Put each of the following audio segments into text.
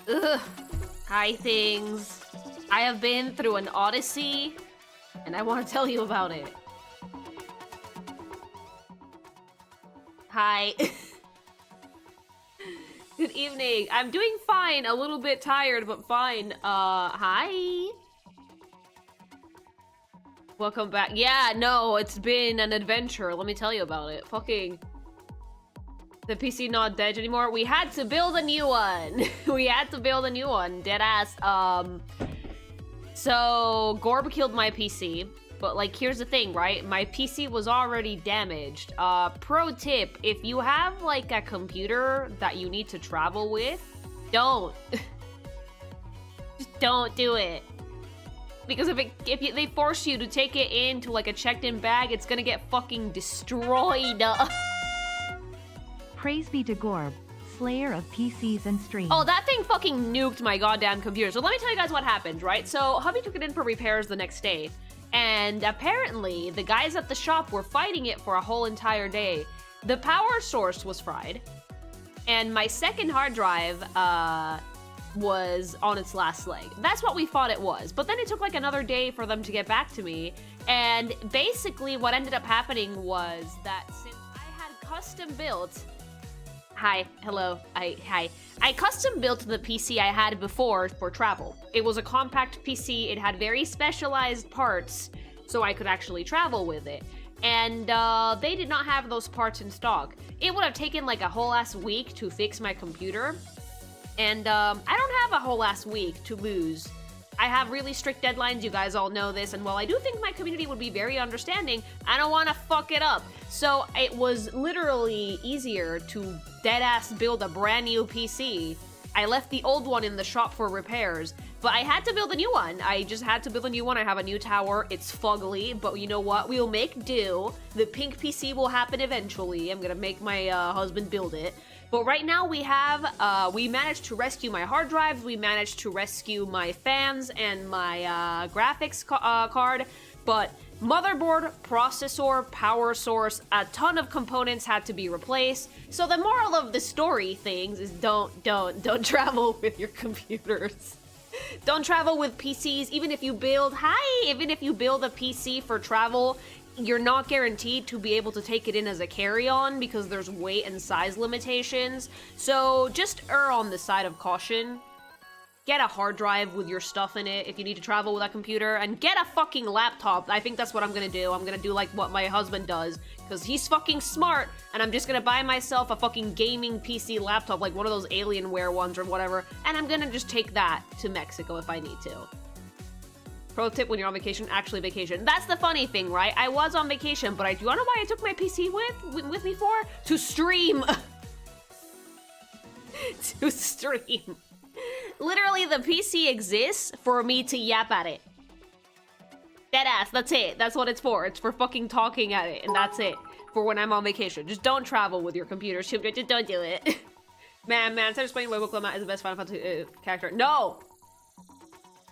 Ugh. Hi, things. I have been through an odyssey, and I want to tell you about it. Hi. Good evening. I'm doing fine. A little bit tired, but fine. Hi. Welcome back. Yeah, no, it's been an adventure. Let me tell you about it. Fucking... The PC not dead anymore. We had to build a new one. We had to build a new one. Deadass. So Gorb killed my PC, but like, here's the thing, right? My PC was already damaged. Pro tip, if you have like a computer that you need to travel with, don't. Just don't do it. Because if they force you to take it into like a checked-in bag, it's gonna get fucking destroyed. Praise be to Gorb, slayer of PCs and streams. Oh, that thing fucking nuked my goddamn computer. So let me tell you guys what happened, right? So hubby took it in for repairs the next day, and apparently the guys at the shop were fighting it for a whole entire day. The power source was fried, and my second hard drive was on its last leg. That's what we thought it was. But then it took like another day for them to get back to me, and basically what ended up happening was that since I had custom built... Hi, hello, hi. I custom built the PC I had before for travel. It was a compact PC, it had very specialized parts, so I could actually travel with it. And they did not have those parts in stock. It would have taken like a whole ass week to fix my computer. And I don't have a whole ass week to lose. I have really strict deadlines, you guys all know this, and while I do think my community would be very understanding, I don't want to fuck it up. So it was literally easier to deadass build a brand new PC. I left the old one in the shop for repairs, but I had to build a new one. I just had to build a new one. I have a new tower. It's fugly, but you know what? We'll make do. The pink PC will happen eventually. I'm gonna make my husband build it. But right now we have, we managed to rescue my hard drives, we managed to rescue my fans and my graphics card, but motherboard, processor, power source, a ton of components had to be replaced. So the moral of the story, things, is don't travel with your computers. Don't travel with PCs, even if you build a PC for travel, you're not guaranteed to be able to take it in as a carry-on because there's weight and size limitations. So just err on the side of caution. Get a hard drive with your stuff in it if you need to travel with that computer, and get a fucking laptop. I think that's what I'm gonna do. I'm gonna do like what my husband does, because he's fucking smart, and I'm just gonna buy myself a fucking gaming PC laptop, like one of those Alienware ones or whatever, and I'm gonna just take that to Mexico if I need to. Pro tip when you're on vacation, actually vacation. That's the funny thing, right? I was on vacation, but do you wanna know why I took my PC with me for? To stream! To stream. Literally, the PC exists for me to yap at it. Deadass, that's it. That's what it's for. It's for fucking talking at it, and that's it. For when I'm on vacation. Just don't travel with your computer. Just don't do it. Man, instead of explaining why Clema is the best Final Fantasy character. No!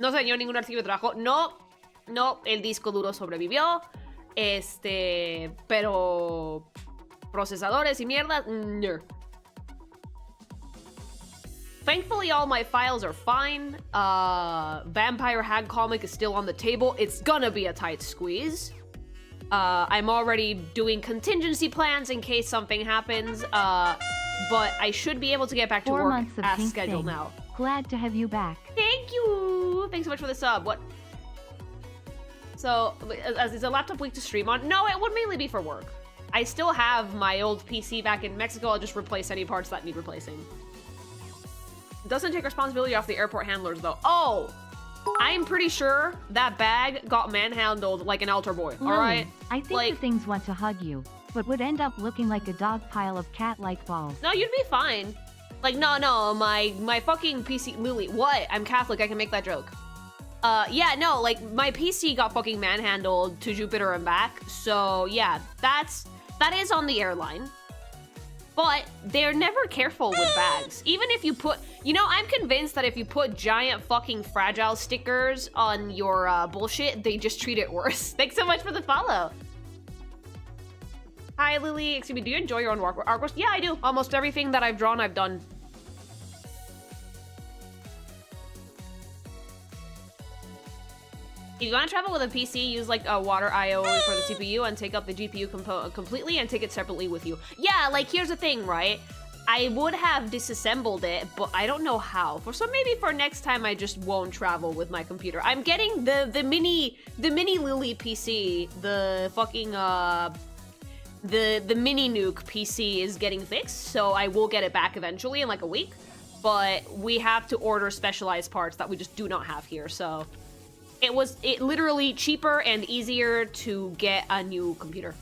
No se dañó ningún archivo de trabajo. No, el disco duro sobrevivió. Pero... procesadores y mierda, no. Thankfully, all my files are fine. Vampire Hag comic is still on the table. It's gonna be a tight squeeze. I'm already doing contingency plans in case something happens. But I should be able to get back to work as scheduled now. Glad to have you back. Thank you! Thanks so much for the sub. What? So, is a laptop weak to stream on? No, it would mainly be for work. I still have my old PC back in Mexico. I'll just replace any parts that need replacing. Doesn't take responsibility off the airport handlers, though. Oh! I'm pretty sure that bag got manhandled like an altar boy, alright? I think the things want to hug you, but would end up looking like a dog pile of cat-like balls. No, you'd be fine. Like, no, my fucking PC... Lily, what? I'm Catholic, I can make that joke. Yeah, no, like, my PC got fucking manhandled to Jupiter and back, so yeah, that is on the airline. But they're never careful with bags. Even if you put... You know, I'm convinced that if you put giant fucking fragile stickers on your bullshit, they just treat it worse. Thanks so much for the follow. Hi, Lily. Excuse me, do you enjoy your own artwork? Yeah, I do. Almost everything that I've drawn, I've done. If you want to travel with a PC, use like a water I/O for the CPU and take out the GPU completely and take it separately with you. Yeah, like here's the thing, right? I would have disassembled it, but I don't know how. So maybe for next time, I just won't travel with my computer. I'm getting the mini Lily PC, the fucking the mini nuke PC is getting fixed, so I will get it back eventually in like a week. But we have to order specialized parts that we just do not have here, so it literally cheaper and easier to get a new computer.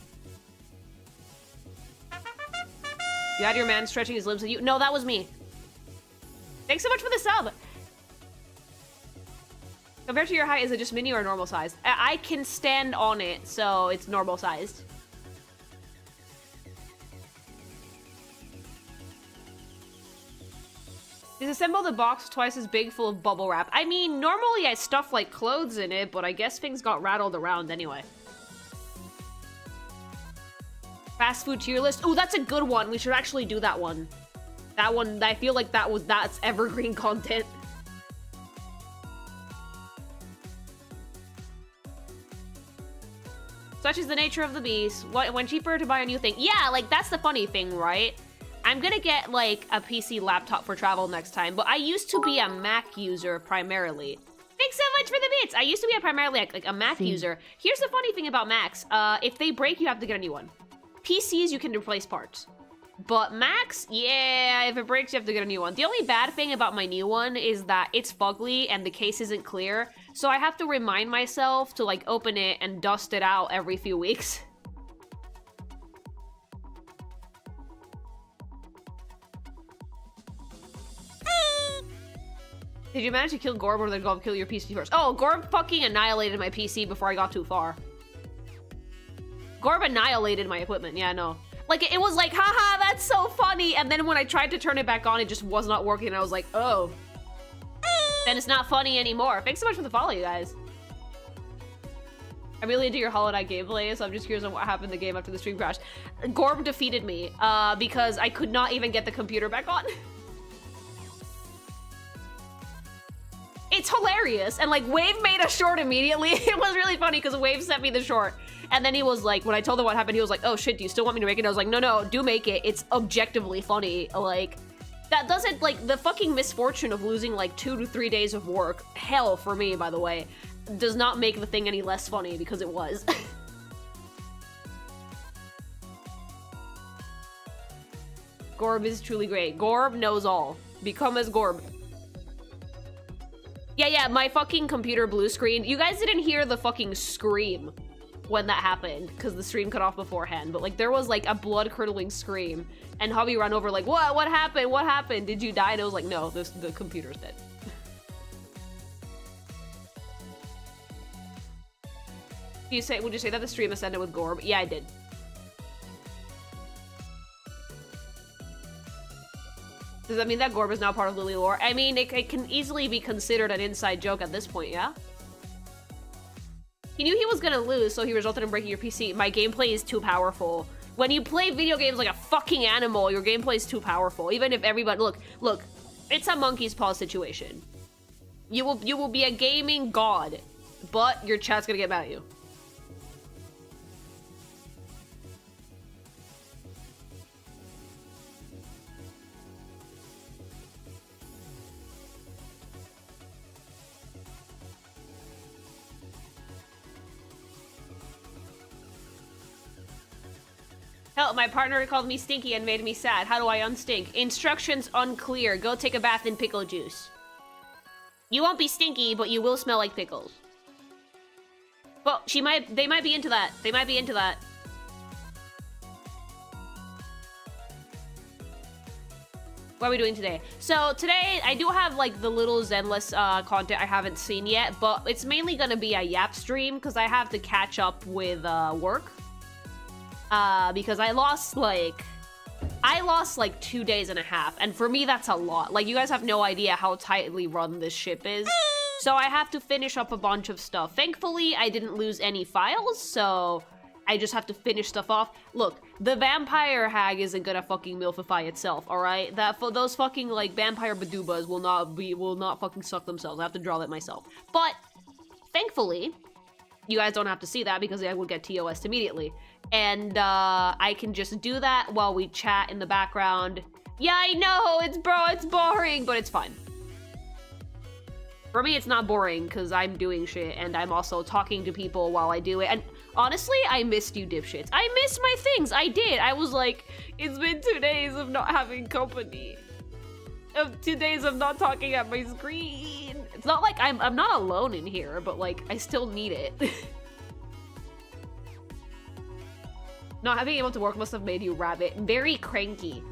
You had your man stretching his limbs with you? No, that was me. Thanks so much for the sub. Compared to your height, is it just mini or normal sized? I can stand on it, so it's normal sized. Disassemble the box twice as big full of bubble wrap. I mean, normally I stuff like clothes in it, but I guess things got rattled around anyway. Fast food tier list. Oh, that's a good one. We should actually do that one. That one, I feel like that's evergreen content. Such is the nature of the beast. When cheaper to buy a new thing. Yeah, like that's the funny thing, right? I'm gonna get like a PC laptop for travel next time, but I used to be a Mac user primarily. Thanks so much for the bits. I used to be primarily like a Mac user. Here's the funny thing about Macs. If they break, you have to get a new one. PCs, you can replace parts. But Macs, yeah, if it breaks, you have to get a new one. The only bad thing about my new one is that it's fugly and the case isn't clear. So I have to remind myself to like open it and dust it out every few weeks. Did you manage to kill Gorb or did Gorb kill your PC first? Oh, Gorb fucking annihilated my PC before I got too far. Gorb annihilated my equipment, yeah, no. Like, it was like, haha, that's so funny. And then when I tried to turn it back on, it just was not working. And I was like, oh. Then it's not funny anymore. Thanks so much for the follow, you guys. I really into your Hollow Knight gameplay, so I'm just curious on what happened in the game after the stream crashed. Gorb defeated me, because I could not even get the computer back on. It's hilarious, and like Wave made a short immediately. It was really funny because Wave sent me the short, and then he was like, when I told him what happened, he was like, "Oh shit, do you still want me to make it?" I was like, "No, do make it. It's objectively funny." Like, that doesn't like the fucking misfortune of losing like 2 to 3 days of work. Hell for me, by the way, does not make the thing any less funny because it was. Gorb is truly great. Gorb knows all. Become as Gorb. Yeah, my fucking computer blue screen. You guys didn't hear the fucking scream when that happened because the stream cut off beforehand, but like there was like a blood-curdling scream and Hubby ran over like, what happened? What happened? Did you die? And I was like, no, the computer's dead. Would you say that the stream has ended with Gorb? Yeah, I did. Does that mean that Gorb is now part of Lily lore? I mean, it can easily be considered an inside joke at this point, yeah? He knew he was gonna lose, so he resulted in breaking your PC. My gameplay is too powerful. When you play video games like a fucking animal, your gameplay is too powerful. Even if everybody... Look, it's a monkey's paw situation. You will be a gaming god, but your chat's gonna get mad at you. Hell, my partner called me stinky and made me sad. How do I unstink? Instructions unclear. Go take a bath in pickle juice. You won't be stinky, but you will smell like pickles. Well, they might be into that. They might be into that. What are we doing today? So today, I do have like the little Zenless content I haven't seen yet, but it's mainly gonna be a Yap stream because I have to catch up with work. Because I lost like 2 days and a half, and for me that's a lot. Like, you guys have no idea how tightly run this ship is. So I have to finish up a bunch of stuff. Thankfully, I didn't lose any files, so I just have to finish stuff off. Look, the vampire hag isn't gonna fucking milfify itself, alright? Those fucking like vampire badubas will not fucking suck themselves. I have to draw that myself. But thankfully, You guys don't have to see that because I would get TOS'd immediately. And I can just do that while we chat in the background. Yeah, I know, it's boring, but it's fun. For me, it's not boring because I'm doing shit and I'm also talking to people while I do it. And honestly, I missed you dipshits. I missed my things. I did. I was like, it's been 2 days of not having company. Of 2 days of not talking at my screen. It's not like I'm not alone in here, but like I still need it. Not having able to work must have made you rabbit. Very cranky.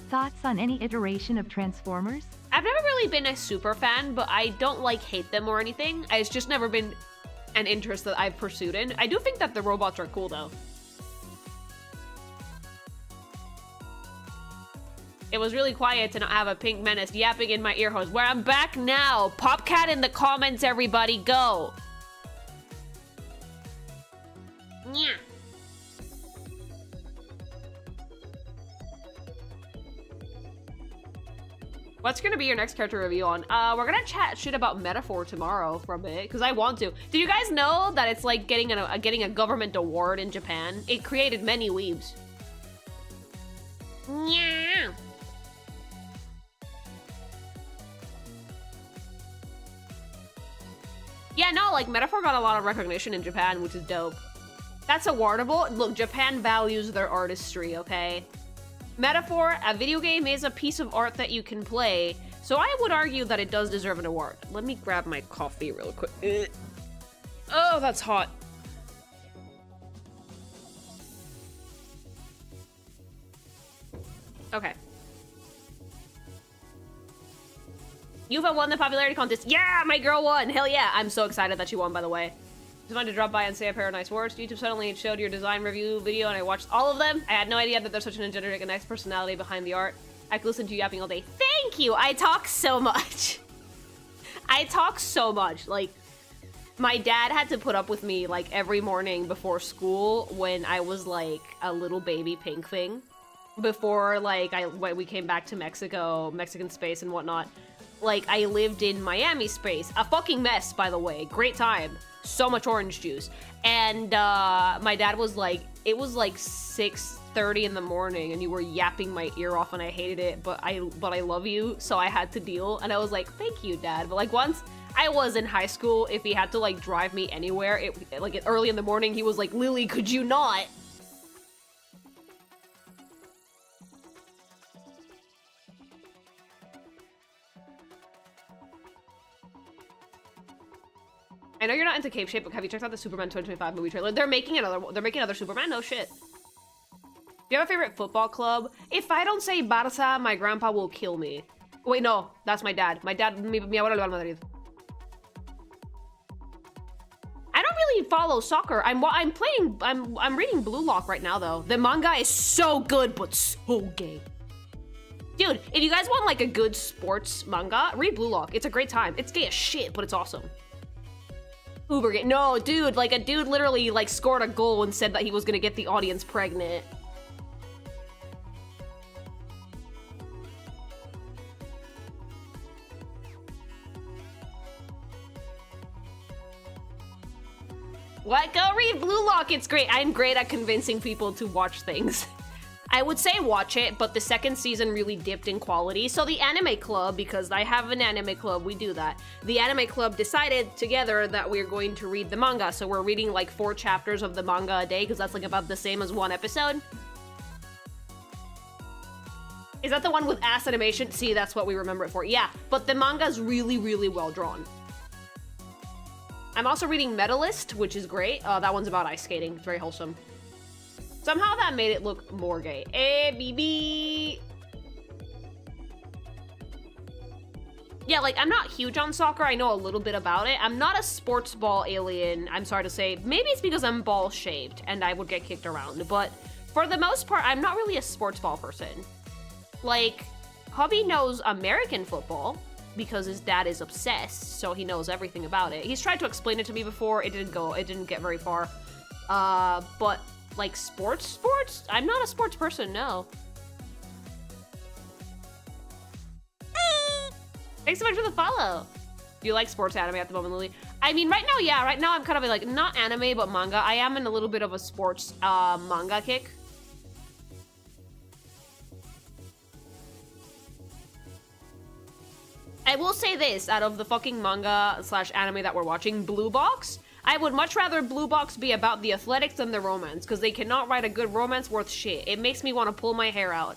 Thoughts on any iteration of Transformers? I've never really been a super fan, but I don't like hate them or anything. It's just never been an interest that I've pursued in. I do think that the robots are cool though. It was really quiet to not have a pink menace yapping in my ear holes. Where I'm back now. Popcat in the comments, everybody, go. Yeah. What's gonna be your next character review on? We're gonna chat shit about Metaphor tomorrow from it, because I want to. Did you guys know that it's like getting a government award in Japan? It created many weebs. Yeah. Yeah, no, like Metaphor got a lot of recognition in Japan, which is dope. That's awardable. Look, Japan values their artistry, okay? Metaphor, a video game is a piece of art that you can play, so I would argue that it does deserve an award. Let me grab my coffee real quick. Oh, that's hot. Okay. Yuva won the popularity contest. Yeah, my girl won. Hell yeah. I'm so excited that she won, by the way. Just wanted to drop by and say a pair of nice words. YouTube suddenly showed your design review video and I watched all of them. I had no idea that there's such an energetic and nice personality behind the art. I could listen to you yapping all day. Thank you. I talk so much. I talk so much. Like, my dad had to put up with me like every morning before school when I was like a little baby pink thing. Before like when we came back to Mexico, Mexican space and whatnot. Like, I lived in Miami space. A fucking mess, by the way. Great time. So much orange juice. And my dad was like, it was like 6:30 in the morning and you were yapping my ear off and I hated it, but I love you, so I had to deal. And I was like, thank you, Dad. But like once I was in high school, if he had to like drive me anywhere, like early in the morning, he was like, Lily, could you not? I know you're not into Cape Shape, but have you checked out the Superman 2025 movie trailer? They're making another Superman. No shit. Do you have a favorite football club? If I don't say Barça, my grandpa will kill me. Wait, no, that's my dad. My abuelo le va al Madrid. I don't really follow soccer. I'm reading Blue Lock right now though. The manga is so good, but so gay. Dude, if you guys want like a good sports manga, read Blue Lock. It's a great time. It's gay as shit, but it's awesome. Uber gay. No, dude, like a dude literally like scored a goal and said that he was gonna get the audience pregnant. What? Go read Blue Lock, it's great. I'm great at convincing people to watch things. I would say watch it, but the second season really dipped in quality. So the anime club, because I have an anime club, we do that. The anime club decided together that we're going to read the manga. So we're reading like 4 chapters of the manga a day, because that's like about the same as 1 episode. Is that the one with ass animation? See, that's what we remember it for. Yeah, but the manga's really, really well drawn. I'm also reading Medalist, which is great. That one's about ice skating. It's very wholesome. Somehow that made it look more gay. BB. Yeah, like, I'm not huge on soccer. I know a little bit about it. I'm not a sports ball alien, I'm sorry to say. Maybe it's because I'm ball shaved and I would get kicked around. But for the most part, I'm not really a sports ball person. Like, hubby knows American football because his dad is obsessed, so he knows everything about it. He's tried to explain it to me before. It didn't get very far. But like sports? I'm not a sports person, no. Thanks so much for the follow. Do you like sports anime at the moment, Lily? I mean, right now, yeah. Right now, I'm kind of like, not anime, but manga. I am in a little bit of a sports manga kick. I will say this, out of the fucking manga / anime that we're watching, Blue Box, I would much rather Blue Box be about the athletics than the romance, because they cannot write a good romance worth shit. It makes me want to pull my hair out.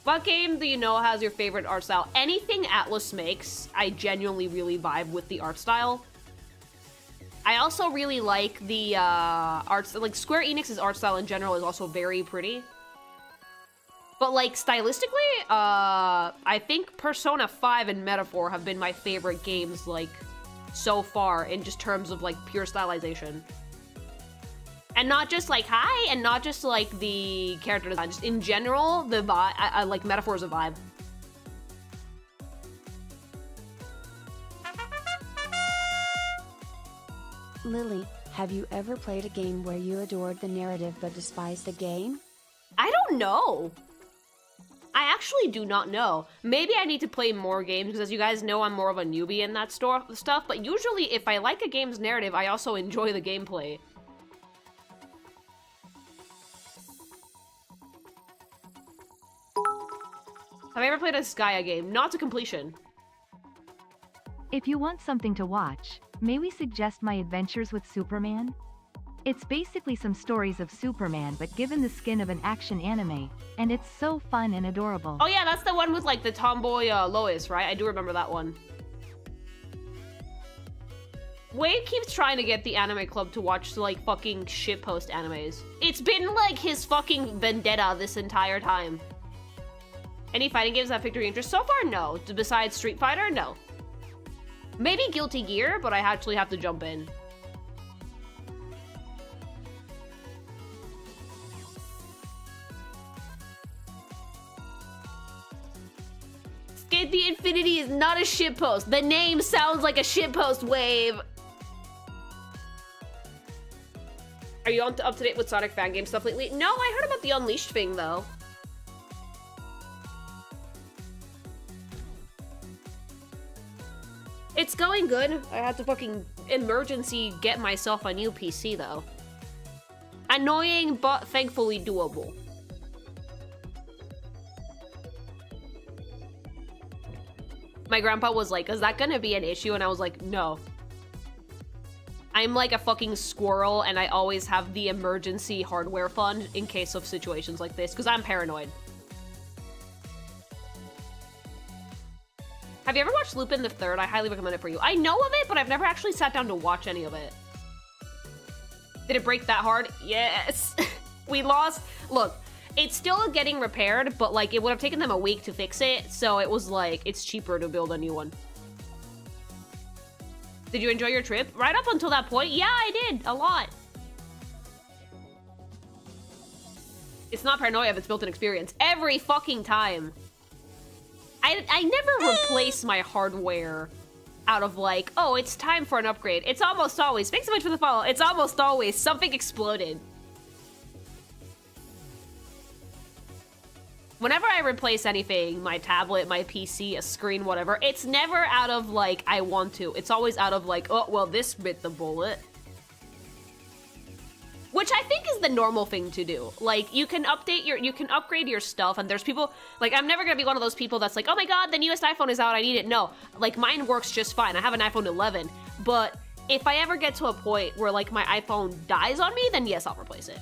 What game do you know has your favorite art style? Anything Atlas makes, I genuinely really vibe with the art style. I also really like the arts, like Square Enix's art style in general is also very pretty. But like stylistically, I think Persona 5 and Metaphor have been my favorite games like so far in just terms of like pure stylization. And not just like hi, and not just like the character design, just in general, the vibe, I like Metaphor is a vibe. Lily, have you ever played a game where you adored the narrative but despised the game? I don't know. I actually do not know. Maybe I need to play more games, because as you guys know, I'm more of a newbie in that stuff, but usually if I like a game's narrative, I also enjoy the gameplay. Have I ever played a Skya game? Not to completion. If you want something to watch, may we suggest My Adventures with Superman? It's basically some stories of Superman but given the skin of an action anime, and it's so fun and adorable. Oh yeah, that's the one with like the tomboy Lois, right? I do remember that one. Wade keeps trying to get the anime club to watch like fucking shitpost animes. It's been like his fucking vendetta this entire time. Any fighting games that piqued your interest? So far, no. Besides Street Fighter, no. Maybe Guilty Gear, but I actually have to jump in. Skate the Infinity is not a shitpost. The name sounds like a shitpost, Wave. Are you up to date with Sonic fan game stuff lately? No, I heard about the Unleashed thing, though. It's going good. I had to fucking emergency get myself a new PC, though. Annoying, but thankfully doable. My grandpa was like, is that gonna be an issue? And I was like, no. I'm like a fucking squirrel, and I always have the emergency hardware fund in case of situations like this, because I'm paranoid. Have you ever watched Lupin the Third? I highly recommend it for you. I know of it, but I've never actually sat down to watch any of it. Did it break that hard? Yes. We lost. Look, it's still getting repaired, but like it would have taken them a week to fix it, so it was like, it's cheaper to build a new one. Did you enjoy your trip? Right up until that point, yeah, I did. A lot. It's not paranoia if it's built-in experience. Every fucking time. I never replace my hardware out of like, oh, it's time for an upgrade. It's almost always, thanks so much for the follow, it's almost always something exploded. Whenever I replace anything, my tablet, my PC, a screen, whatever, it's never out of like, I want to. It's always out of like, oh, well, this bit the bullet. Which I think is the normal thing to do. Like, you can upgrade your stuff, and there's people, like, I'm never gonna be one of those people that's like, oh my god, the newest iPhone is out, I need it. No, like, mine works just fine. I have an iPhone 11, but if I ever get to a point where, like, my iPhone dies on me, then yes, I'll replace it.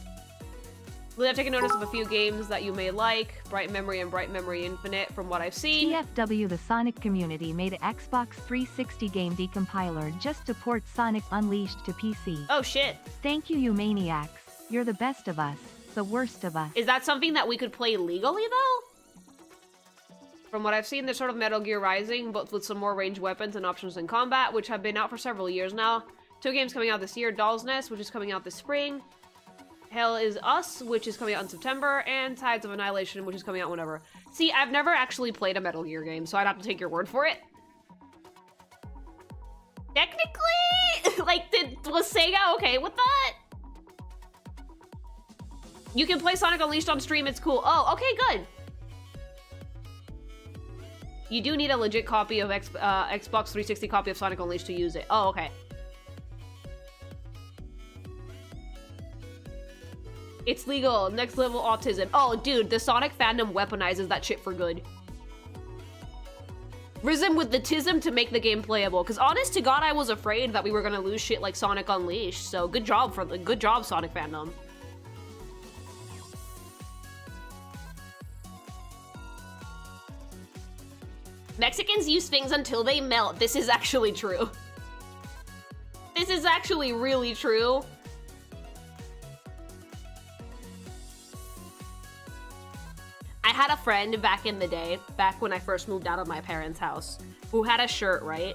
I've taken notice of a few games that you may like, Bright Memory and Bright Memory Infinite, from what I've seen. TFW, the Sonic community made an Xbox 360 game decompiler just to port Sonic Unleashed to PC. Oh shit. Thank you, you maniacs. You're the best of us, the worst of us. Is that something that we could play legally, though? From what I've seen, there's sort of Metal Gear Rising, but with some more ranged weapons and options in combat, which have been out for several years now. 2 games coming out this year, Doll's Nest, which is coming out this spring. Hell is Us, which is coming out in September, and Tides of Annihilation, which is coming out whenever. See, I've never actually played a Metal Gear game, so I'd have to take your word for it. Technically, like, was Sega okay with that? You can play Sonic Unleashed on stream, it's cool. Oh, okay, good. You do need a legit copy of Xbox 360 copy of Sonic Unleashed to use it. Oh, okay. It's legal. Next level autism. Oh, dude, the Sonic fandom weaponizes that shit for good. Risen with the tism to make the game playable. Because honest to God, I was afraid that we were gonna lose shit like Sonic Unleashed. So good job, Sonic fandom. Mexicans use things until they melt. This is actually true. This is actually really true. I had a friend back in the day, back when I first moved out of my parents' house, who had a shirt, right?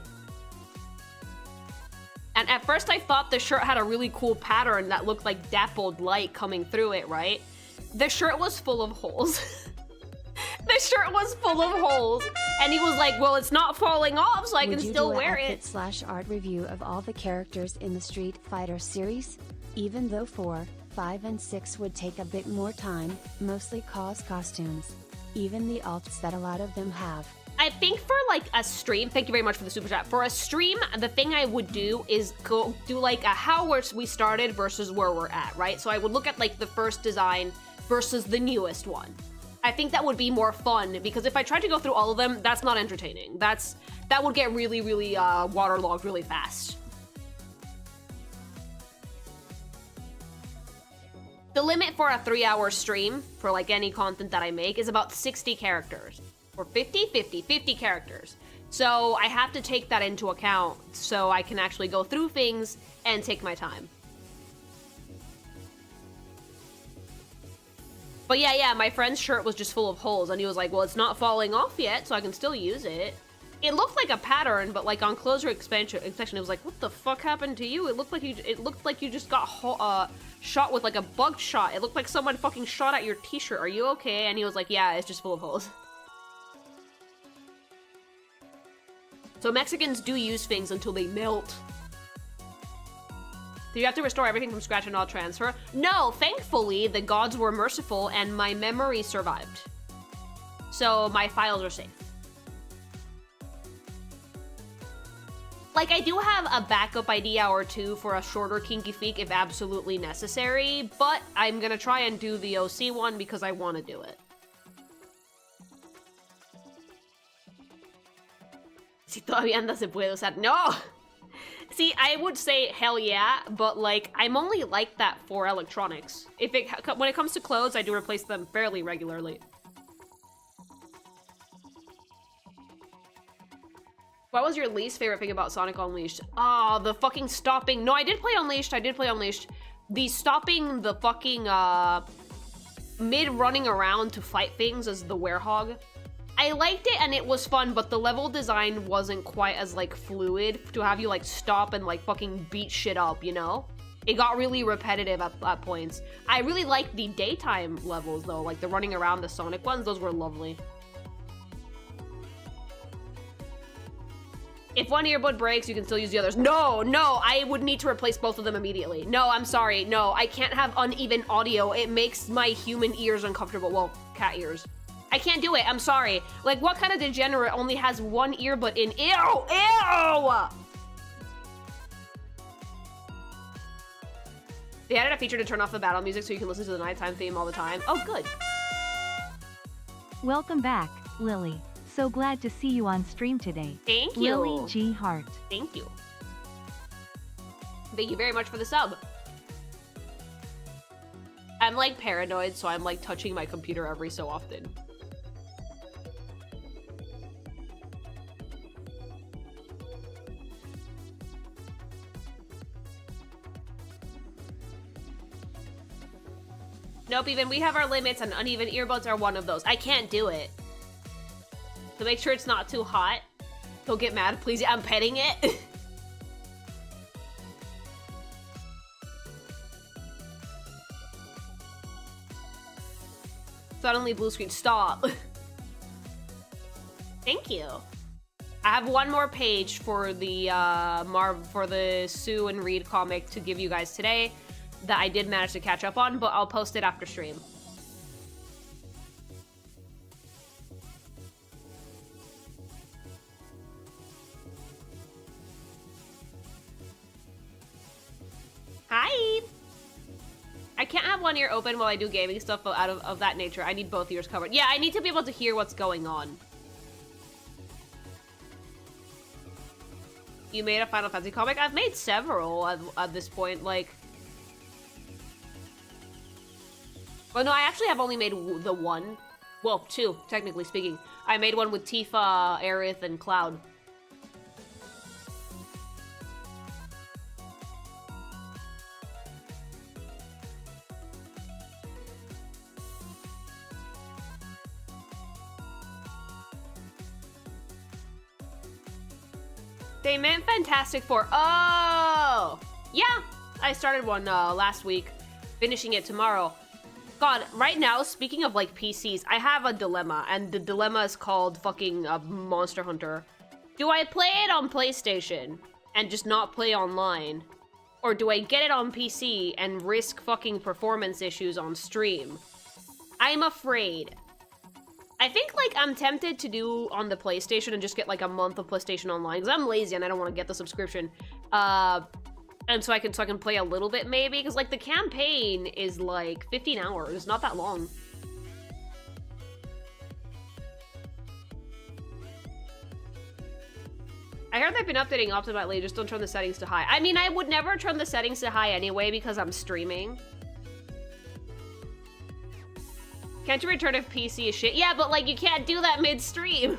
And at first I thought the shirt had a really cool pattern that looked like dappled light coming through it, right? The shirt was full of holes. The shirt was full of holes. And he was like, well, it's not falling off, so I can still wear it. /art review of all the characters in the Street Fighter series? Even though 4, 5 and 6 would take a bit more time, mostly cause costumes. Even the alts that a lot of them have. I think for like a stream, thank you very much for the super chat. For a stream, the thing I would do is go do like a how we started versus where we're at, right? So I would look at like the first design versus the newest one. I think that would be more fun because if I tried to go through all of them, that's not entertaining. That would get really, really waterlogged really fast. The limit for a 3-hour stream for like any content that I make is about 60 characters. Or 50 characters. So I have to take that into account so I can actually go through things and take my time. But yeah, my friend's shirt was just full of holes and he was like, well, it's not falling off yet, so I can still use it. It looked like a pattern, but like on closer inspection, it was like, what the fuck happened to you? It looked like you just got shot with like a bug shot. It looked like someone fucking shot at your t-shirt. Are you okay? And he was like, yeah, it's just full of holes. So Mexicans do use things until they melt. Do you have to restore everything from scratch and not transfer? No, thankfully, the gods were merciful and my memory survived. So my files are safe. Like, I do have a backup idea or two for a shorter Kinky Feek if absolutely necessary, but I'm gonna try and do the OC one because I want to do it. Si todavía anda se puede usar. No! See, I would say hell yeah, but like, I'm only like that for electronics. When it comes to clothes, I do replace them fairly regularly. What was your least favorite thing about Sonic Unleashed? Ah, the fucking stopping. No, I did play Unleashed. The stopping the fucking, mid-running around to fight things as the werehog. I liked it and it was fun, but the level design wasn't quite as, like, fluid to have you, like, stop and, like, fucking beat shit up, you know? It got really repetitive at points. I really liked the daytime levels, though. Like, the running around the Sonic ones, those were lovely. If one earbud breaks, you can still use the others. No, I would need to replace both of them immediately. No, I'm sorry. No, I can't have uneven audio. It makes my human ears uncomfortable. Well, cat ears. I can't do it. I'm sorry. Like, what kind of degenerate only has one earbud in? Ew! Ew! They added a feature to turn off the battle music so you can listen to the nighttime theme all the time. Oh, good. Welcome back, Lily. So glad to see you on stream today. Thank you. Lily G. Hart. Thank you. Thank you very much for the sub. I'm like paranoid, so I'm like touching my computer every so often. Nope, even we have our limits and uneven earbuds are one of those. I can't do it. To make sure it's not too hot. Don't get mad, please. Yeah, I'm petting it. Suddenly blue screen. Stop. Thank you. I have one more page for the for the Sue and Reed comic to give you guys today that I did manage to catch up on, but I'll post it after stream. can't have one ear open while I do gaming stuff out of that nature. I need both ears covered. Yeah, I need to be able to hear what's going on. You made a Final Fantasy comic? I've made several at this point, like... Well, no, I actually have only made the one. Well, two, technically speaking. I made one with Tifa, Aerith, and Cloud. They meant Fantastic Four. Oh! Yeah! I started one last week. Finishing it tomorrow. God, right now, speaking of, like, PCs, I have a dilemma. And the dilemma is called fucking Monster Hunter. Do I play it on PlayStation and just not play online? Or do I get it on PC and risk fucking performance issues on stream? I'm afraid. I think, like, I'm tempted to do on the PlayStation and just get, like, a month of PlayStation Online, because I'm lazy and I don't want to get the subscription. And so I can play a little bit, maybe, because, like, the campaign is, like, 15 hours, not that long. I heard they've been updating Optimately, just don't turn the settings to high. I mean, I would never turn the settings to high anyway, because I'm streaming. Can't you return if PC is shit? Yeah, but, like, you can't do that mid-stream.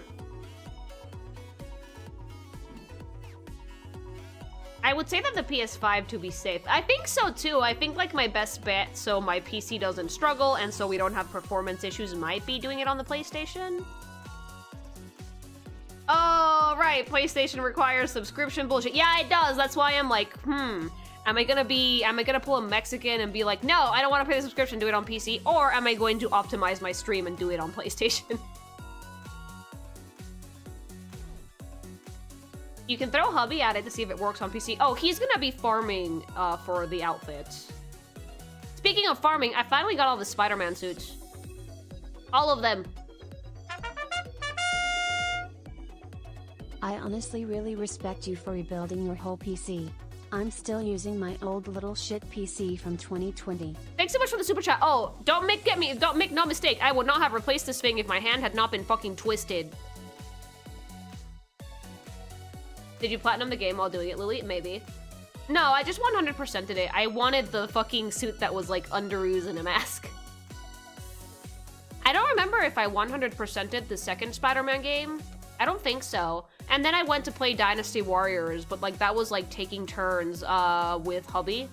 I would say that the PS5 to be safe. I think so, too. I think, like, my best bet so my PC doesn't struggle and so we don't have performance issues might be doing it on the PlayStation. Oh, right. PlayStation requires subscription bullshit. Yeah, it does. That's why I'm like, Am I gonna pull a Mexican and be like, no, I don't want to pay the subscription, do it on PC? Or am I going to optimize my stream and do it on PlayStation? You can throw hubby at it to see if it works on PC. Oh, he's gonna be farming for the outfits. Speaking of farming, I finally got all the Spider-Man suits. All of them. I honestly really respect you for rebuilding your whole PC. I'm still using my old little shit PC from 2020. Thanks so much for the super chat. Oh, don't make no mistake. I would not have replaced this thing if my hand had not been fucking twisted. Did you platinum the game while doing it, Lily? Maybe. No, I just 100%ed it. I wanted the fucking suit that was like underoos and a mask. I don't remember if I 100%ed the second Spider-Man game. I don't think so. And then I went to play Dynasty Warriors, but like that was like taking turns with hubby.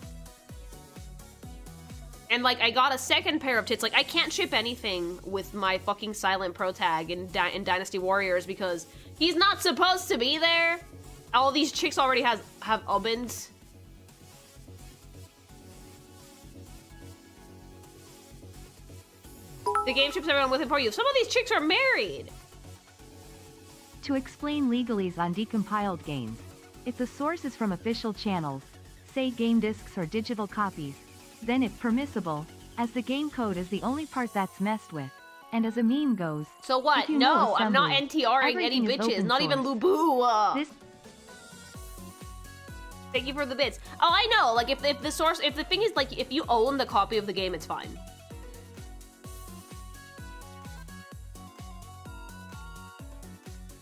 And like I got a second pair of tits. Like I can't ship anything with my fucking silent pro tag in Dynasty Warriors because he's not supposed to be there. All these chicks already have ubbins. The game ships everyone with him for you. Some of these chicks are married. To explain legalese on decompiled games, if the source is from official channels, say game discs or digital copies, then it's permissible, as the game code is the only part that's messed with. And as a meme goes, so what? No, I'm not NTRing any bitches, not even Lubu. Thank you for the bits. Oh, I know. Like if the thing is like if you own the copy of the game, it's fine.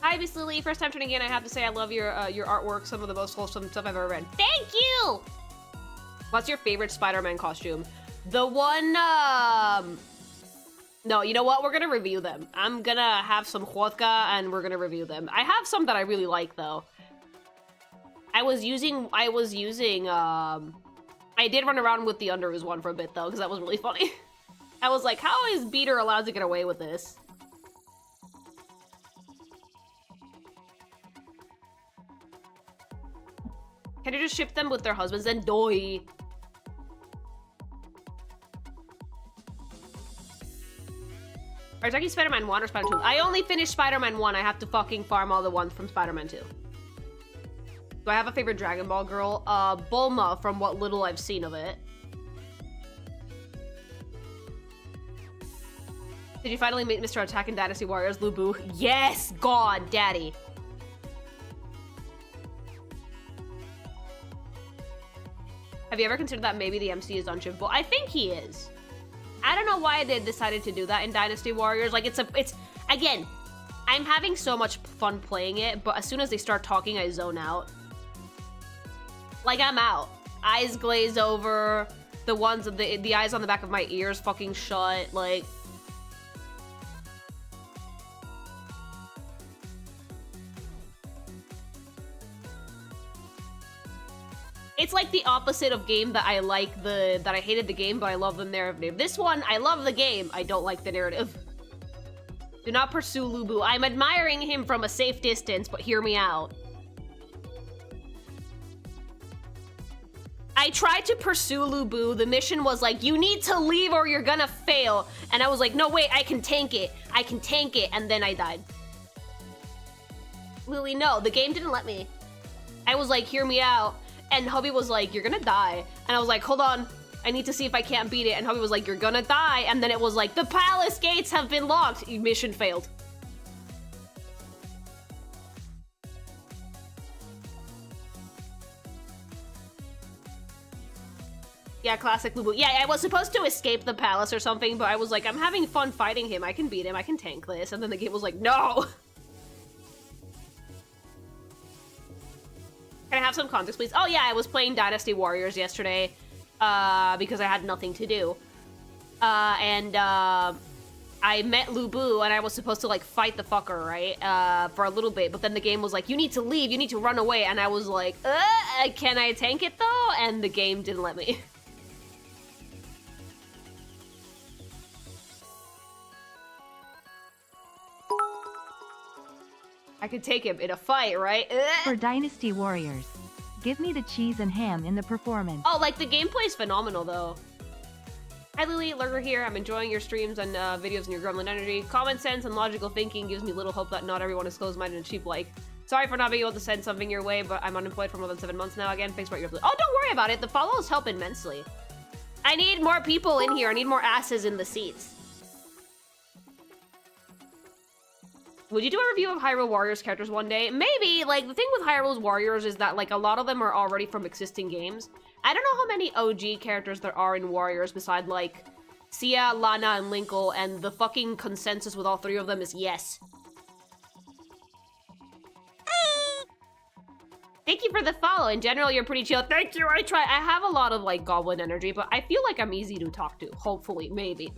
Hi, Miss Lily. First time tuning in. I have to say I love your artwork. Some of the most wholesome stuff I've ever read. Thank you! What's your favorite Spider-Man costume? The one, No, you know what? We're gonna review them. I'm gonna have some vodka and we're gonna review them. I have some that I really like, though. I did run around with the Underoos one for a bit, though, because that was really funny. I was like, how is Beater allowed to get away with this? Can you just ship them with their husbands and doi? Are you talking Spider-Man 1 or Spider-Man 2? I only finished Spider-Man 1. I have to fucking farm all the ones from Spider-Man 2. Do I have a favorite Dragon Ball girl? Bulma, from what little I've seen of it. Did you finally meet Mr. Attack in Dynasty Warriors, Lubu? Yes! God, daddy. Have you ever considered that maybe the MC is unshippable? I think he is. I don't know why they decided to do that in Dynasty Warriors. Like, it's again, I'm having so much fun playing it, but as soon as they start talking, I zone out. Like, I'm out. Eyes glaze over, the eyes on the back of my ears fucking shut, like... It's like the opposite of game that I like that I hated the game, but I love the narrative. This one, I love the game, I don't like the narrative. Do not pursue Lu Bu. I'm admiring him from a safe distance, but hear me out. I tried to pursue Lu Bu. The mission was like, you need to leave or you're gonna fail. And I was like, no, wait, I can tank it. I can tank it. And then I died. Lily, no, the game didn't let me. I was like, hear me out. And hubby was like, you're gonna die. And I was like, hold on. I need to see if I can't beat it. And hubby was like, you're gonna die. And then it was like, the palace gates have been locked. Mission failed. Yeah, classic Lu Bu. Yeah, I was supposed to escape the palace or something, but I was like, I'm having fun fighting him. I can beat him. I can tank this. And then the game was like, no. Can I have some context, please? Oh, yeah, I was playing Dynasty Warriors yesterday because I had nothing to do. I met Lu Bu, and I was supposed to, like, fight the fucker, right? For a little bit, but then the game was like, you need to leave, you need to run away, and I was like, can I tank it, though? And the game didn't let me. I could take him in a fight, right? For Dynasty Warriors, give me the cheese and ham in the performance. Oh, like, the gameplay's phenomenal, though. Hi, Lily, Lurker here. I'm enjoying your streams and videos and your gremlin energy. Common sense and logical thinking gives me little hope that not everyone is closed-minded and sheep-like. Sorry for not being able to send something your way, but I'm unemployed for more than 7 months now again. Thanks for your... Oh, don't worry about it. The follows help immensely. I need more people in here. I need more asses in the seats. Would you do a review of Hyrule Warriors characters one day? Maybe. Like, the thing with Hyrule Warriors is that, like, a lot of them are already from existing games. I don't know how many OG characters there are in Warriors beside, like, Sia, Lana, and Linkle, and the fucking consensus with all three of them is yes. Thank you for the follow. In general, you're pretty chill. Thank you, I try. I have a lot of, like, goblin energy, but I feel like I'm easy to talk to. Hopefully, maybe.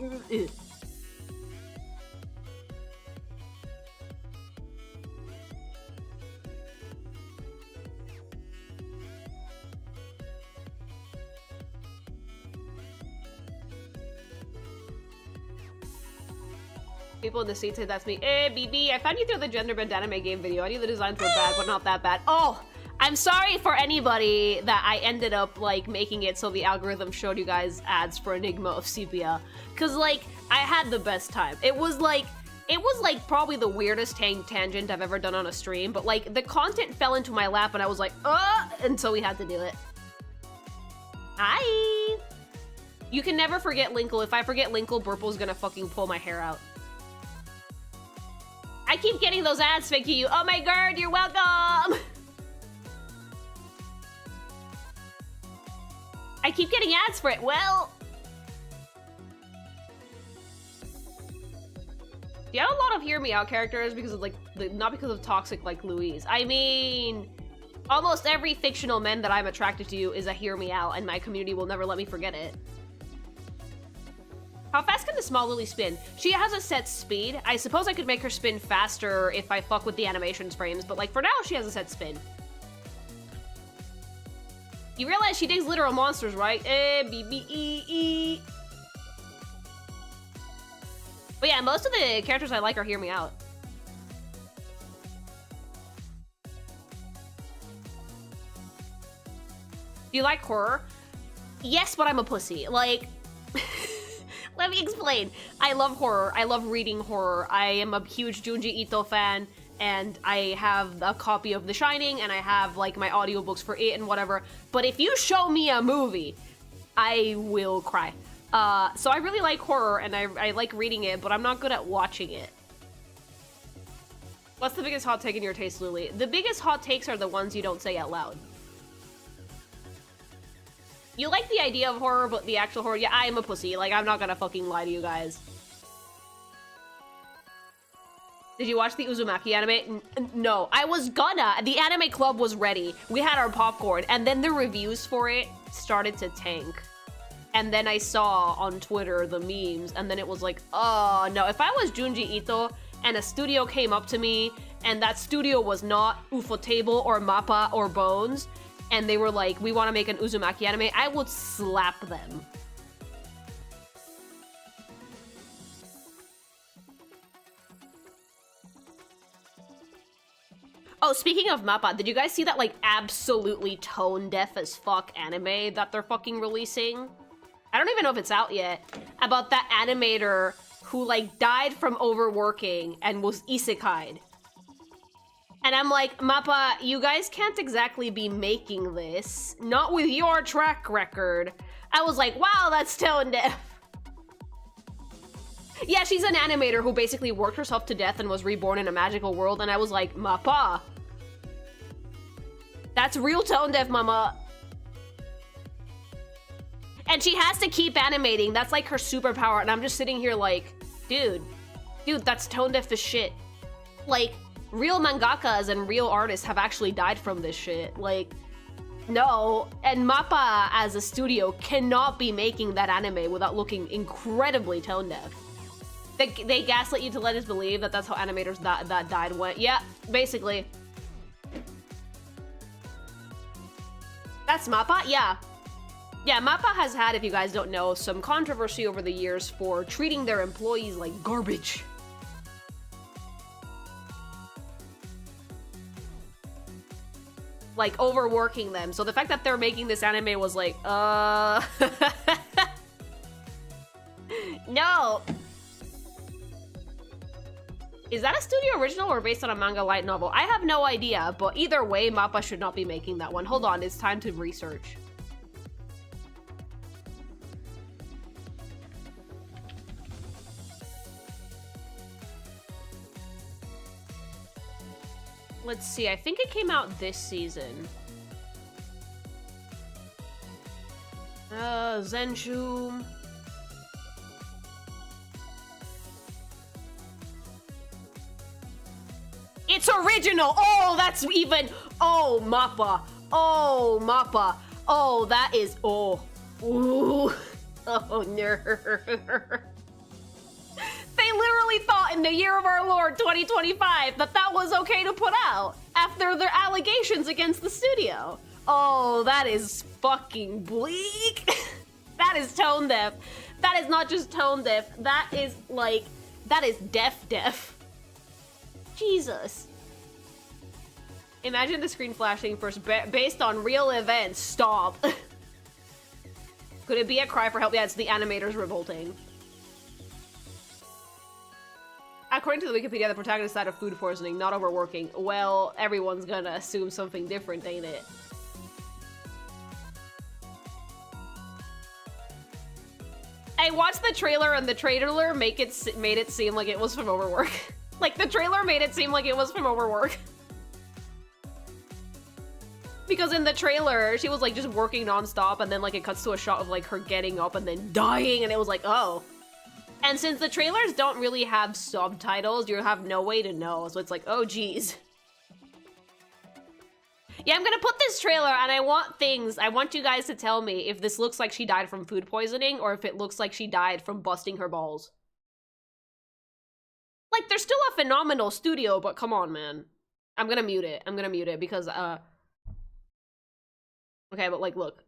People in the seats say that's me. BB, I found you through the Gender Bend anime game video. I knew the designs were bad, but not that bad. Oh, I'm sorry for anybody that I ended up, like, making it so the algorithm showed you guys ads for Enigma of Sepia. Cause, like, I had the best time. It was like probably the weirdest tangent I've ever done on a stream, but, like, the content fell into my lap and I was like, and so we had to do it. Hi! You can never forget Linkle. If I forget Linkle, Burple's gonna fucking pull my hair out. I keep getting those ads, thank you. Oh my god, you're welcome! I keep getting ads for it. Well... You have a lot of Hear Me Out characters because of, like, not because of toxic like Louise. I mean... Almost every fictional man that I'm attracted to is a Hear Me Out, and my community will never let me forget it. How fast can the small Lily spin? She has a set speed. I suppose I could make her spin faster if I fuck with the animations frames, but, like, for now, she has a set spin. You realize she digs literal monsters, right? B-B-E-E. But yeah, most of the characters I like are Hear Me Out. Do you like horror? Yes, but I'm a pussy. Like... Let me explain. I love horror. I love reading horror. I am a huge Junji Ito fan, and I have a copy of The Shining, and I have, like, my audiobooks for it and whatever. But if you show me a movie, I will cry. So I really like horror, and I like reading it, but I'm not good at watching it. What's the biggest hot take in your taste, Luli? The biggest hot takes are the ones you don't say out loud. You like the idea of horror, but the actual horror, yeah, I am a pussy. Like, I'm not gonna fucking lie to you guys. Did you watch the Uzumaki anime? No, I was gonna. The anime club was ready. We had our popcorn, and then the reviews for it started to tank. And then I saw on Twitter the memes, and then it was like, oh no. If I was Junji Ito and a studio came up to me, and that studio was not Ufotable or Mappa or Bones, and they were like, we want to make an Uzumaki anime, I would slap them. Oh, speaking of Mappa, did you guys see that, like, absolutely tone-deaf as fuck anime that they're fucking releasing? I don't even know if it's out yet. About that animator who, like, died from overworking and was isekai'd. And I'm like, Mappa, you guys can't exactly be making this. Not with your track record. I was like, wow, that's tone-deaf. Yeah, she's an animator who basically worked herself to death and was reborn in a magical world, and I was like, Mappa. That's real tone-deaf, mama. And she has to keep animating. That's like her superpower, and I'm just sitting here like, dude, that's tone-deaf as shit. Like, real mangakas and real artists have actually died from this shit. Like, no. And Mappa, as a studio, cannot be making that anime without looking incredibly tone-deaf. They gaslit you to let us believe that that's how animators that died went. Yeah, basically. That's Mappa? Yeah. Yeah, Mappa has had, if you guys don't know, some controversy over the years for treating their employees like garbage. Like, overworking them. So the fact that they're making this anime was like, no. Is that a studio original or based on a manga light novel? I have no idea, but either way, Mappa should not be making that one. Hold on, it's time to research. Let's see, I think it came out this season. Zenshu. It's original! Oh, that's even... Oh, Mappa. Oh, Mappa. Oh, that is... Oh. Ooh. Oh, nerd. They literally thought in the year of our Lord, 2025, that was okay to put out after their allegations against the studio. Oh, that is fucking bleak. That is tone deaf. That is not just tone deaf. That is like... That is deaf. Jesus. Imagine the screen flashing first based on real events. Stop. Could it be a cry for help? Yeah, it's the animators revolting. According to the Wikipedia, the protagonist died of food poisoning, not overworking. Well, everyone's gonna assume something different, ain't it? I watched the trailer, and the trailer made it seem like it was from overwork. Like, the trailer made it seem like it was from overwork. Because in the trailer, she was, like, just working nonstop, and then, like, it cuts to a shot of, like, her getting up and then dying, and it was like, oh. And since the trailers don't really have subtitles, you have no way to know, so it's like, oh, geez. Yeah, I'm gonna put this trailer, and I want you guys to tell me if this looks like she died from food poisoning, or if it looks like she died from busting her balls. Like, they're still a phenomenal studio, but come on, man. I'm gonna mute it because, okay, but, like, look.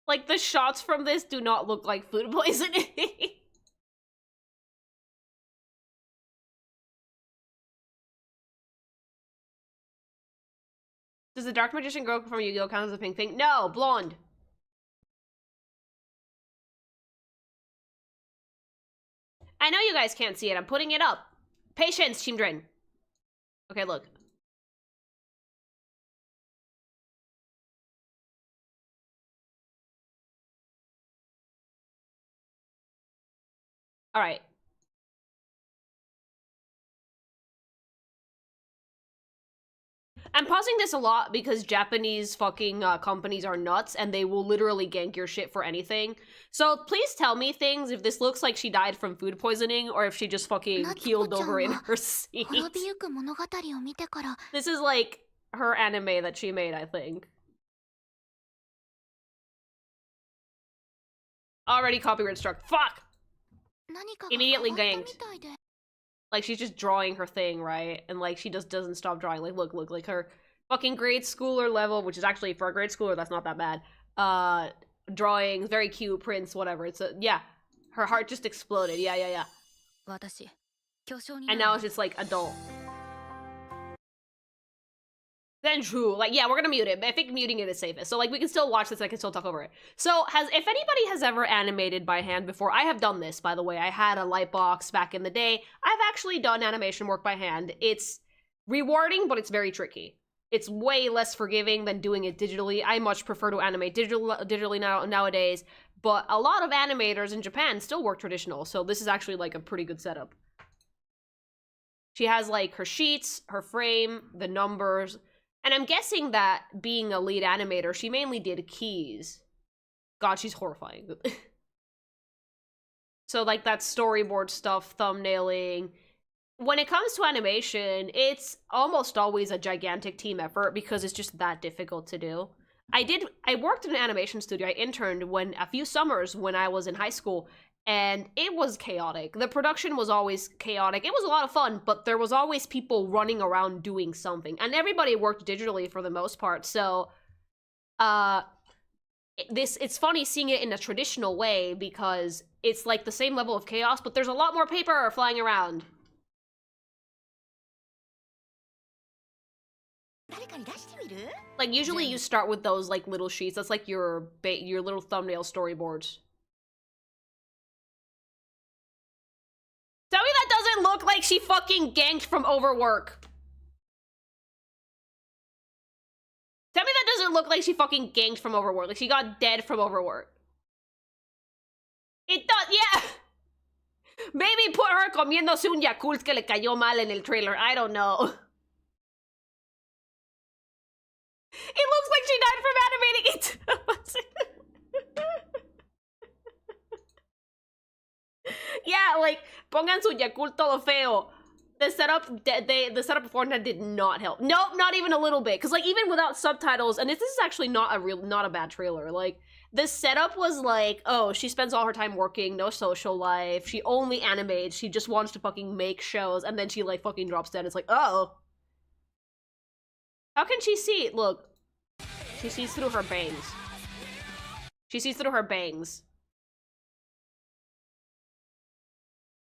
Like, the shots from this do not look like food poisoning. Does the Dark Magician girl from Yu-Gi-Oh! Count as a pink pink? No, blonde. I know you guys can't see it. I'm putting it up. Patience, Chimdren. Okay, look. All right. I'm pausing this a lot because Japanese fucking companies are nuts and they will literally gank your shit for anything. So please tell me things if this looks like she died from food poisoning or if she just fucking keeled over in her seat. This is like her anime that she made, I think. Already copyright struck. Fuck! Immediately ganked. Like, she's just drawing her thing, right? And, like, she just doesn't stop drawing. Like, look, like, her fucking grade schooler level, which is actually, for a grade schooler, that's not that bad. Drawing, very cute, prints, whatever. It's a, yeah. Her heart just exploded. Yeah. And now it's just, like, adult. Then true, like, yeah, we're gonna mute it, but I think muting it is safest. So, like, we can still watch this, I can still talk over it. So, if anybody has ever animated by hand before, I have done this, by the way. I had a Lightbox back in the day. I've actually done animation work by hand. It's rewarding, but it's very tricky. It's way less forgiving than doing it digitally. I much prefer to animate digitally nowadays, but a lot of animators in Japan still work traditional, so this is actually, like, a pretty good setup. She has, like, her sheets, her frame, the numbers. And I'm guessing that being a lead animator, she mainly did keys. God, she's horrifying. So, like, that storyboard stuff, thumbnailing. When it comes to animation, it's almost always a gigantic team effort because it's just that difficult to do. I worked in an animation studio. I interned a few summers when I was in high school, and it was chaotic. The production was always chaotic. It was a lot of fun, but there was always people running around doing something. And everybody worked digitally for the most part, so it's funny seeing it in a traditional way because it's like the same level of chaos, but there's a lot more paper flying around. Like, usually you start with those, like, little sheets. That's like your little thumbnail storyboards. Tell me that doesn't look like she fucking ganked from overwork. Tell me that doesn't look like she fucking ganked from overwork. Like, she got dead from overwork. It does, yeah! Maybe put her comiéndose un Yakult que le cayó mal en el trailer. I don't know. It looks like she died from animating it. Yeah, like, pongan su Yakult todo feo. The setup beforehand did not help. Nope, not even a little bit. Because, like, even without subtitles, and this is actually not a bad trailer. Like, the setup was like, oh, she spends all her time working, no social life. She only animates. She just wants to fucking make shows, and then she, like, fucking drops dead. It's like, oh. How can she see? Look. She sees through her bangs. She sees through her bangs.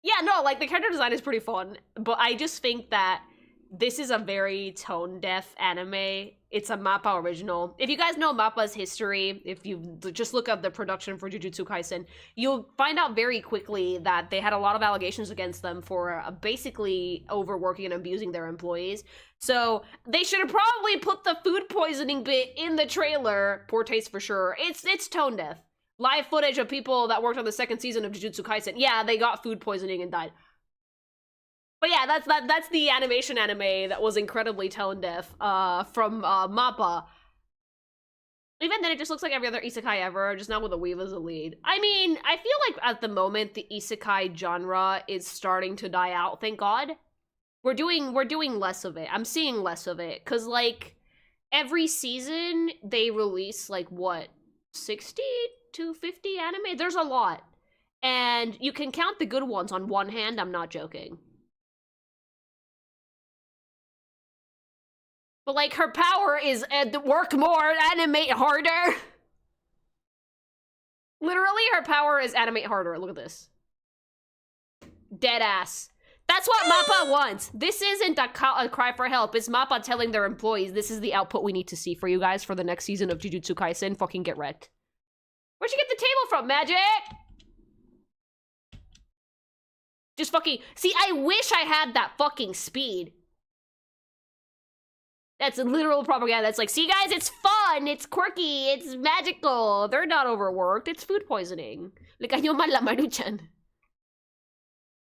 Yeah, no, like, the character design is pretty fun, but I just think that this is a very tone-deaf anime. It's a MAPPA original. If you guys know MAPPA's history, if you just look up the production for Jujutsu Kaisen, you'll find out very quickly that they had a lot of allegations against them for basically overworking and abusing their employees. So they should have probably put the food poisoning bit in the trailer. Poor taste for sure. It's tone-deaf. Live footage of people that worked on the second season of Jujutsu Kaisen. Yeah, they got food poisoning and died. But yeah, that's the animation anime that was incredibly tone-deaf from MAPPA. Even then, it just looks like every other isekai ever, just not with a weave as a lead. I mean, I feel like at the moment, the isekai genre is starting to die out, thank God. We're doing less of it. I'm seeing less of it. Because, like, every season, they release, like, what, 60 to 50 anime? There's a lot. And you can count the good ones on one hand, I'm not joking. But, like, her power is work more, animate harder. Literally, her power is animate harder. Look at this. Dead ass. That's what MAPPA wants. This isn't a cry for help. It's MAPPA telling their employees, this is the output we need to see for you guys for the next season of Jujutsu Kaisen. Fucking get wrecked. Where'd you get the table from, Magic? Just fucking... See, I wish I had that fucking speed. That's a literal propaganda. That's like, see guys, it's fun, it's quirky, it's magical. They're not overworked, it's food poisoning. Le cayó mal la Maruchan.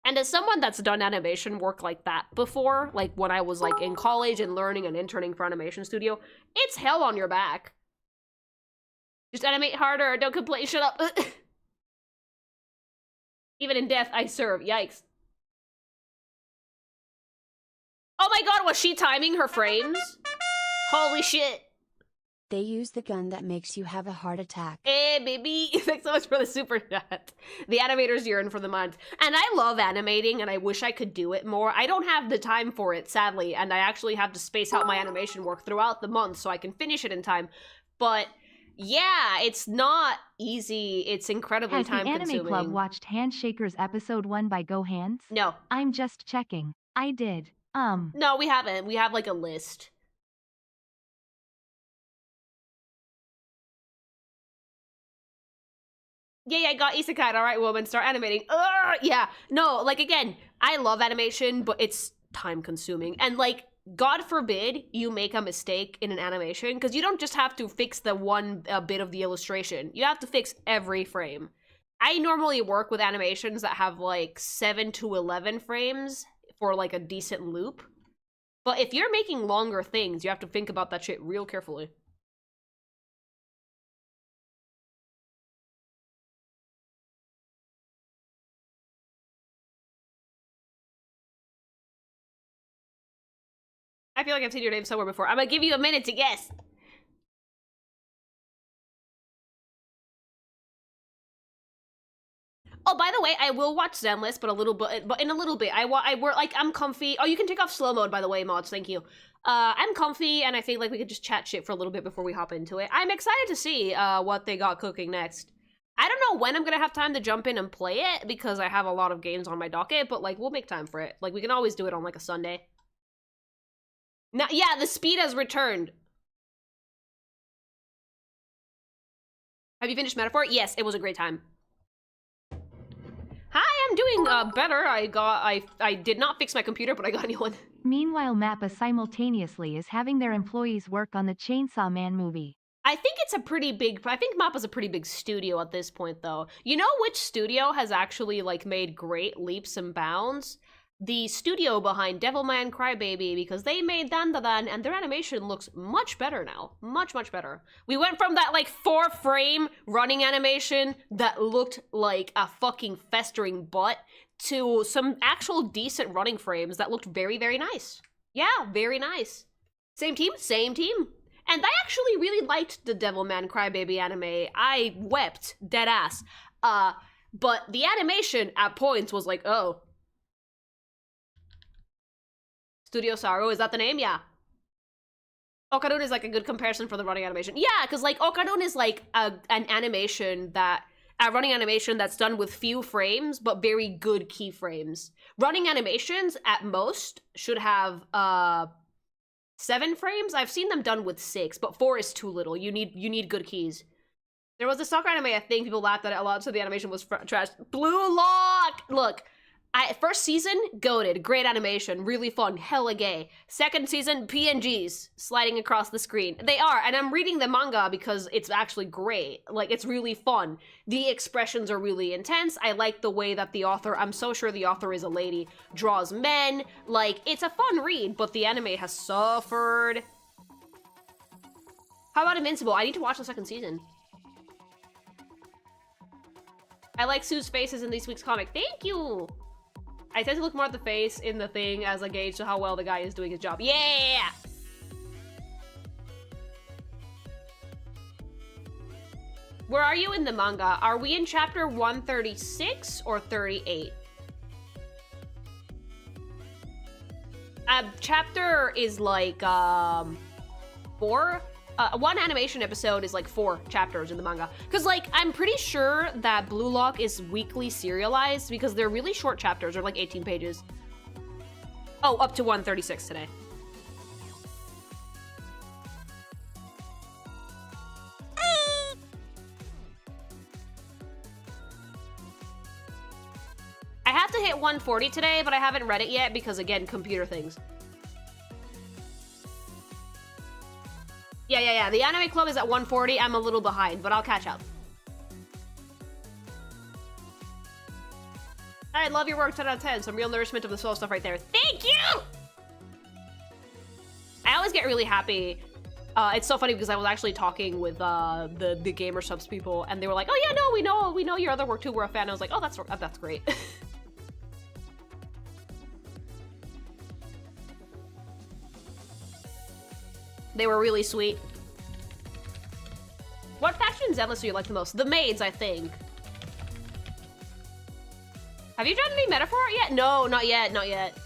And as someone that's done animation work like that before, like when I was like in college and learning and interning for animation studio, it's hell on your back. Just animate harder, don't complain, shut up. Even in death, I serve, yikes. Oh my god, was she timing her frames? Holy shit. They use the gun that makes you have a heart attack. Hey, baby. Thanks so much for the super chat. The animators yearn for the month. And I love animating, and I wish I could do it more. I don't have the time for it, sadly, and I actually have to space out my animation work throughout the month so I can finish it in time. But yeah, it's not easy. It's incredibly time-consuming. Has the Anime Club watched Handshakers Episode 1 by Go Hands? No. I'm just checking. I did. No, we haven't. We have, like, a list. Yeah, got isekai. All right, woman, start animating. Yeah, no, like, again, I love animation, but it's time-consuming. And, like, God forbid you make a mistake in an animation, because you don't just have to fix the one bit of the illustration. You have to fix every frame. I normally work with animations that have, like, 7 to 11 frames for, like, a decent loop. But if you're making longer things, you have to think about that shit real carefully. I feel like I've seen your name somewhere before. I'm gonna give you a minute to guess. Oh, by the way, I will watch Zenless, but in a little bit. I'm comfy. Oh, you can take off slow mode, by the way, mods. Thank you. I'm comfy, and I think like we could just chat shit for a little bit before we hop into it. I'm excited to see what they got cooking next. I don't know when I'm gonna have time to jump in and play it because I have a lot of games on my docket, but like we'll make time for it. Like we can always do it on like a Sunday. Now, yeah, the speed has returned. Have you finished Metaphor? Yes, it was a great time. Hi, I'm doing better. I did not fix my computer, but I got a new one. Meanwhile, Mappa simultaneously is having their employees work on the Chainsaw Man movie. I think Mappa's a pretty big studio at this point, though. You know which studio has actually, like, made great leaps and bounds? The studio behind Devilman Crybaby, because they made Dandadan, and their animation looks much better now. Much, much better. We went from that, like, 4-frame running animation that looked like a fucking festering butt to some actual decent running frames that looked very, very nice. Yeah, very nice. Same team? Same team. And I actually really liked the Devilman Crybaby anime. I wept, dead ass. But the animation at points was like, oh. Studio Saru, is that the name? Yeah. Okadon is like a good comparison for the running animation. Yeah, because like Okadon is like a running animation that's done with few frames, but very good keyframes. Running animations, at most, should have 7 frames. I've seen them done with 6, but 4 is too little. You need good keys. There was a soccer anime, I think people laughed at it a lot, so the animation was trash. Blue Lock! Look, first season, goated, great animation, really fun, hella gay. Second season, PNGs sliding across the screen. They are, and I'm reading the manga because it's actually great. Like, it's really fun. The expressions are really intense. I like the way that the author, I'm so sure the author is a lady, draws men. Like, it's a fun read, but the anime has suffered. How about Invincible? I need to watch the second season. I like Sue's faces in this week's comic. Thank you! I tend to look more at the face in the thing as a gauge to how well the guy is doing his job. Yeah! Where are you in the manga? Are we in chapter 136 or 38? Chapter is like, 4? One animation episode is like 4 chapters in the manga. Because, like, I'm pretty sure that Blue Lock is weekly serialized because they're really short chapters. They're like 18 pages. Oh, up to 136 today. I have to hit 140 today, but I haven't read it yet because, again, computer things. Yeah. The Anime Club is at 140. I'm a little behind, but I'll catch up. I love your work, 10 out of 10. Some real nourishment of the soul stuff right there. Thank you! I always get really happy. It's so funny because I was actually talking with the Gamer Subs people, and they were like, "Oh yeah, no, we know your other work too. We're a fan." I was like, "Oh, that's great." They were really sweet. What faction in Zenless do you like the most? The maids, I think. Have you done any metaphor art yet? No, not yet, not yet.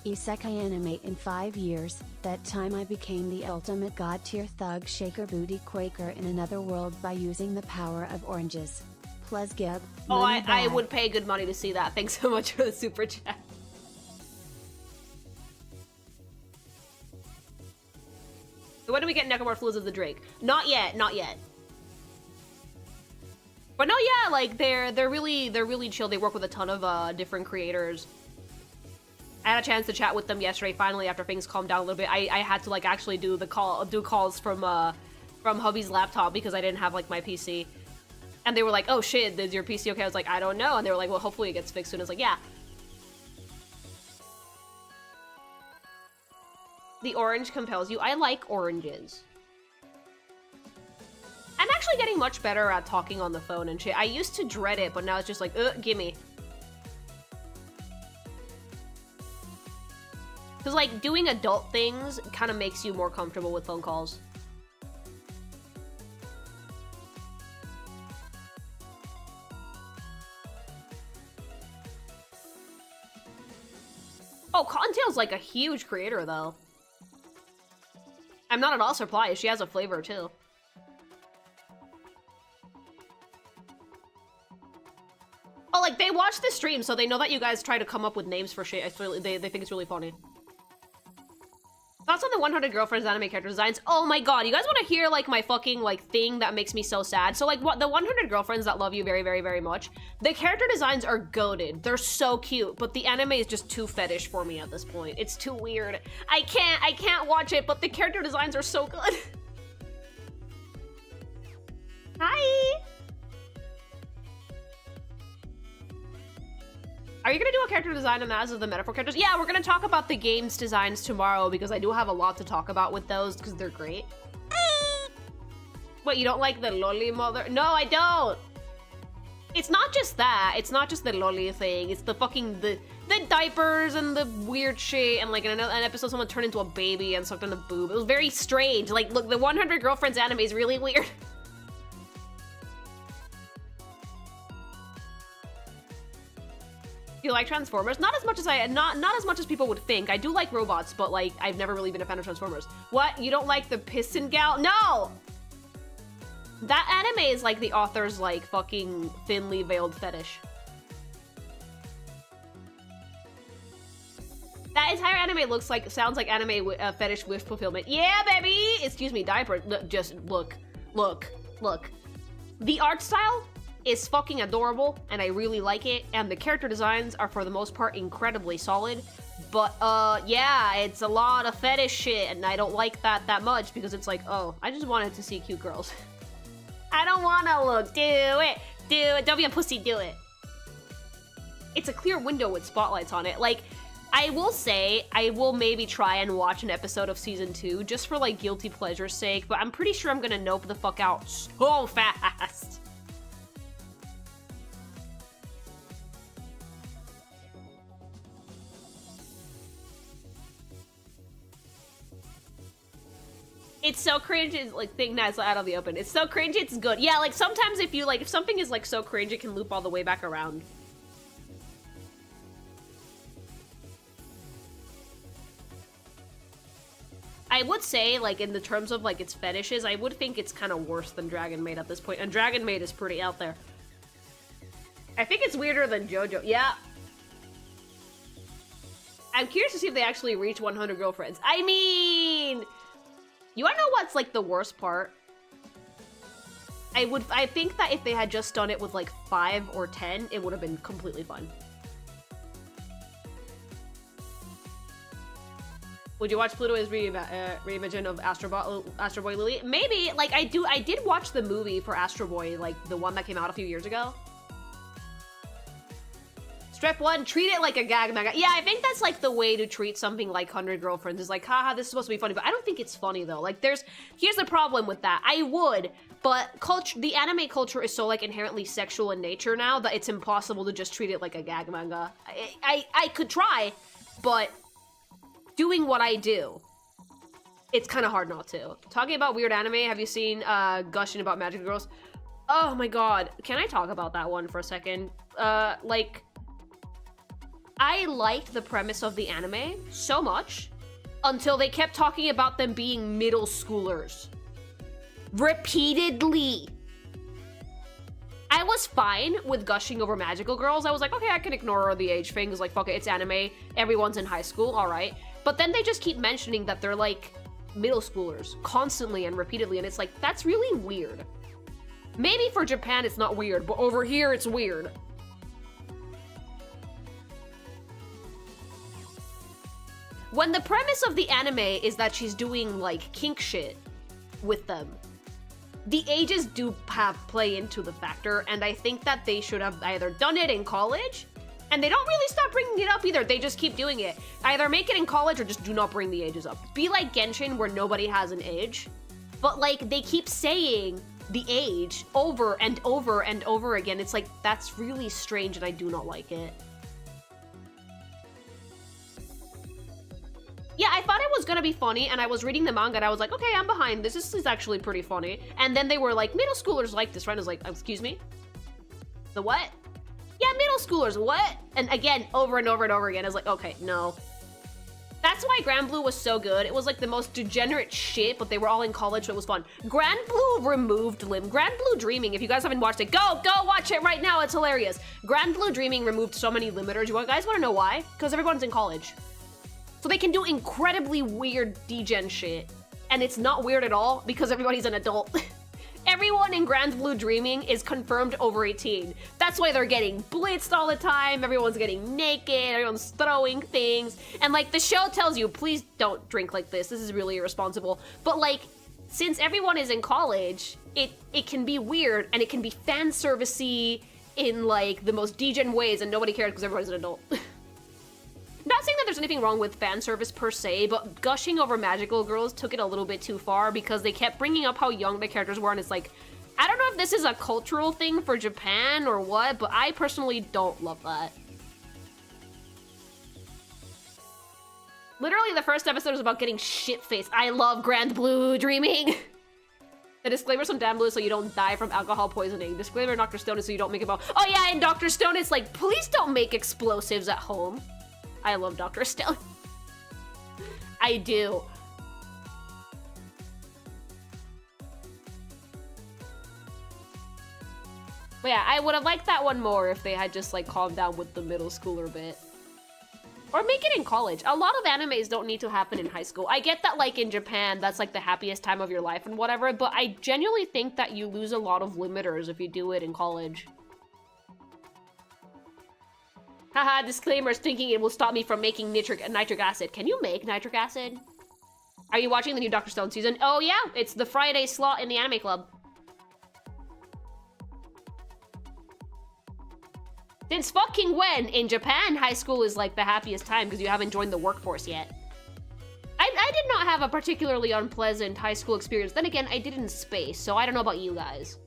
Isekai anime in 5 years, that time I became the ultimate god tier thug shaker booty quaker in another world by using the power of oranges. Plus Gib. Oh, I would pay good money to see that. Thanks so much for the super chat. When do we get Necromorph of the Drake? Not yet, not yet. But no, yeah, like they're really chill. They work with a ton of different creators. I had a chance to chat with them yesterday. Finally, after things calmed down a little bit, I had to like actually do calls from hubby's laptop because I didn't have like my PC. And they were like, "Oh shit, is your PC okay?" I was like, "I don't know." And they were like, "Well, hopefully it gets fixed soon." I was like, "Yeah." The orange compels you. I like oranges. I'm actually getting much better at talking on the phone and shit. I used to dread it, but now it's just like, gimme. Because, like, doing adult things kind of makes you more comfortable with phone calls. Oh, Cottontail's, like, a huge creator, though. I'm not at all surprised. She has a flavor, too. Oh, like, they watch the stream, so they know that you guys try to come up with names for shit. They think it's really funny. Thoughts on the 100 Girlfriends anime character designs? Oh my god, you guys want to hear, like, my fucking, like, thing that makes me so sad? So, like, what the 100 Girlfriends that love you very, very, very much, the character designs are goated. They're so cute, but the anime is just too fetish for me at this point. It's too weird. I can't watch it, but the character designs are so good. Hi! Are you gonna do a character design on that as of the metaphor characters? Yeah, we're gonna talk about the game's designs tomorrow because I do have a lot to talk about with those because they're great. What, you don't like the loli mother? No, I don't! It's not just that. It's not just the loli thing. It's the fucking, the diapers and the weird shit and like in an episode someone turned into a baby and sucked on a boob. It was very strange. Like, look, the 100 Girlfriends anime is really weird. You like Transformers? Not as much as not as much as people would think. I do like robots, but like I've never really been a fan of Transformers. What? You don't like the piston gal? No! That anime is like the author's like fucking thinly veiled fetish. That entire anime sounds like anime fetish wish fulfillment. Yeah, baby! Excuse me, diaper. Just look. The art style is fucking adorable, and I really like it, and the character designs are, for the most part, incredibly solid, but, yeah, it's a lot of fetish shit, and I don't like that much, because it's like, oh, I just wanted to see cute girls. I don't wanna look. Do it, don't be a pussy, do it. It's a clear window with spotlights on it. Like, I will say, I will maybe try and watch an episode of season 2, just for, like, guilty pleasure's sake, but I'm pretty sure I'm gonna nope the fuck out so fast. It's so cringe, it's like thing that's out of the open. It's so cringe, it's good. Yeah, like sometimes if something is like so cringe, it can loop all the way back around. I would say, like, in the terms of like its fetishes, I would think it's kind of worse than Dragon Maid at this point, and Dragon Maid is pretty out there. I think it's weirder than JoJo. Yeah. I'm curious to see if they actually reach 100 Girlfriends. I mean, you wanna know what's like the worst part? I think that if they had just done it with like 5 or 10, it would have been completely fun. Would you watch Pluto is reimagined of Astro Boy Lily? Maybe. Like, I did watch the movie for Astro Boy, like the one that came out a few years ago. Step 1, treat it like a gag manga. Yeah, I think that's like the way to treat something like 100 Girlfriends is like, haha, this is supposed to be funny, but I don't think it's funny though. Like here's the problem with that. I would, but the anime culture is so like inherently sexual in nature now that it's impossible to just treat it like a gag manga. I could try, but doing what I do, it's kind of hard not to. Talking about weird anime, have you seen Gushing About Magic Girls? Oh my god, can I talk about that one for a second? Like, I liked the premise of the anime so much until they kept talking about them being middle schoolers. Repeatedly. I was fine with gushing over magical girls. I was like, okay, I can ignore the age thing. It's like, fuck it, it's anime. Everyone's in high school, all right. But then they just keep mentioning that they're like middle schoolers constantly and repeatedly. And it's like, that's really weird. Maybe for Japan it's not weird, but over here it's weird. When the premise of the anime is that she's doing like kink shit with them, the ages do play into the factor, and I think that they should have either done it in college, and they don't really stop bringing it up either, they just keep doing it. Either make it in college or just do not bring the ages up. Be like Genshin where nobody has an age, but like they keep saying the age over and over and over again. It's like, that's really strange and I do not like it. Yeah, I thought it was gonna be funny, and I was reading the manga, and I was like, okay, I'm behind this. This is actually pretty funny. And then they were like, middle schoolers like this, right? I was like, excuse me? The what? Yeah, middle schoolers, what? And again, over and over and over again, I was like, okay, no. That's why Grand Blue was so good. It was like the most degenerate shit, but they were all in college, so it was fun. Grand Blue removed Grand Blue Dreaming, if you guys haven't watched it, go watch it right now, it's hilarious. Grand Blue Dreaming removed so many limiters. You guys wanna know why? Because everyone's in college. So they can do incredibly weird degen shit. And it's not weird at all because everybody's an adult. Everyone in Grand Blue Dreaming is confirmed over 18. That's why they're getting blitzed all the time. Everyone's getting naked. Everyone's throwing things. And like the show tells you, please don't drink like this. This is really irresponsible. But like, since everyone is in college, it can be weird and it can be fan servicey in like the most degen ways and nobody cares because everybody's an adult. Not saying that there's anything wrong with fan service per se, but gushing over magical girls took it a little bit too far because they kept bringing up how young the characters were, and it's like, I don't know if this is a cultural thing for Japan or what, but I personally don't love that. Literally, the first episode was about getting shit-faced. I love Grand Blue Dreaming. The disclaimer's from Dan Blue so you don't die from alcohol poisoning. Disclaimer in Dr. Stone is so you don't make about. Oh yeah, in Dr. Stone it's like, please don't make explosives at home. I love Dr. Stone. I do. But yeah, I would have liked that one more if they had just like calmed down with the middle schooler bit. Or make it in college. A lot of animes don't need to happen in high school. I get that like in Japan, that's like the happiest time of your life and whatever, but I genuinely think that you lose a lot of limiters if you do it in college. Haha, disclaimers thinking it will stop me from making nitric acid. Can you make nitric acid? Are you watching the new Dr. Stone season? Oh yeah, it's the Friday slot in the anime club. Since fucking when? In Japan, high school is like the happiest time because you haven't joined the workforce yet. I did not have a particularly unpleasant high school experience. Then again, I did it in space, so I don't know about you guys.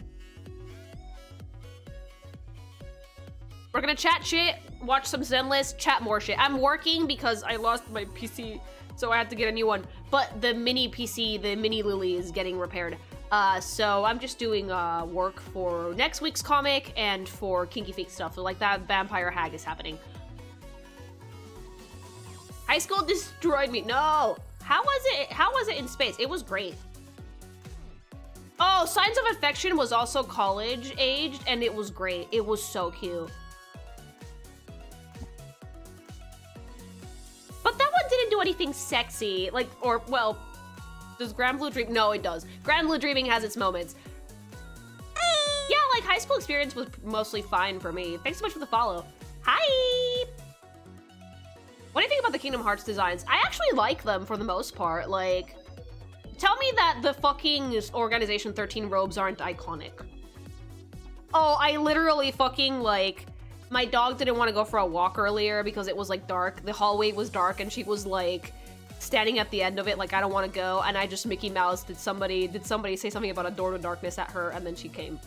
We're gonna chat shit, watch some Zenless, chat more shit. I'm working because I lost my PC, so I had to get a new one. But the mini PC, the mini Lily is getting repaired. So I'm just doing work for next week's comic and for Kinky Fake stuff. So like that Vampire Hag is happening. High school destroyed me. No! How was it in space? It was great. Oh, Signs of Affection was also college aged and it was great. It was so cute. But that one didn't do anything sexy, like, or, well, does Grand Blue Dream? No, it does. Grand Blue Dreaming has its moments. Yeah, like, high school experience was mostly fine for me. Thanks so much for the follow. Hi! What do you think about the Kingdom Hearts designs? I actually like them for the most part. Like, tell me that the fucking Organization 13 robes aren't iconic. Oh, I literally fucking, like, my dog didn't want to go for a walk earlier because it was, like, dark. The hallway was dark, and she was, like, standing at the end of it, like, I don't want to go, and I just Mickey Mouse. Did somebody say something about a door to darkness at her, and then she came.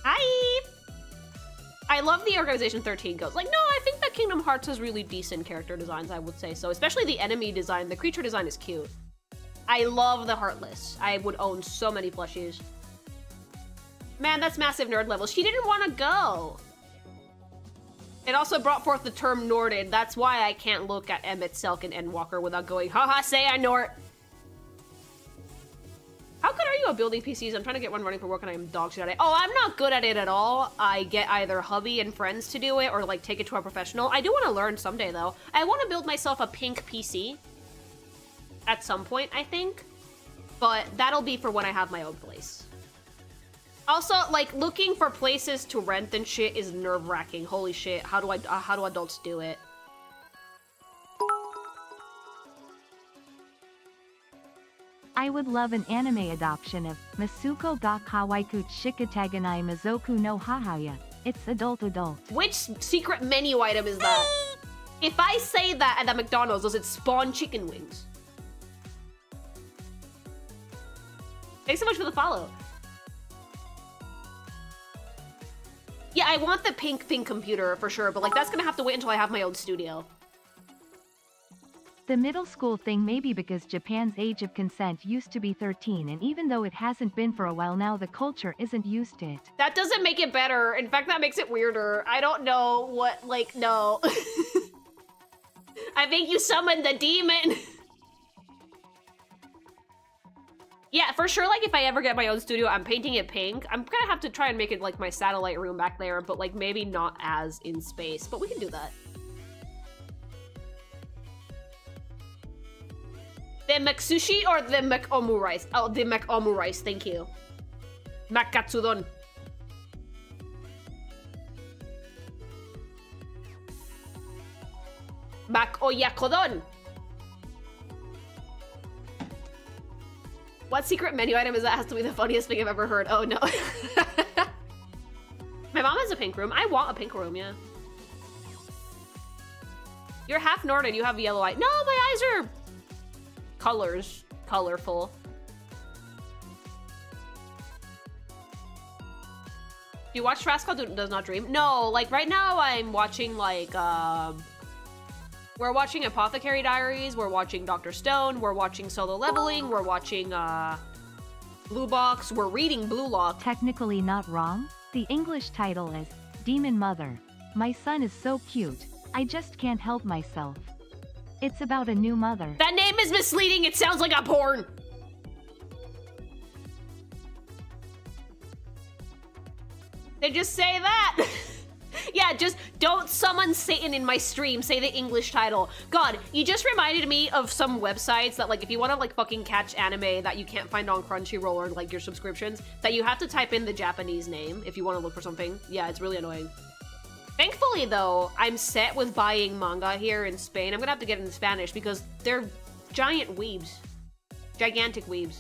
Hi! I love the Organization 13 goes. Like, no, I think that Kingdom Hearts has really decent character designs, I would say so. Especially the enemy design. The creature design is cute. I love the Heartless. I would own so many plushies. Man, that's massive nerd level. She didn't want to go. It also brought forth the term Norded. That's why I can't look at Emmett, Selk, and Endwalker without going, haha, say I Nort. How good are you at building PCs? I'm trying to get one running for work and I am dog shit at it. Oh, I'm not good at it at all. I get either hubby and friends to do it or like take it to a professional. I do want to learn someday though. I want to build myself a pink PC at some point, I think. But that'll be for when I have my own place. Also, like, looking for places to rent and shit is nerve-wracking. Holy shit, how do adults do it? I would love an anime adoption of Masuko ga Kawaiku Shikataganai Mizoku no Hahaya. It's adult. Which secret menu item is that? If I say that at the McDonald's, does it spawn chicken wings? Thanks so much for the follow. Yeah, I want the pink computer for sure, but like that's gonna have to wait until I have my own studio. The middle school thing may be because Japan's age of consent used to be 13, and even though it hasn't been for a while now, the culture isn't used to it. That doesn't make it better. In fact, that makes it weirder. I don't know what, like, no. I think you summoned the demon. Yeah, for sure, like, if I ever get my own studio, I'm painting it pink. I'm gonna have to try and make it, like, my satellite room back there, but, like, maybe not as in space. But we can do that. The McSushi or the McOmu rice? Oh, the McOmu rice, thank you. Makatsudon. Makoyakodon. What secret menu item is that? Has to be the funniest thing I've ever heard. Oh no. My mom has a pink room. I want a pink room, yeah. You're half Nordic, you have yellow eye. No, my eyes are colorful. Do you watch Rascal Does Not Dream? No, like right now I'm watching like, we're watching Apothecary Diaries, we're watching Dr. Stone, we're watching Solo Leveling, we're watching Blue Box, we're reading Blue Lock. Technically not wrong. The English title is Demon Mother. My son is so cute. I just can't help myself. It's about a new mother. That name is misleading. It sounds like a porn. They just say that. Yeah, just don't summon Satan in my stream. Say the English title. God, you just reminded me of some websites that, like, if you want to, like, fucking catch anime that you can't find on Crunchyroll or, like, your subscriptions, that you have to type in the Japanese name if you want to look for something. Yeah, it's really annoying. Thankfully, though, I'm set with buying manga here in Spain. I'm gonna have to get it in Spanish because they're giant weebs. Gigantic weebs.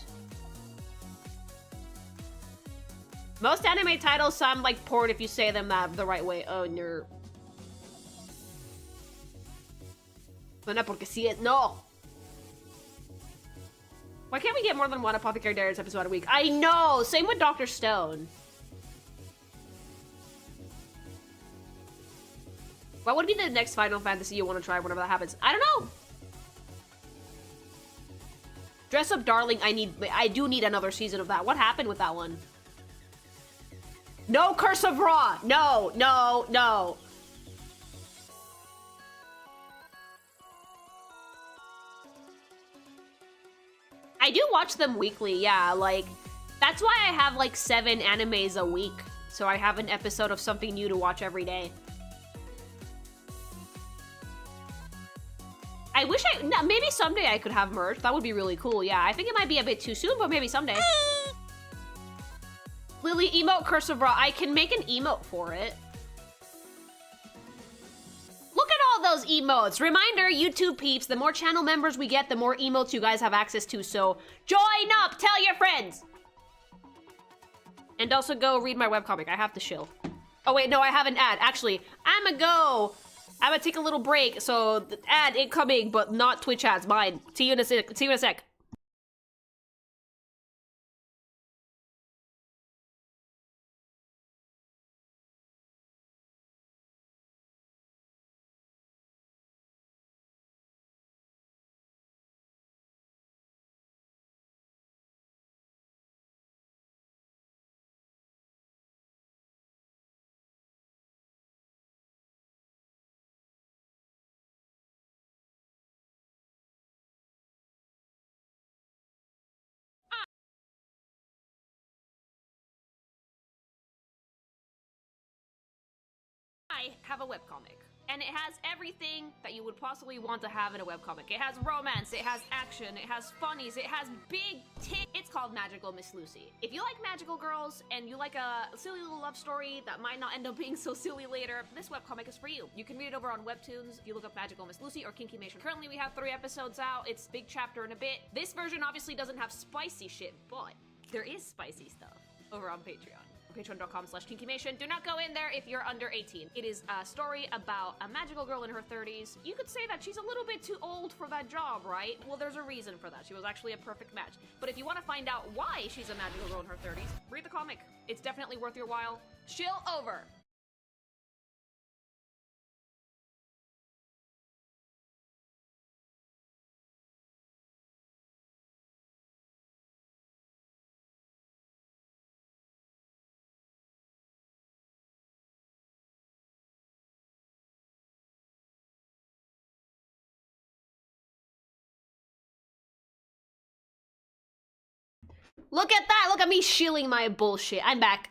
Most anime titles sound like porn if you say them the right way. Oh, no. No, porque si es... No! Why can't we get more than one Apothecary Diaries episode a week? I know! Same with Dr. Stone. What would be the next Final Fantasy you want to try whenever that happens? I don't know. Dress Up Darling, I do need another season of that. What happened with that one? No Curse of Ra! No, no, no. I do watch them weekly, yeah, like, that's why I have like 7 animes a week. So I have an episode of something new to watch every day. I wish maybe someday I could have merch. That would be really cool. Yeah, I think it might be a bit too soon, but maybe someday. Lily, emote Curse of Ra. I can make an emote for it. those emotes. Reminder, YouTube peeps, the more channel members we get, the more emotes you guys have access to, so join up, tell your friends. And also go read my webcomic, I have to shill. Oh wait, no, I have an ad. Actually, I'm gonna take a little break, so the ad incoming, but not Twitch ads, mine. See you in a sec. I have a webcomic, and it has everything that you would possibly want to have in a webcomic. It has romance, it has action, it has funnies, it has big tick. It's called Magical Miss Lucy. If you like magical girls and you like a silly little love story that might not end up being so silly later, this webcomic is for you. You can read it over on Webtoons if you look up Magical Miss Lucy or Kinkymation. Currently we have 3 episodes out. It's big chapter in a bit. This version obviously doesn't have spicy shit, but there is spicy stuff over on Patreon. Patreon.com/Kinkymation. Do not go in there if you're under 18. It is a story about a magical girl in her 30s. You could say that she's a little bit too old for that job, right? Well, there's a reason for that. She was actually a perfect match. But if you want to find out why she's a magical girl in her 30s, read the comic. It's definitely worth your while. Shill over. Look at that! Look at me shilling my bullshit. I'm back.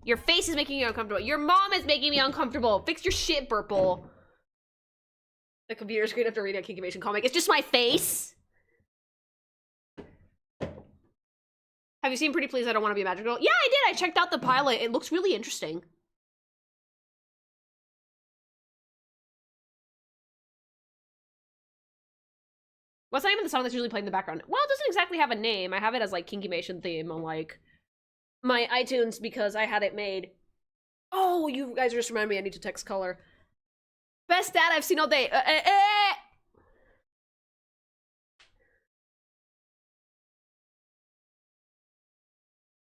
Your face is making you uncomfortable. Your mom is making me uncomfortable. Fix your shit, Burple. The computer screen after reading a Kinkymation comic. It's just my face. Have you seen Pretty Please I Don't Want to Be a Magical Girl? Yeah, I did. I checked out the pilot. It looks really interesting. What's the name of the song that's usually playing in the background? Well, it doesn't exactly have a name. I have it as like Kinkymation theme on like my iTunes because I had it made. Oh, you guys just reminded me I need to text color. Best dad I've seen all day.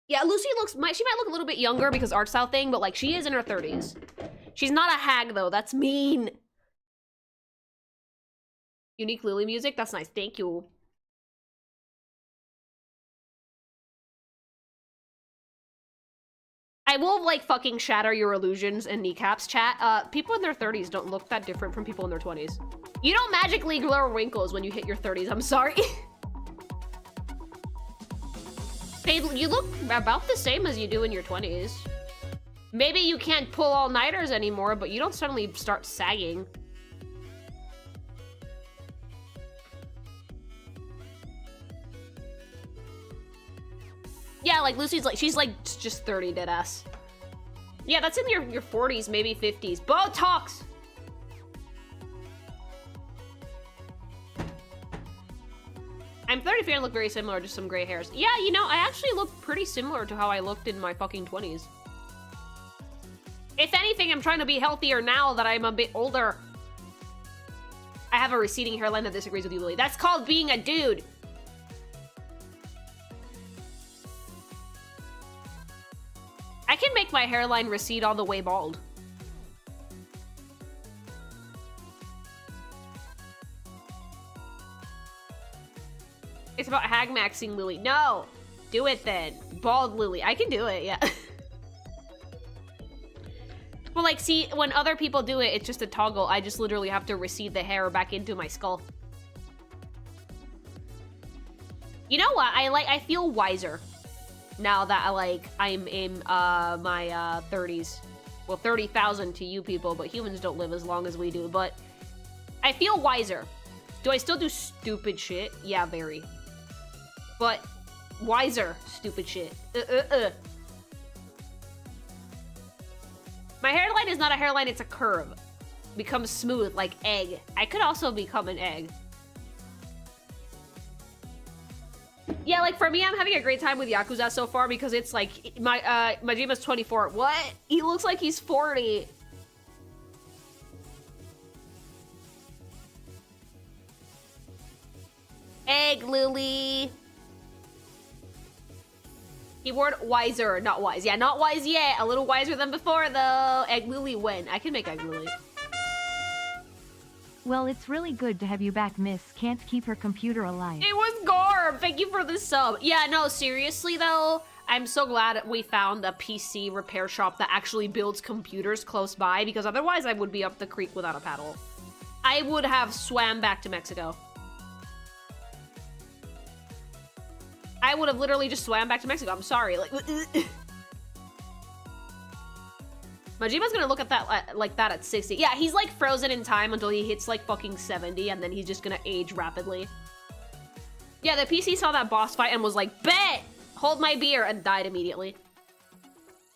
Yeah, Lucy she might look a little bit younger because art style thing, but like she is in her 30s. She's not a hag though, that's mean. Unique Lily music, that's nice, thank you. I will like fucking shatter your illusions and kneecaps, chat. People in their 30s don't look that different from people in their 20s. You don't magically grow wrinkles when you hit your 30s, I'm sorry. You look about the same as you do in your 20s. Maybe you can't pull all-nighters anymore, but you don't suddenly start sagging. Yeah, like Lucy's like, she's like just 30, deadass. Yeah, that's in your 40s, maybe 50s. Botox! I'm 33 and look very similar, just some gray hairs. Yeah, you know, I actually look pretty similar to how I looked in my fucking 20s. If anything, I'm trying to be healthier now that I'm a bit older. I have a receding hairline that disagrees with you, Lily. That's called being a dude. I can make my hairline recede all the way bald. It's about hag maxing Lily. No! Do it then. Bald Lily. I can do it, yeah. Well, like, see, when other people do it, it's just a toggle. I just literally have to recede the hair back into my skull. You know what? I feel wiser now that I'm in my 30s. Well, 30,000 to you people, but humans don't live as long as we do. But I feel wiser. Do I still do stupid shit? Yeah, very. But wiser stupid shit. My hairline is not a hairline, it's a curve. Becomes smooth like egg. I could also become an egg. Yeah, like for me, I'm having a great time with Yakuza so far because it's like Majima's 24. What? He looks like he's 40. Egg Lily. Keyword wiser, not wise. Yeah, not wise yet. A little wiser than before though. Egg Lily when? I can make Egg Lily. Well, it's really good to have you back, miss. Can't keep her computer alive. It was Gorb! Thank you for the sub. Yeah, no, seriously though, I'm so glad we found a PC repair shop that actually builds computers close by, because otherwise I would be up the creek without a paddle. I would have swam back to Mexico. I would have literally just swam back to Mexico. I'm sorry. Like, Majima's gonna look at that like that at 60. Yeah, he's like frozen in time until he hits like fucking 70, and then he's just gonna age rapidly. Yeah, the PC saw that boss fight and was like, bet! Hold my beer, and died immediately.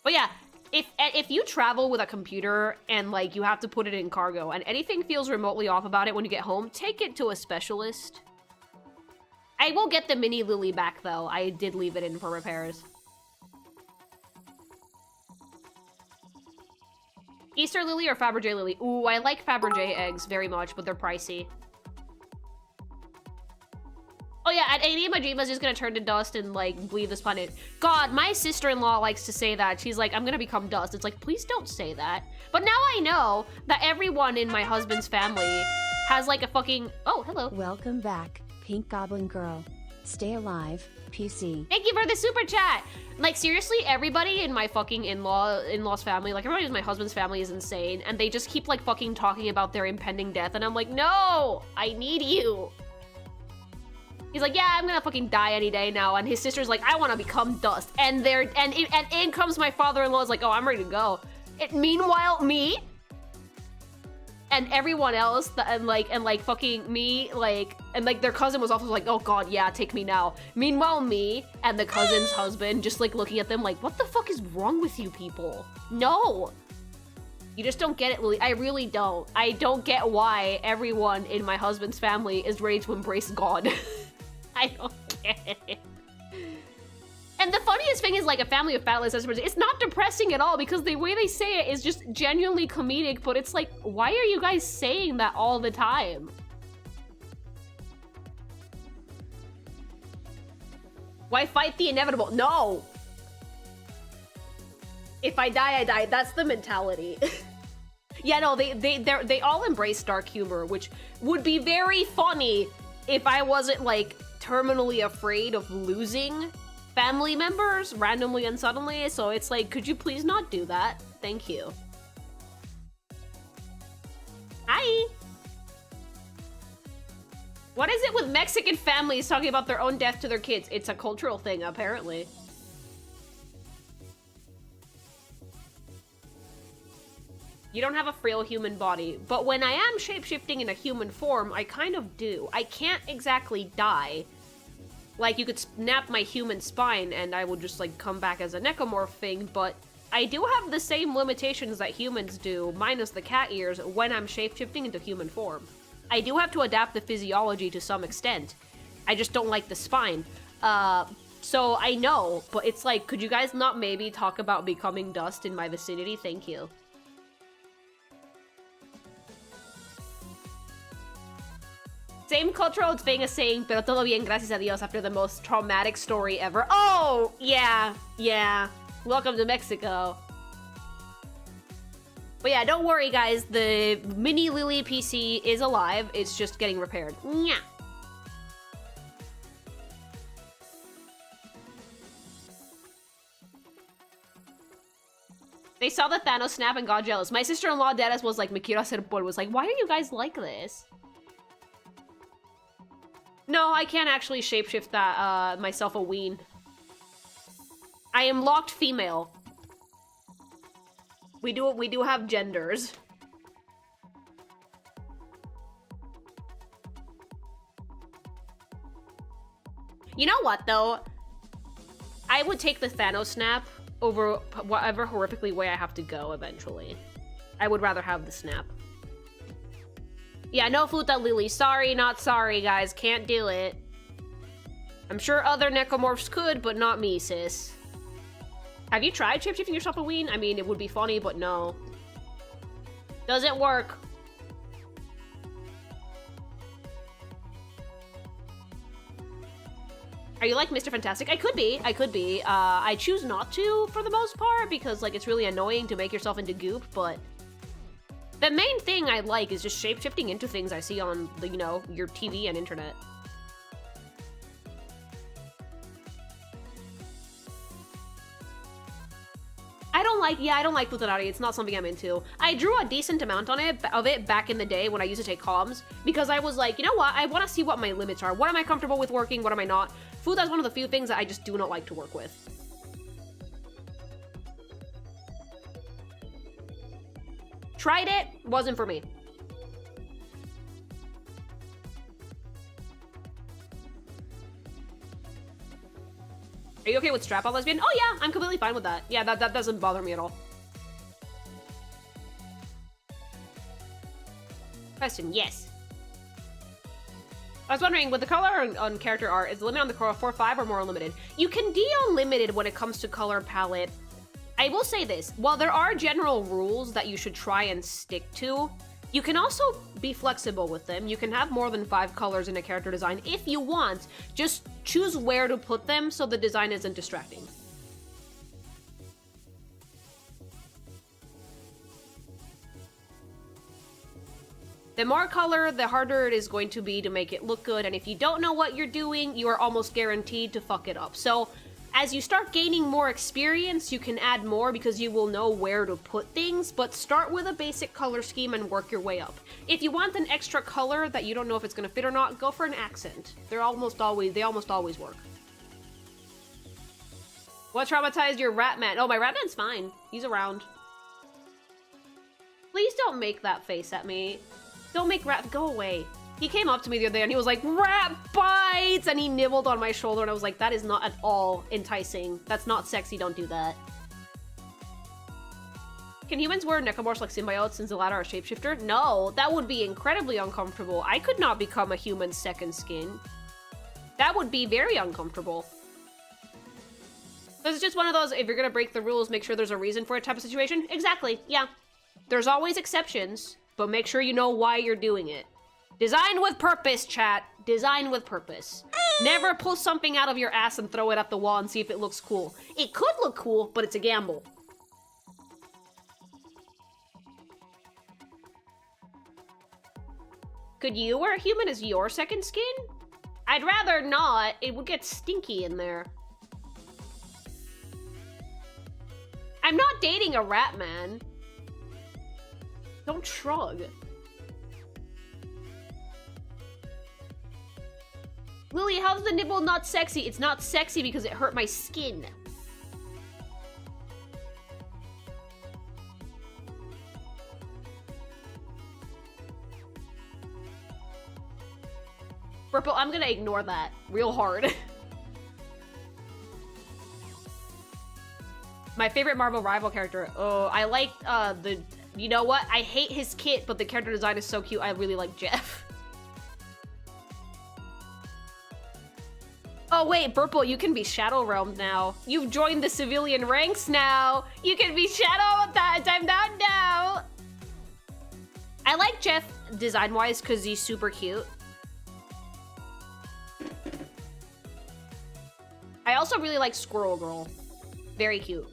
But yeah, if you travel with a computer and like you have to put it in cargo and anything feels remotely off about it when you get home, take it to a specialist. I will get the mini Lily back though. I did leave it in for repairs. Easter Lily or Fabergé Lily? Ooh, I like Fabergé eggs very much, but they're pricey. Oh yeah, at 80, Majima's just gonna turn to dust and like bleed this planet. God, my sister-in-law likes to say that. She's like, I'm gonna become dust. It's like, please don't say that. But now I know that everyone in my husband's family has like a fucking... Oh, hello. Welcome back, Pink Goblin Girl. Stay alive, PC. Thank you for the super chat. Like seriously, everybody in my fucking in-laws family, like everybody in my husband's family is insane, and they just keep like fucking talking about their impending death, and I'm like, no, I need you. He's like, yeah, I'm gonna fucking die any day now, and his sister's like, I want to become dust, and in comes my father-in-law's like, oh, I'm ready to go. Meanwhile, me and everyone else, and like fucking me, and their cousin was also like, oh god, yeah, take me now. Meanwhile, me and the cousin's husband just like looking at them like, what the fuck is wrong with you people? No. You just don't get it, Lily. I really don't. I don't get why everyone in my husband's family is ready to embrace God. I don't get it. And the funniest thing is, like, a family of fat sisters, it's not depressing at all because the way they say it is just genuinely comedic, but it's like, why are you guys saying that all the time? Why fight the inevitable? No! If I die, I die. That's the mentality. Yeah, no, they all embrace dark humor, which would be very funny if I wasn't, like, terminally afraid of losing family members randomly and suddenly, so it's like, could you please not do that? Thank you. Hi! What is it with Mexican families talking about their own death to their kids? It's a cultural thing, apparently. You don't have a frail human body, but when I am shapeshifting in a human form, I kind of do. I can't exactly die. Like, you could snap my human spine and I would just, like, come back as a necromorph thing, but I do have the same limitations that humans do, minus the cat ears, when I'm shapeshifting into human form. I do have to adapt the physiology to some extent. I just don't like the spine. So I know, but it's like, could you guys not maybe talk about becoming dust in my vicinity? Thank you. Same cultural thing as saying, pero todo bien, gracias a Dios, after the most traumatic story ever. Oh, yeah, yeah. Welcome to Mexico. But yeah, don't worry, guys. The mini Lily PC is alive. It's just getting repaired. Nya. They saw the Thanos snap and got jealous. My sister-in-law, Dennis, was like, me quiero hacer polvo. Was like, why are you guys like this? No, I can't actually shapeshift that, myself a ween. I am locked female. We do have genders. You know what, though? I would take the Thanos snap over whatever horrifically way I have to go eventually. I would rather have the snap. Yeah, no Futa Lily. Sorry, not sorry, guys. Can't do it. I'm sure other necromorphs could, but not me, sis. Have you tried shapeshifting yourself a ween? I mean, it would be funny, but no. Doesn't work. Are you like Mr. Fantastic? I could be. I could be. I choose not to for the most part because, like, it's really annoying to make yourself into goop, but the main thing I like is just shapeshifting into things I see on the, you know, your TV and internet. I don't like Futanari. It's not something I'm into. I drew a decent amount of it back in the day when I used to take comms because I was like, you know what? I want to see what my limits are. What am I comfortable with working? What am I not? Futa is one of the few things that I just do not like to work with. Tried it, wasn't for me. Are you okay with strap-on lesbian? Oh yeah, I'm completely fine with that. Yeah, that doesn't bother me at all. Question, yes. I was wondering, with the color on character art, is the limit on the color 4/5 or more unlimited? You can be unlimited when it comes to color palette. I will say this, while there are general rules that you should try and stick to, you can also be flexible with them. You can have more than 5 colors in a character design if you want. Just choose where to put them so the design isn't distracting. The more color, the harder it is going to be to make it look good, and if you don't know what you're doing, you are almost guaranteed to fuck it up. So, as you start gaining more experience, you can add more because you will know where to put things, but start with a basic color scheme and work your way up. If you want an extra color that you don't know if it's gonna fit or not, go for an accent. They almost always work. What traumatized your Ratman? Oh, my Ratman's fine. He's around. Please don't make that face at me. Don't make Rat, go away. He came up to me the other day and he was like, rat bites! And he nibbled on my shoulder and I was like, that is not at all enticing. That's not sexy, don't do that. Can humans wear necromorphs like symbiotes since the latter are shapeshifter? No, that would be incredibly uncomfortable. I could not become a human's second skin. That would be very uncomfortable. This is just one of those, if you're gonna break the rules, make sure there's a reason for it type of situation. Exactly, yeah. There's always exceptions, but make sure you know why you're doing it. Design with purpose, chat. Design with purpose. Never pull something out of your ass and throw it at the wall and see if it looks cool. It could look cool, but it's a gamble. Could you wear a human as your second skin? I'd rather not. It would get stinky in there. I'm not dating a rat man. Don't shrug. Lily, how's the nibble not sexy? It's not sexy because it hurt my skin. Purple, I'm gonna ignore that real hard. My favorite Marvel rival character. Oh, I like you know what? I hate his kit, but the character design is so cute. I really like Jeff. Oh wait, Burple, you can be Shadow Realm now. You've joined the civilian ranks now. You can be Shadow that time now. I like Jeff design-wise because he's super cute. I also really like Squirrel Girl. Very cute.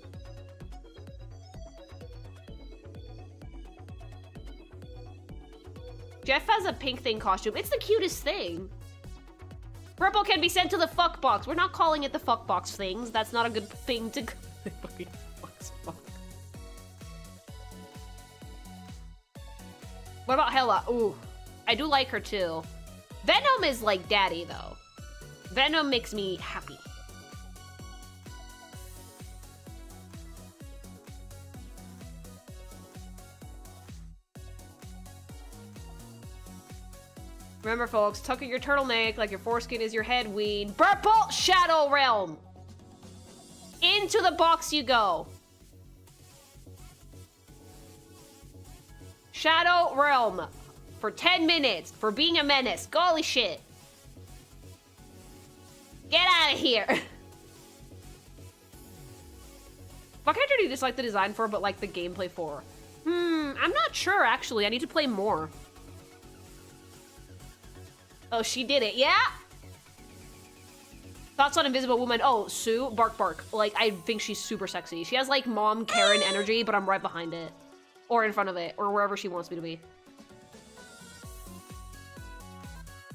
Jeff has a pink thing costume. It's the cutest thing. Purple can be sent to the fuck box. We're not calling it the fuck box things. That's not a good thing to fucking fuck. What about Hela? Ooh, I do like her too. Venom is like daddy though. Venom makes me happy. Remember, folks, tuck in your turtleneck like your foreskin is your head weed. Purple Shadow Realm! In into the box you go. Shadow Realm for 10 minutes for being a menace. Holy shit. Get out of here. What character do you dislike the design for but like the gameplay for? I'm not sure actually. I need to play more. Oh, she did it. Yeah? Thoughts on Invisible Woman? Oh, Sue? Bark bark. Like, I think she's super sexy. She has like mom Karen energy, but I'm right behind it. Or in front of it. Or wherever she wants me to be.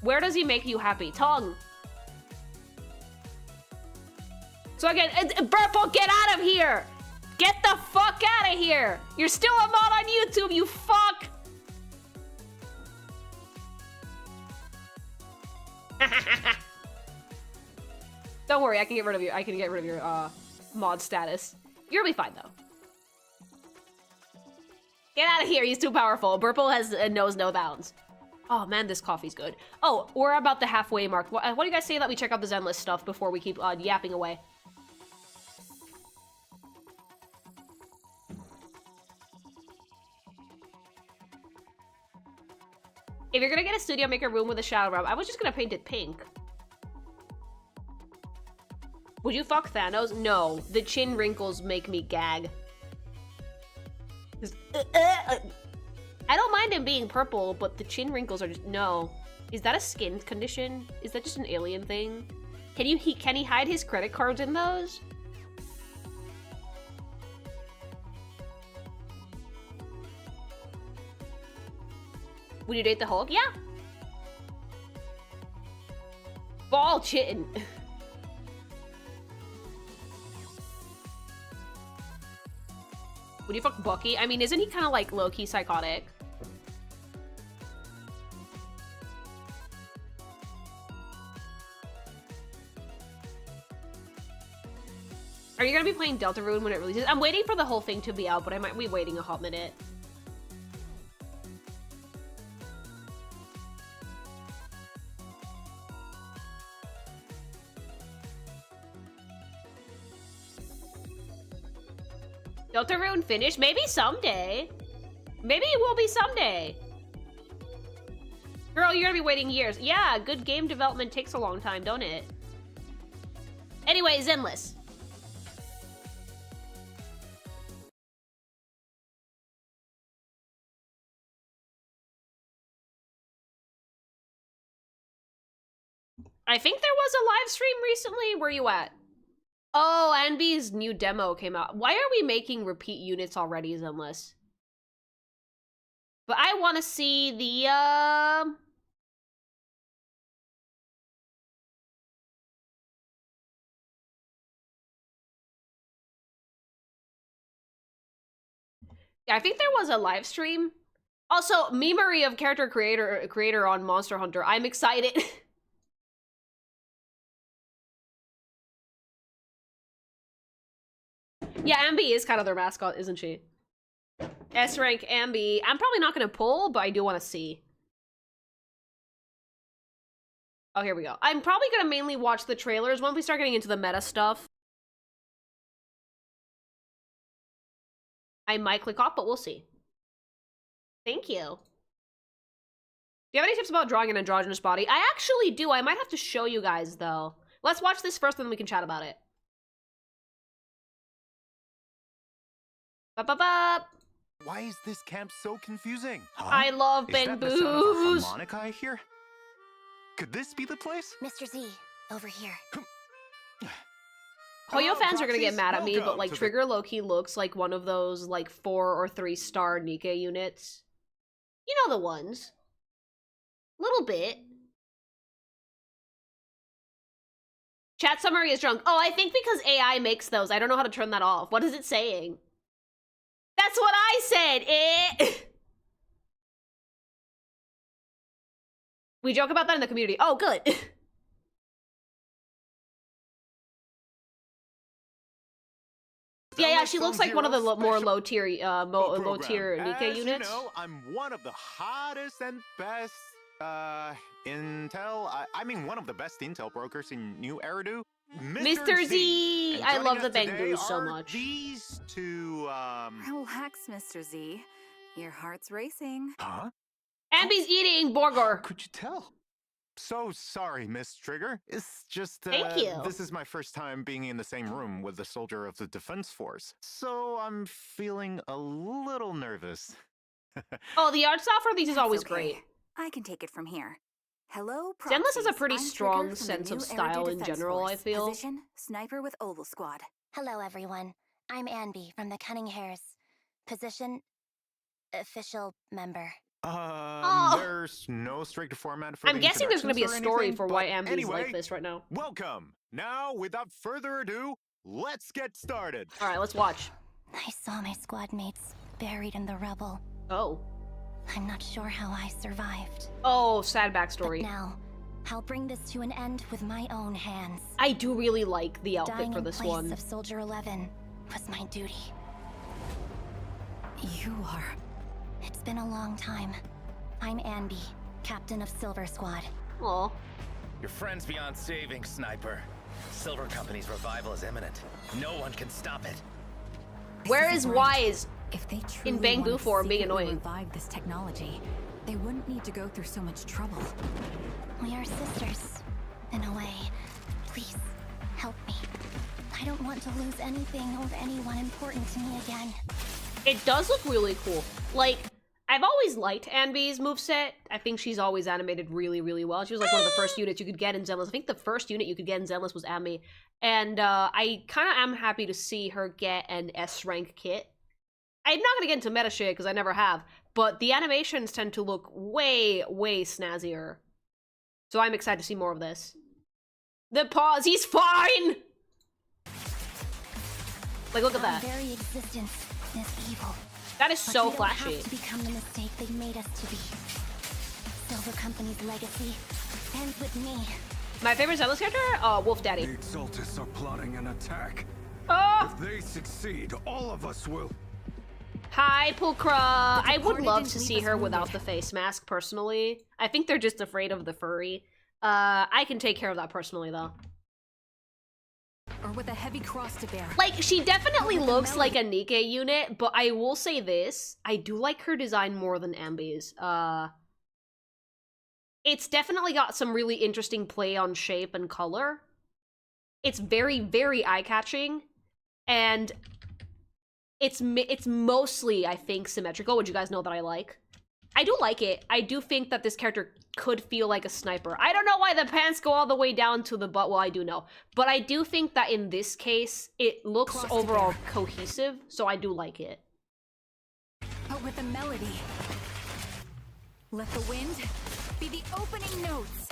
Where does he make you happy? Tongue. So again, Burple, get out of here! Get the fuck out of here! You're still a mod on YouTube, you fuck! Don't worry, I can get rid of you. I can get rid of your mod status. You'll be fine though. Get out of here, he's too powerful. Burple has knows no bounds. Oh man, this coffee's good. Oh, we're about the halfway mark. What do you guys say that we check out the Zenless stuff before we keep yapping away? If you're gonna get a studio, make a room with a shadow realm. I was just gonna paint it pink. Would you fuck Thanos? No. The chin wrinkles make me gag. I don't mind him being purple, but the chin wrinkles are just... No. Is that a skin condition? Is that just an alien thing? Can he hide his credit cards in those? Would you date the Hulk? Yeah. Ball chin. Would you fuck Bucky? I mean, isn't he kind of like low-key psychotic? Are you gonna be playing Deltarune when it releases? I'm waiting for the whole thing to be out, but I might be waiting a hot minute. Deltarune finished? Maybe someday. Maybe it will be someday. Girl, you're gonna be waiting years. Yeah, good game development takes a long time, don't it? Anyway, Zenless. I think there was a live stream recently. Where you at? Oh, Anby's new demo came out. Why are we making repeat units already, Zenless? But I want to see the, Yeah, I think there was a live stream. Also, memery of character creator on Monster Hunter. I'm excited. Yeah, Ambi is kind of their mascot, isn't she? S-rank Ambi. I'm probably not going to pull, but I do want to see. Oh, here we go. I'm probably going to mainly watch the trailers once we start getting into the meta stuff. I might click off, but we'll see. Thank you. Do you have any tips about drawing an androgynous body? I actually do. I might have to show you guys, though. Let's watch this first, and then we can chat about it. Why is this camp so confusing? Huh? I love Is Bang that the sound of a Boos. harmonica I hear? Could this be the place? Mr. Z, over here. Hoyo fans are gonna get Proxies. mad at me, but Welcome like to the- Trigger Loki looks like one of those like 4 or 3 star Nikkei units. You know the ones. Little bit. Chat summary is drunk. Oh, I think because AI makes those. I don't know how to turn that off. What is it saying? That's what I said. We joke about that in the community. Oh, good. Yeah, she looks like one of the more low tier Nikkei As units. You know, I'm one of the hottest and best Intel. I mean, one of the best Intel brokers in New Eridu. Mr. Z! And I joining love us the Bang today Boos so are much. These two, Relax, Mr. Z. Your heart's racing. Huh? Ambi's eating burger. Could you tell? So sorry, Miss Trigger. It's just, Thank you. This is my first time being in the same room with a soldier of the Defense Force, so I'm feeling a little nervous. Oh, the art style for these is That's always okay. great. I can take it from here. Hello, Zenless has a proxies. pretty I'm strong Trigger from the sense of new style Eridu in Defense general, I Force. feel. Position, sniper with Oval Squad. Hello, everyone. I'm Anby from the Cunning Hares. Position, official member. There's no strict format for I'm the guessing there's going to be a introductions or story anything, for why but Ambi's anyway, like this right now. welcome. Now, without further ado, let's get started. All right, let's watch. I saw my squad mates buried in the rubble. Oh. I'm not sure how I survived. Oh, sad But backstory. now, I'll bring this to an end with my own hands. I do really like the outfit Dying for in this place one. of Soldier 11 was my duty. You are. It's been a long time. I'm Anby, captain of Silver Squad. Aw. Your friend's beyond saving, Sniper. Silver Company's revival is imminent. No one can stop it. Where This is right. Wise? If they in truly Bang wanted Boo to for being secretly annoying? revive this technology, they wouldn't need to go through so much trouble. We are sisters, in a way. Please, help me. I don't want to lose anything or anyone important to me again. It does look really cool. Like, I've always liked Anby's moveset. I think she's always animated really, really well. She was like one of the first units you could get in Zenless. I think the first unit you could get in Zenless was Amby. And I kind of am happy to see her get an S-rank kit. I'm not going to get into meta shit because I never have, but the animations tend to look way, way snazzier. So I'm excited to see more of this. The pause, he's fine! Like, look at Our that. very existence is evil. That is But so we don't flashy. have to become the mistake they made us to be. Silver Company's legacy ends with me. My favorite Zenless character? Wolf Daddy. The Exaltus are plotting an attack. Oh! If they succeed, all of us will. Hi, Pulcra. I would departed love didn't to leave see us her without wounded. the face mask, personally. I think they're just afraid of the furry. I can take care of that personally, though. Or with a heavy cross to bear. Like, she definitely With the looks like a melody. Nikke unit, but I will say this. I do like her design more than Amby's. It's definitely got some really interesting play on shape and color. It's very, very eye-catching. And it's mostly, I think, symmetrical, which you guys know that I like. I do like it. I do think that this character could feel like a sniper. I don't know why the pants go all the way down to the butt. Well, I do know. But I do think that in this case, it looks Cross to overall bear. cohesive, so I do like it. But with a melody. Let the wind be the opening notes.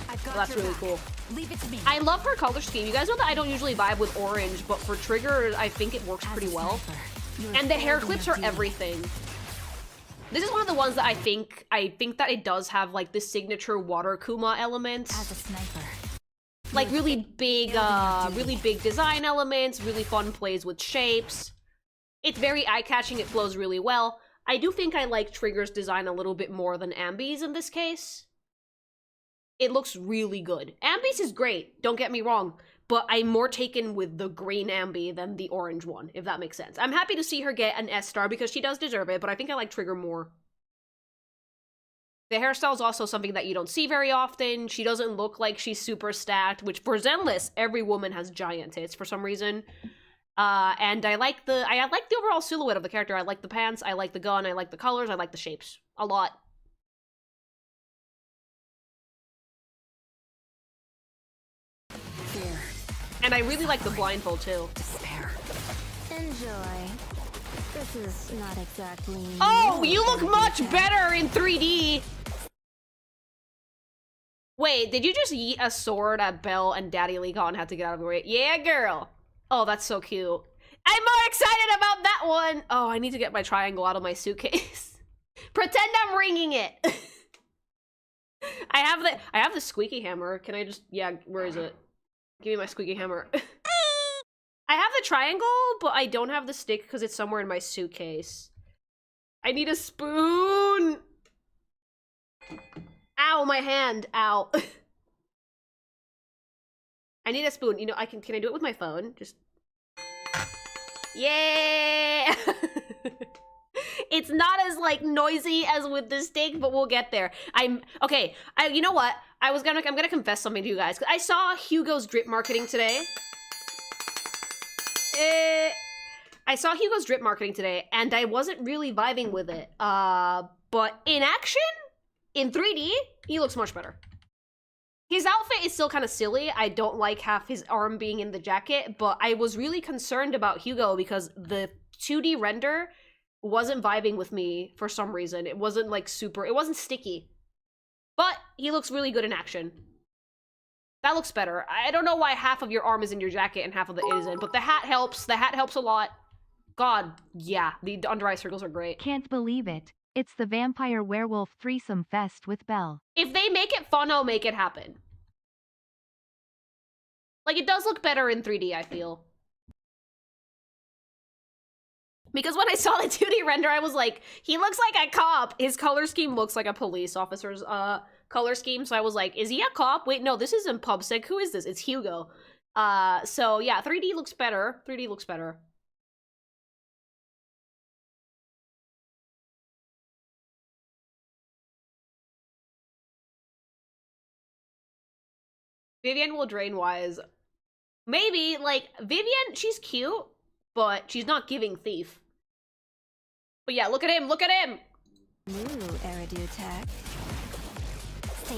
I've got Well, that's your really back. cool. Leave it to me. I love her color scheme. You guys know that I don't usually vibe with orange, but for Trigger, I think it works As pretty a well. sniper, you And the have hair failed in clips your are duty. everything. This is one of the ones that I think that it does have like the signature water Kuma element. As a sniper. Like really big, failed in your duty. really big design elements, really fun plays with shapes. It's very eye-catching, it flows really well. I do think I like Trigger's design a little bit more than Amby's in this case. It looks really good. Amby's is great, don't get me wrong, but I'm more taken with the green Amby than the orange one, if that makes sense. I'm happy to see her get an S-star because she does deserve it, but I think I like Trigger more. The hairstyle is also something that you don't see very often. She doesn't look like she's super stacked, which for Zenless, every woman has giant tits for some reason. And I like the overall silhouette of the character. I like the pants, I like the gun, I like the colors, I like the shapes. A lot. Fear. And I really like the blindfold too. Despair. Enjoy. This is not exactly. Oh, you look much better in 3D! Wait, did you just yeet a sword at Belle and Daddy Legon and had to get out of the way? Yeah, girl! Oh, that's so cute. I'm more excited about that one! Oh, I need to get my triangle out of my suitcase. Pretend I'm ringing it! I have the squeaky hammer. Can I just, yeah, where is it? Give me my squeaky hammer. I have the triangle, but I don't have the stick because it's somewhere in my suitcase. I need a spoon! Ow, my hand. Ow. I need a spoon. You know, can I do it with my phone? Just... Yeah! It's not as, like, noisy as with the steak, but we'll get there. Okay, you know what? I'm gonna confess something to you guys. I saw Hugo's drip marketing today. I saw Hugo's drip marketing today, and I wasn't really vibing with it. But in action, in 3D, he looks much better. His outfit is still kind of silly. I don't like half his arm being in the jacket, but I was really concerned about Hugo because the 2D render wasn't vibing with me for some reason. It wasn't like it wasn't sticky. But he looks really good in action. That looks better. I don't know why half of your arm is in your jacket and half of it isn't, but the hat helps. The hat helps a lot. God, yeah, the under eye circles are great. Can't believe it. It's the vampire werewolf threesome fest with Belle. If they make it fun, I'll make it happen. Like, it does look better in 3D, I feel. Because when I saw the 2D render, I was like, he looks like a cop. His color scheme looks like a police officer's color scheme. So I was like, is he a cop? Wait, no, this isn't PubSec. Who is this? It's Hugo. So yeah, 3D looks better. 3D looks better. Vivienne will drain wise. Maybe, like, Vivienne, she's cute, but she's not giving thief. But yeah, look at him, look at him! Ooh, Eridu tech.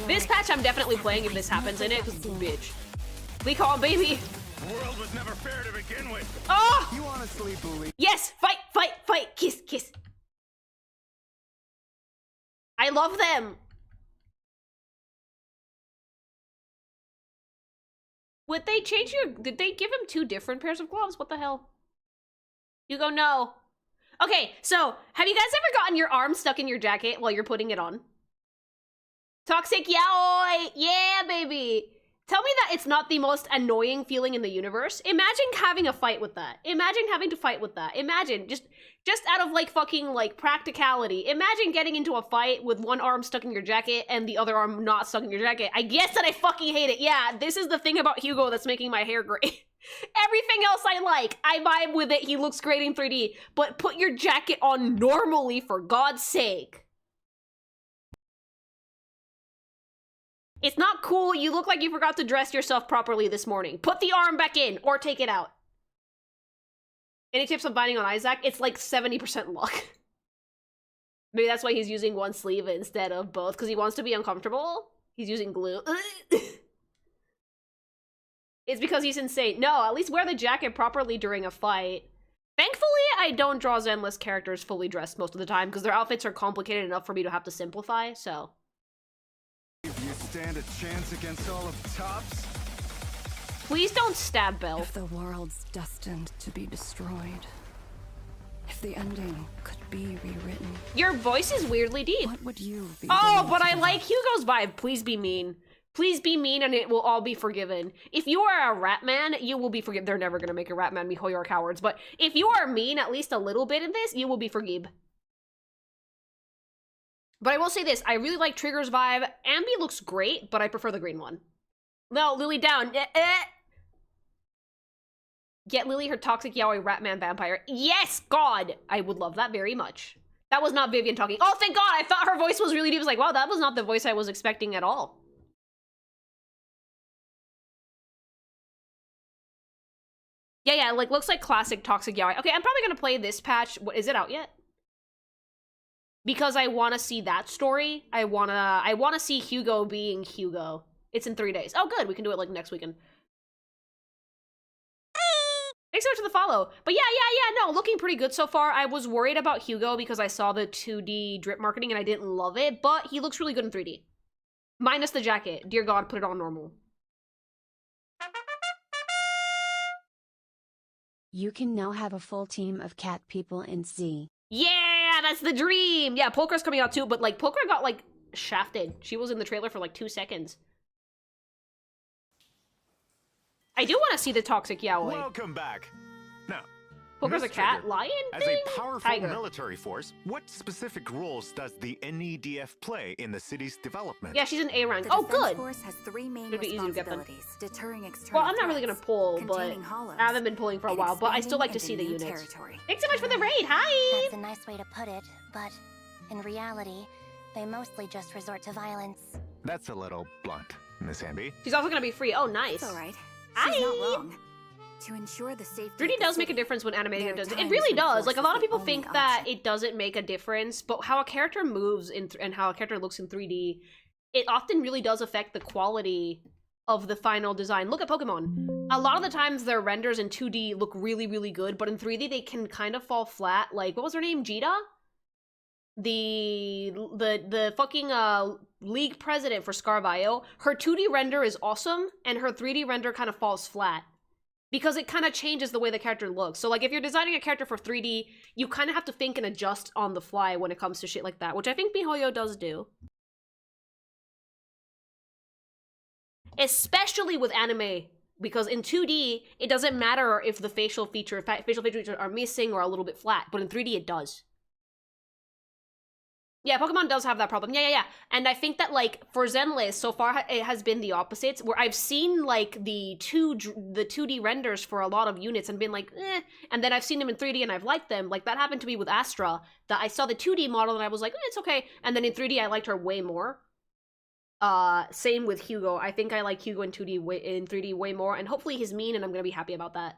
This patch I'm definitely playing if this happens in it, because bitch. We call him baby. The world was never fair to begin with. Oh! You honestly believe? Yes! Fight, fight, fight! Kiss, kiss! I love them! Would they change did they give him 2 different pairs of gloves? What the hell? Hugo, no. Okay, so, have you guys ever gotten your arm stuck in your jacket while you're putting it on? Toxic yaoi! Yeah, baby! Tell me that it's not the most annoying feeling in the universe. Imagine having a fight with that. Imagine having to fight with that. Imagine, just out of, like, fucking, like, practicality. Imagine getting into a fight with one arm stuck in your jacket and the other arm not stuck in your jacket. I guess that I fucking hate it. Yeah, this is the thing about Hugo that's making my hair gray. Everything else I like. I vibe with it. He looks great in 3D. But put your jacket on normally, for God's sake. It's not cool. You look like you forgot to dress yourself properly this morning. Put the arm back in or take it out. Any tips on binding on Isaac? It's like 70% luck. Maybe that's why he's using one sleeve instead of both, because he wants to be uncomfortable. He's using glue. It's because he's insane. No, at least wear the jacket properly during a fight. Thankfully, I don't draw Zenless characters fully dressed most of the time, because their outfits are complicated enough for me to have to simplify, so... You stand a chance against all of Tops? Please don't stab Belle. If the world's destined to be destroyed, if the ending could be rewritten, Your voice is weirdly deep. what would you be Oh, willing but to I give like up? Hugo's vibe. Please be mean. Please be mean and it will all be forgiven. If you are a rat man, you will be forgiven. They're never gonna make a rat man be Hoyor cowards, but if you are mean at least a little bit in this, you will be forgive. But I will say this, I really like Trigger's vibe. Ambi looks great, but I prefer the green one. No, Lily down. Get Lily her toxic yaoi ratman vampire. Yes, God! I would love that very much. That was not Vivienne talking. Oh, thank God! I thought her voice was really deep. I was like, wow, that was not the voice I was expecting at all. Yeah, like, looks like classic toxic yaoi. Okay, I'm probably gonna play this patch. What, is it out yet? Because I want to see that story. I wanna see Hugo being Hugo. It's in 3 days. Oh, good. We can do it like next weekend. Thanks so much for the follow. But yeah, no, looking pretty good so far. I was worried about Hugo because I saw the 2D drip marketing and I didn't love it, but he looks really good in 3D. Minus the jacket. Dear God, put it on normal. You can now have a full team of cat people in Z. Yeah, that's the dream. Yeah, Polkar's coming out too, but like Polkar got like shafted. She was in the trailer for like 2 seconds. I do want to see the toxic yaoi. Welcome back. Now, Poker's a Miss cat? Trigger, Lion as thing? a powerful Tiger. military force, what specific roles does the NEDF play in the city's development? Yeah, she's an A rank. The Oh, Defense good. Force has three main It'd be easy to get them. responsibilities: deterring external Well, I'm not really gonna threats, pull, but containing hollows, I haven't been pulling for a and while, but I still like to expanding see the into new units. territory. Thanks so much for the raid. Hi! That's a nice way to put it, but in reality, they mostly just resort to violence. That's a little blunt, Miss Ambi. She's also gonna be free. Oh, nice. It's all right. Hi. She's not wrong. To ensure the safety 3D of the does make a city, difference when animating there are does. It times really when does. force Like, a is lot of the people only think that option. it doesn't make a difference, but how a character moves and how a character looks in 3D, it often really does affect the quality of the final design. Look at Pokemon. A lot of the times their renders in 2D look really, really good, but in 3D they can kind of fall flat. Like, what was her name? Jita? The fucking league president for Scarvio. Her 2D render is awesome, and her 3D render kind of falls flat. Because it kind of changes the way the character looks. So, like, if you're designing a character for 3D, you kind of have to think and adjust on the fly when it comes to shit like that, which I think MiHoYo does do. Especially with anime, because in 2D, it doesn't matter if the facial features are missing or a little bit flat, but in 3D it does. Yeah, Pokemon does have that problem. Yeah. And I think that, like, for Zenless, so far it has been the opposite, where I've seen, like, the 2D renders for a lot of units and been like, eh, and then I've seen them in 3D and I've liked them. Like, that happened to me with Astra, that I saw the 2D model and I was like, it's okay, and then in 3D I liked her way more. Same with Hugo. I think I like Hugo in 3D way more, and hopefully he's mean and I'm gonna be happy about that.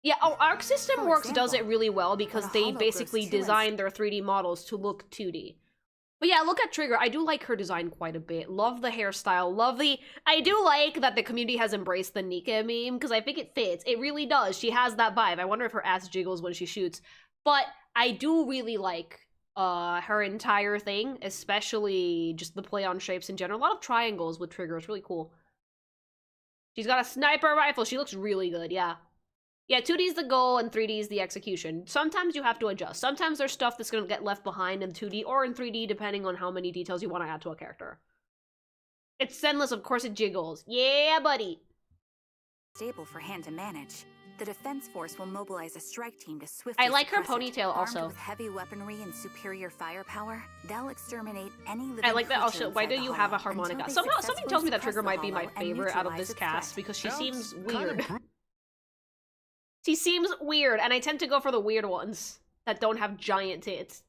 Yeah, Arc System For Works does it example, really well because when a they hollow basically grows too design their 3D models to look 2D. But yeah, look at Trigger. I do like her design quite a bit. Love the hairstyle. I do like that the community has embraced the Nika meme because I think it fits. It really does. She has that vibe. I wonder if her ass jiggles when she shoots. But I do really like her entire thing, especially just the play on shapes in general. A lot of triangles with Trigger. It's really cool. She's got a sniper rifle. She looks really good, yeah. Yeah, 2D is the goal and 3D is the execution. Sometimes you have to adjust. Sometimes there's stuff that's going to get left behind in 2D or in 3D depending on how many details you want to add to a character. It's Zenless, of course it jiggles. Yeah, buddy! Stable for hand to manage. The Defense Force will mobilize a strike team to swiftly I like her suppress it. ponytail Armed also. with heavy weaponry and superior firepower, they'll exterminate any living I like that creature also. Why inside do the you have a hollow harmonica? until they Somehow, something successfully tells me that suppress Trigger the might be my hollow and favorite out of neutralize this its cast threat. because she seems Sounds kinda weird. She seems weird, and I tend to go for the weird ones that don't have giant tits.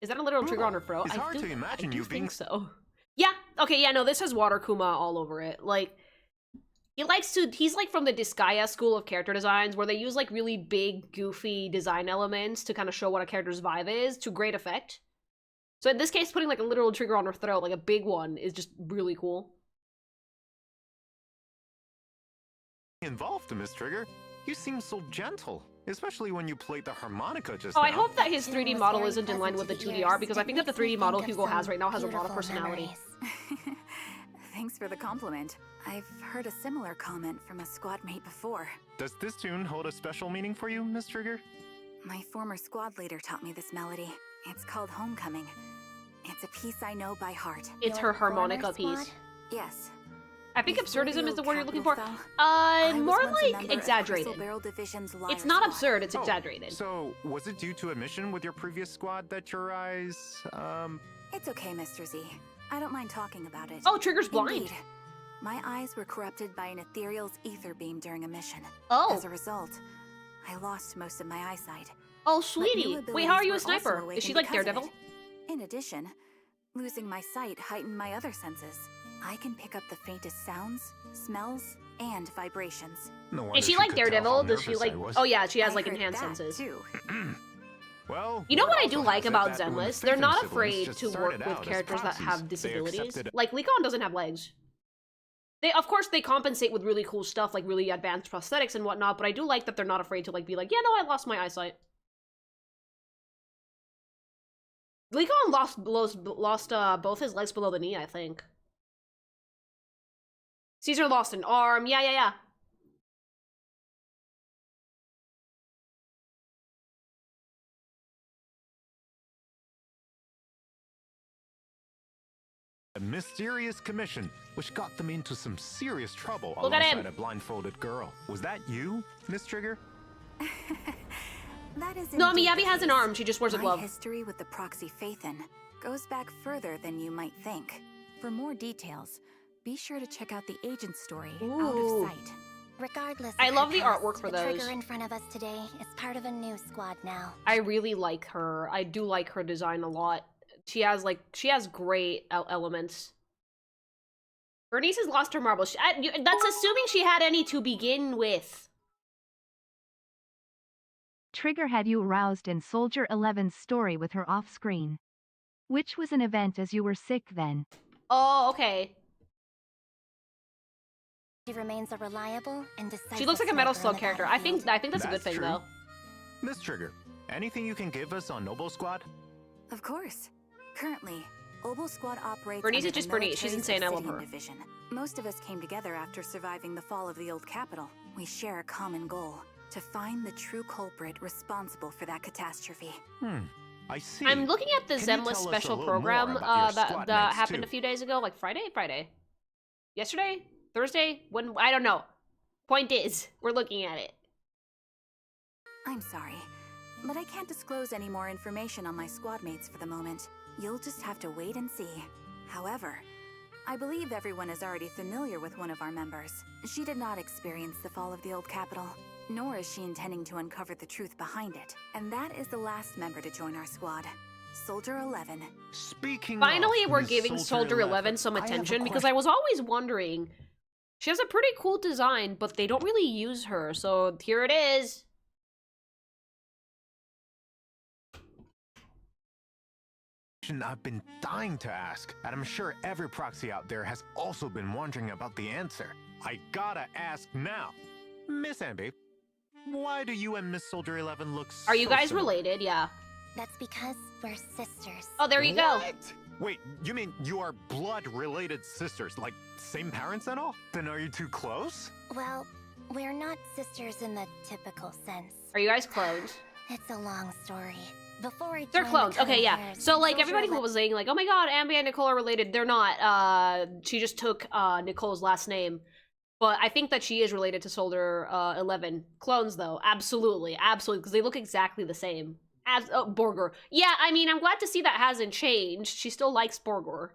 Is that a literal trigger on her throat? It's hard to imagine I do you being think so. Yeah, okay, yeah, no, this has Water Kuma all over it. Like, he's like from the Disgaea school of character designs where they use like really big, goofy design elements to kind of show what a character's vibe is to great effect. So in this case, putting like a literal trigger on her throat, like a big one, is just really cool. Involved, Miss Trigger. You seem so gentle, especially when you played the harmonica just Oh, now. I hope that his It 3D was model very isn't in line with pleasant the to 2DR ears. because I It think that the makes me 3D model think of Hugo has some right now has a lot of beautiful personality. memories. Thanks for the compliment. I've heard a similar comment from a squad mate before. Does this tune hold a special meaning for you, Miss Trigger? My former squad leader taught me this melody. It's called Homecoming. It's a piece I know by heart. It's Your her harmonica former piece. squad? Yes. I think Before absurdism is the word you're looking capital for. fell, I was More once a member like of exaggerated. Crystal Barrel Division's Liar It's not Squad. absurd, it's Oh, exaggerated. So, was it due to a mission with your previous squad that your eyes, It's okay, Mr. Z. I don't mind talking about it. Oh, Trigger's blind. Indeed. My eyes were corrupted by an ethereal's ether beam during a mission. Oh. As a result, I lost most of my eyesight. Oh, But sweetie. new Wait, how are you a abilities were also sniper? Is awakened she like because of Daredevil? it. In addition, losing my sight heightened my other senses. I can pick up the faintest sounds, smells, and vibrations. no wonder Is she like could tell how Daredevil? Does she nervous like... I was. Oh yeah, she has I like heard enhanced that, senses. too. Well, You know word what I also do like has it about that when the Zenless? They're Phantom not siblings afraid just to work started with out as characters that proxies, have they disabilities. accepted Like, Leon doesn't have legs. Of course, they compensate with really cool stuff, like really advanced prosthetics and whatnot, but I do like that they're not afraid to like be like, yeah, no, I lost my eyesight. Leon lost both his legs below the knee, I think. Caesar lost an arm. Yeah. a mysterious commission, which got them into some serious trouble Look at him. alongside a blindfolded girl. Was that you, Miss Trigger? That is No, indeed Miyabi the has an case. arm. She just wears a My glove. history with the Proxy Phaethon goes back further than you might think. For more details, be sure to check out the agent story, Out Ooh. of Sight. Regardless I of love her the past, artwork for the those. Trigger in front of us today is part of a new squad now. I really like her. I do like her design a lot. She has great elements. Bernice has lost her marbles. That's assuming she had any to begin with. Trigger had you aroused in Soldier 11's story with her off-screen. Which was an event as you were sick then. Oh, okay. She remains a reliable and decisive She looks like a Metal sniper on Slug the character. battlefield. I think that's a good That's thing true. though. Miss Trigger, anything you can give us on Noble Squad? Of course. Currently, Obel Squad operates Bernice under is the just Bernice. She's military's insane. I love Obsidian her. Division. Most of us came together after surviving the fall of the old capital. We share a common goal: to find the true culprit responsible for that catastrophe. I see. I'm looking at the Can you tell Zenless us a special little more program about your that squad happened mates, a few days ago, like Friday? Yesterday? Thursday? When? I don't know. Point is, we're looking at it. I'm sorry, but I can't disclose any more information on my squad mates for the moment. You'll just have to wait and see. However, I believe everyone is already familiar with one of our members. She did not experience the fall of the old capital, nor is she intending to uncover the truth behind it. And that is the last member to join our squad, Soldier 11. Speaking Finally, of we're Miss giving Soldier 11 some I have a attention because I was always wondering. She has a pretty cool design, but they don't really use her, so here it is. I've been dying to ask, and I'm sure every proxy out there has also been wondering about the answer. I gotta ask now. Miss Ambi, why do you and Miss Soldier 11 look so Are you guys similar? related? Yeah. That's because we're sisters. Oh, there you go. What? Wait, you mean you are blood-related sisters, like same parents and all? Then are you too close? Well, we're not sisters in the typical sense. Are you guys clones? It's a long story. Before I They're joined clones. the Okay, yeah. Cavaliers, So, like, Soldier everybody who 11 was saying, like, oh my god, Ambi and Nicole are related. They're not. She just took Nicole's last name. But I think that she is related to Soldier 11. Clones, though. Absolutely. Absolutely. Because they look exactly the same. As Borgor. Yeah, I mean, I'm glad to see that hasn't changed. She still likes Borgor.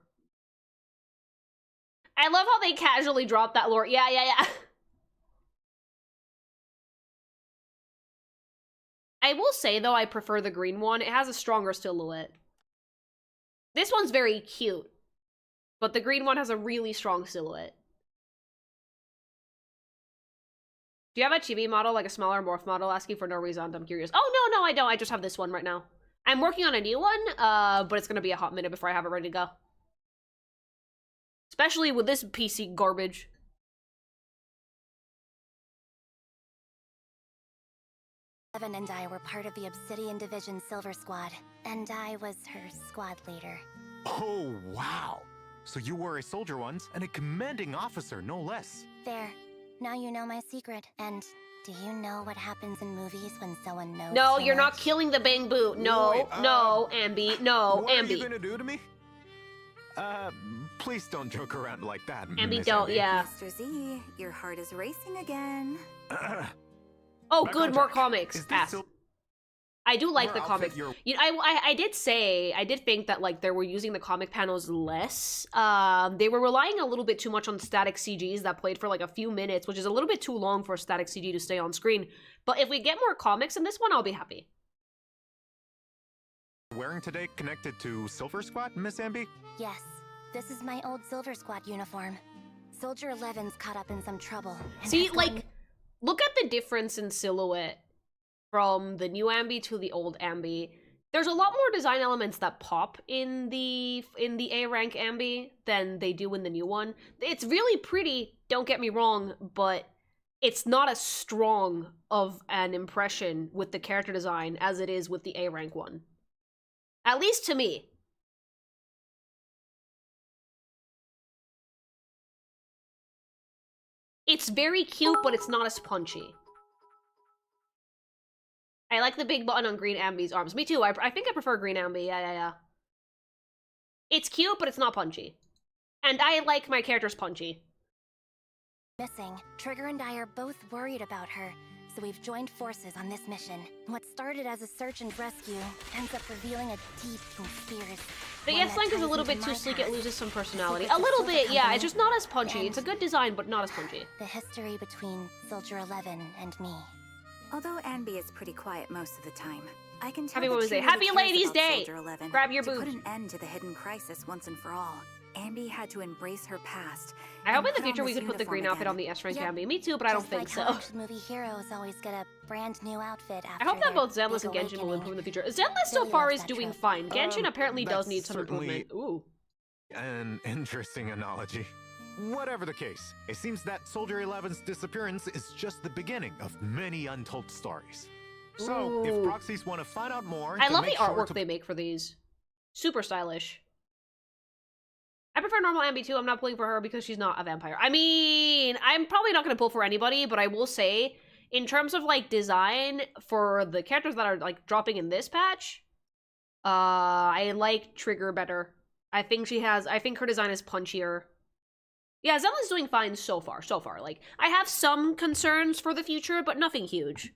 I love how they casually drop that lore. Yeah, yeah, yeah. I will say, though, I prefer the green one. It has a stronger silhouette. This one's very cute, but the green one has a really strong silhouette. Do you have a chibi model, like a smaller morph model, asking for no reason? I'm curious. Oh, no, I don't. I just have this one right now. I'm working on a new one, but it's going to be a hot minute before I have it ready to go. Especially with this PC garbage. Evan and I were part of the Obsidian Division Silver Squad, and I was her squad leader. Oh, wow. So you were a soldier once, and a commanding officer, no less. There. Now you know my secret. And do you know what happens in movies when someone knows No, too you're not much? killing the Bang Boot. No, Wait, no, Ambi. No, What are Ambi. you gonna do to me? Please don't joke around like that, Ambi, Miss don't, Ambi. yeah. Mr. Z, your heart is racing again. Oh, Back good, on more track. comics. Is this Ass. still- I do like Your the outfit, comics. your- You know, I did think that like they were using the comic panels less. They were relying a little bit too much on static CGs that played for like a few minutes, which is a little bit too long for a static CG to stay on screen. But if we get more comics in this one, I'll be happy. Wearing today connected to Silver Squad, Miss Ambi? Yes. This is my old Silver Squad uniform. Soldier 11's caught up in some trouble. and See, has gotten- like, look at the difference in silhouette from the new Ambi to the old Ambi. There's a lot more design elements that pop in the A rank Ambi than they do in the new one. It's really pretty, don't get me wrong, but it's not as strong of an impression with the character design as it is with the A rank one. At least to me. It's very cute, but it's not as punchy. I like the big button on Green Ambi's arms. Me too. I think I prefer Green Ambi. Yeah. It's cute, but it's not punchy. And I like my characters punchy. Missing. Trigger and I are both worried about her, so we've joined forces on this mission. What started as a search and rescue ends up revealing a deep conspiracy. The yes Link is a little bit too sleek, it loses some personality. A little bit, yeah, it's just not as punchy. It's a good design, but not as punchy. The history between Soldier 11 and me. Although Anby is pretty quiet most of the time, I can tell Happy that Women's she Day. really Happy cares Ladies' about Day! Soldier 11. Grab your To boobs. put an end to the hidden crisis once and for all, Anby had to embrace her past. I hope and in the put on future we this could put the green uniform outfit on again. the S-Rank Yep. Camby. Me too, but I don't Just think like so. how action movie heroes always get a brand new outfit after I hope that their both Zenless and big Genshin will awakening. improve in the future. Zenless so Really far love is that doing trope. fine. Genshin apparently does that's need some certainly- improvement. Ooh. An interesting analogy. Whatever the case, it seems that Soldier 11's disappearance is just the beginning of many untold stories. So, if Ooh. proxies want to find out more, I then love the make sure artwork to- they make for these. Super stylish. I prefer normal Ambi too. I'm not pulling for her because she's not a vampire. I mean, I'm probably not going to pull for anybody, but I will say, in terms of, like, design for the characters that are, like, dropping in this patch, I like Trigger better. I think her design is punchier. Yeah, Zella's doing fine so far. Like, I have some concerns for the future, but nothing huge.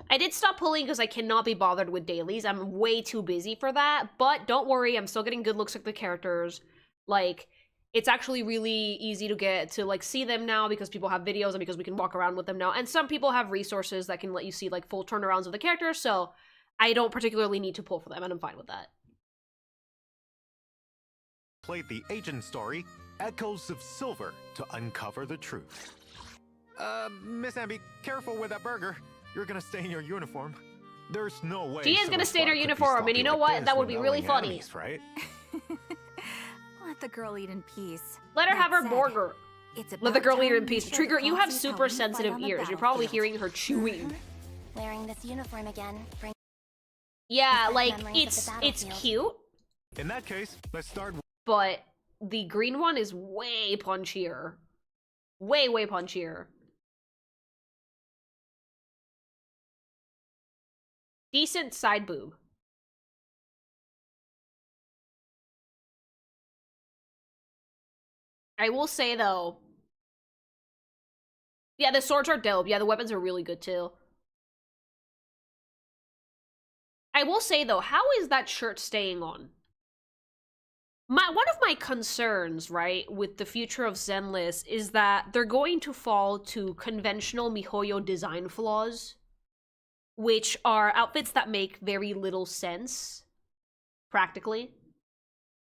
I did stop pulling because I cannot be bothered with dailies. I'm way too busy for that. But don't worry, I'm still getting good looks at the characters. Like, it's actually really easy to get to, like, see them now because people have videos and because we can walk around with them now. And some people have resources that can let you see, like, full turnarounds of the characters. So I don't particularly need to pull for them, and I'm fine with that. Play the agent story, Echoes of Silver, to uncover the truth. Miss Ambi, careful with that burger. You're gonna stay in your uniform. There's no way. She is Silver gonna stay in her Spot could be uniform, and stalking you know like what? this That would be without really knowing funny. enemies, right? Let the girl eat in peace. Let her That have her said, burger. it's Let the about girl eat her in time peace. we share Trigger, the you have proxies how super we fight sensitive on the ears. You're probably battlefield. hearing her chewing. Wearing this uniform again brings Yeah, back like, memories of the it's battlefield. cute, In that case, let's start with but the green one is way punchier. Way punchier. Decent side boob. I will say, though... Yeah, the swords are dope. Yeah, the weapons are really good, too. I will say, though, how is that shirt staying on? One of my concerns, right, with the future of Zenless is that they're going to fall to conventional MiHoYo design flaws, which are outfits that make very little sense, practically.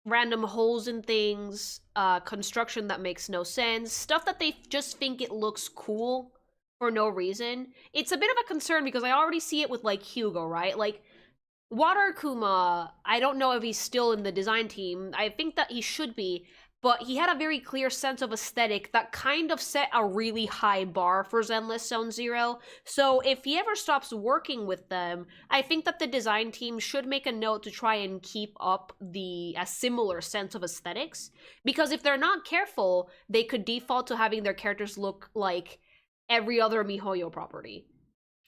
Random holes in things, construction that makes no sense, stuff that they just think it looks cool for no reason. It's a bit of a concern because I already see it with, like, Hugo, right? Like, Water Kuma, I don't know if he's still in the design team. I think that he should be, but he had a very clear sense of aesthetic that kind of set a really high bar for Zenless Zone Zero. So if he ever stops working with them, I think that the design team should make a note to try and keep up a similar sense of aesthetics. Because if they're not careful, they could default to having their characters look like every other MiHoYo property.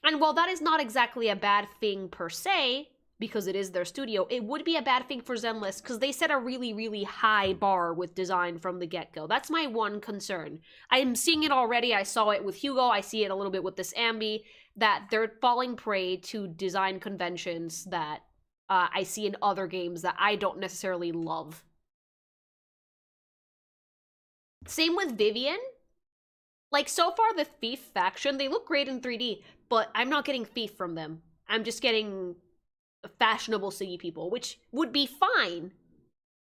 And while that is not exactly a bad thing per se, because it is their studio, it would be a bad thing for Zenless because they set a really high bar with design from the get-go. That's my one concern. I'm seeing it already. I saw it with Hugo. I see it a little bit with this Ambi, that they're falling prey to design conventions that I see in other games that I don't necessarily love. Same with Vivian. Like, so far, the Thief faction, they look great in 3D, but I'm not getting Thief from them. I'm just getting fashionable city people, which would be fine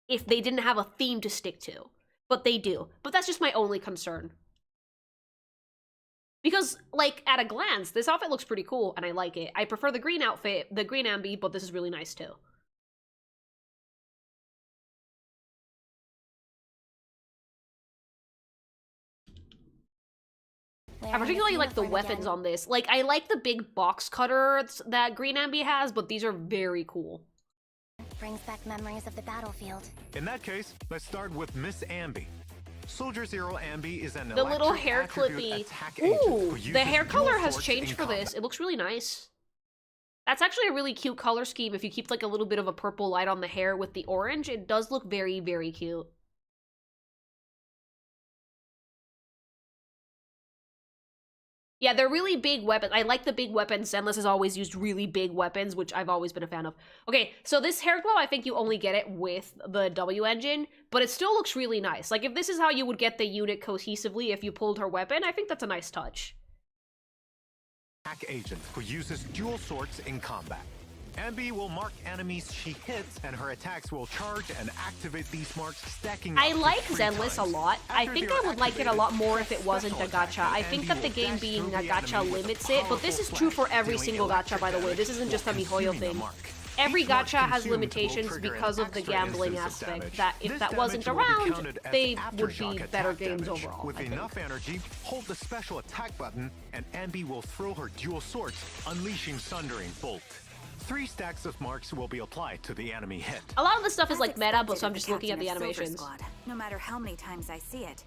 if they didn't have a theme to stick to. But they do. But that's just my only concern. Because, like, at a glance, this outfit looks pretty cool, and I like it. I prefer the green outfit, the green Ambi, but this is really nice, too. I particularly like the weapons on this. Like, I like the big box cutter that Green Ambi has, but these are very cool. Brings back memories of the battlefield. In that case, let's start with Miss Ambi. Soldier Zero Ambi is an The little electric hair attribute clippy. attack agent who Ooh, uses the hair dual color has swords changed in for this. combat. It looks really nice. That's actually a really cute color scheme. If you keep like a little bit of a purple light on the hair with the orange, it does look very, very cute. Yeah, they're really big weapons. I like the big weapons. Zenless has always used really big weapons, which I've always been a fan of. Okay, so this hair glow, I think you only get it with the W engine, but it still looks really nice. Like, if this is how you would get the unit cohesively if you pulled her weapon, I think that's a nice touch. Attack agent who uses dual swords in combat. Ambi will mark enemies she hits, and her attacks will charge and activate these marks, stacking I up to like 3 Zenless a times. lot. I After think they I are would like it a activated, lot more if it press wasn't a special gacha. attack, I and think Ambi that the will game dash being through a the gacha enemy with a limits it, but this is powerful true for slash, every dealing single gacha, electric by the way. damage This isn't just a while MiHoYo consuming the thing. mark. Every Each mark gacha has consumed will limitations trigger an because of the extra gambling instance of aspect, damage. that if This that wasn't damage will be around, counted as they would aftershock be attack better games damage. overall, With I think. enough energy, hold the special attack button, and Ambi will throw her dual swords, unleashing Sundering Bolt. 3 stacks of marks will be applied to the enemy hit. A lot of this stuff is As like meta, but expected so I'm of just looking at the captain of Silver animations. Squad, no matter how many times I see it,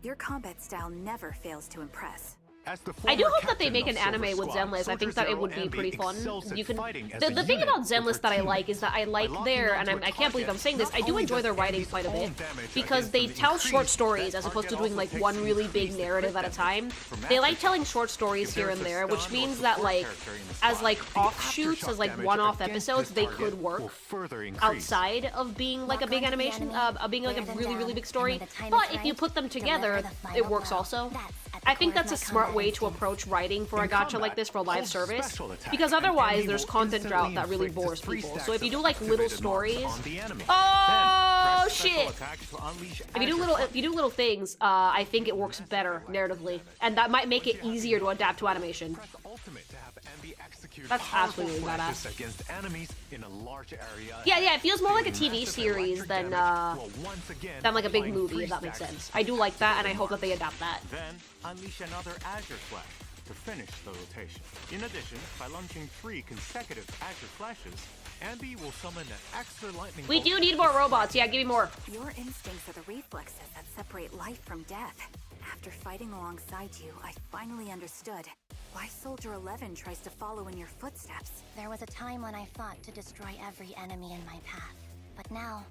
your combat style never fails to impress. As the I do former hope that they captain make of an anime Silver with Squad, Zenless. I Soldier think that it Zero would be Ambi pretty fun. excels at You can. fighting as The a thing unit about with her Zenless that I teammates. like is that I By like locking their, and onto a I can't believe I'm target, saying this, I not do only enjoy does their writing Ambi's quite a bit, own damage because against they them tell short increase, stories that as opposed to target doing like also one takes really big increased narrative at a crit time. damage from They like aftershock. telling short stories If here there's and a there, which stun or means that support like, character in the as squad, like the offshoots, aftershock as like damage one-off against episodes, this they target could will work further increase. outside of being like a Lock big onto the animation, enemy, being like a wear them really, down, really big and story. when the time But is if you right, put them deliver together, the final it works blow. also. That's at the I think core of that's a my smart combat way to instinct. approach writing for a In gacha combat, like this for live hold service, special attack, because and otherwise Ambi there's will content drought instantly that really inflict bores 3 people. stacks So if you of do like little activated marks stories, on the enemy. oh Then press special shit! attack to unleash If you do little things, I think it works better narratively, and that might make it easier to adapt to animation. Press ultimate to have Ambi execute That's powerful absolutely flashes badass. against enemies in a large area. Yeah, it feels more like a Dealing TV massive series electric than damage while once again like a big applying movie, 3 if that makes stacks sense. of I do like that, and I activated hope that they marks. adapt that. Then, unleash another Azure Flash to finish the rotation. In addition, by launching 3 consecutive Azure Flashes, Ambi will summon an extra lightning We bolt do need more robots. Yeah, give me more. Your instincts are the reflexes that separate life from death. After fighting alongside you, I finally understood why Soldier 11 tries to follow in your footsteps. There was a time when I fought to destroy every enemy in my path. But now,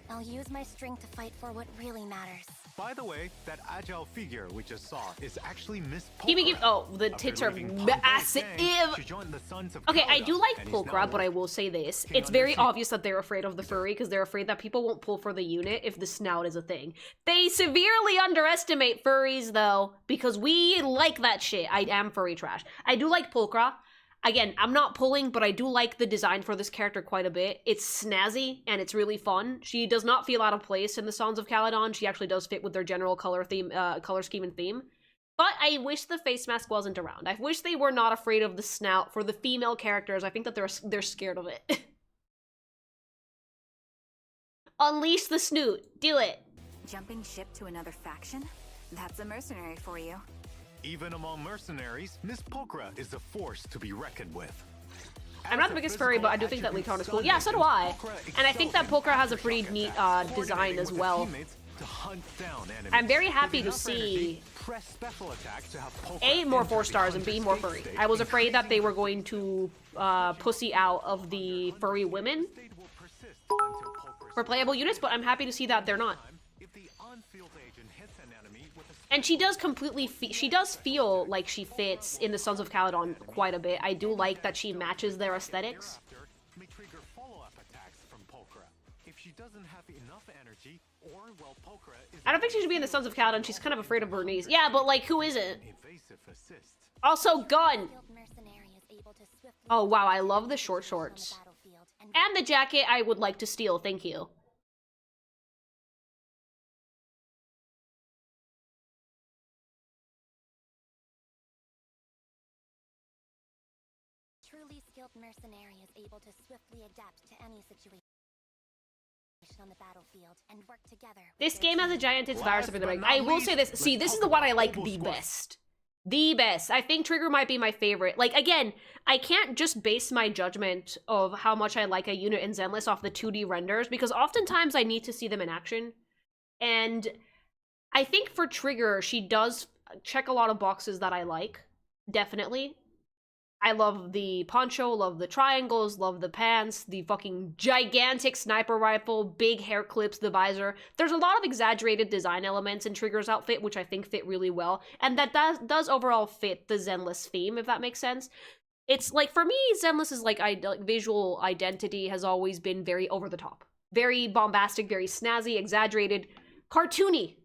I'll use my strength to fight for what really matters. By the way, that agile figure we just saw is actually Miss Polka. Give me, oh, the After tits are leaving Pongo's massive. gang, she joined the Sons of Okay, I Kaido, do like and is now Pulchra, but I will say this. It's very obvious that they're afraid of the furry because they're afraid that people won't pull for the unit if the snout is a thing. They severely underestimate furries, though, because we like that shit. I am furry trash. I do like Pulchra. Again, I'm not pulling, but I do like the design for this character quite a bit. It's snazzy, and it's really fun. She does not feel out of place in the Sons of Caledon. She actually does fit with their general color scheme and theme. But I wish the face mask wasn't around. I wish they were not afraid of the snout for the female characters. I think that they're scared of it. Unleash the snoot. Do it. Jumping ship to another faction? That's a mercenary for you. Even among mercenaries, Miss Pulchra is a force to be reckoned with. I'm not the biggest furry, but I do think that Lee-Con is cool. Yeah, so do I. And I think that Pulchra has a pretty neat design as well. I'm very happy to see A, more 4 stars, and B, more furry. I was afraid that they were going to pussy out of the furry women for playable units, but I'm happy to see that they're not. And she does she does feel like she fits in the Sons of Caledon quite a bit. I do like that she matches their aesthetics. I don't think she should be in the Sons of Caledon. She's kind of afraid of Bernice. Yeah, but like, who isn't? Also, gun! Oh, wow, I love the short shorts. And the jacket I would like to steal, thank you. Truly skilled mercenary is able to swiftly adapt to any situation on the battlefield and work together. This game has a giant tits virus epidemic. I will say this. See, this is the one I like the best. The best. I think Trigger might be my favorite. Like, again, I can't just base my judgment of how much I like a unit in Zenless off the 2D renders, because oftentimes I need to see them in action. And I think for Trigger, she does check a lot of boxes that I like. Definitely. I love the poncho, love the triangles, love the pants, the fucking gigantic sniper rifle, big hair clips, the visor. There's a lot of exaggerated design elements in Trigger's outfit, which I think fit really well. And that does overall fit the Zenless theme, if that makes sense. It's like, for me, Zenless's like visual identity has always been very over the top. Very bombastic, very snazzy, exaggerated, cartoony.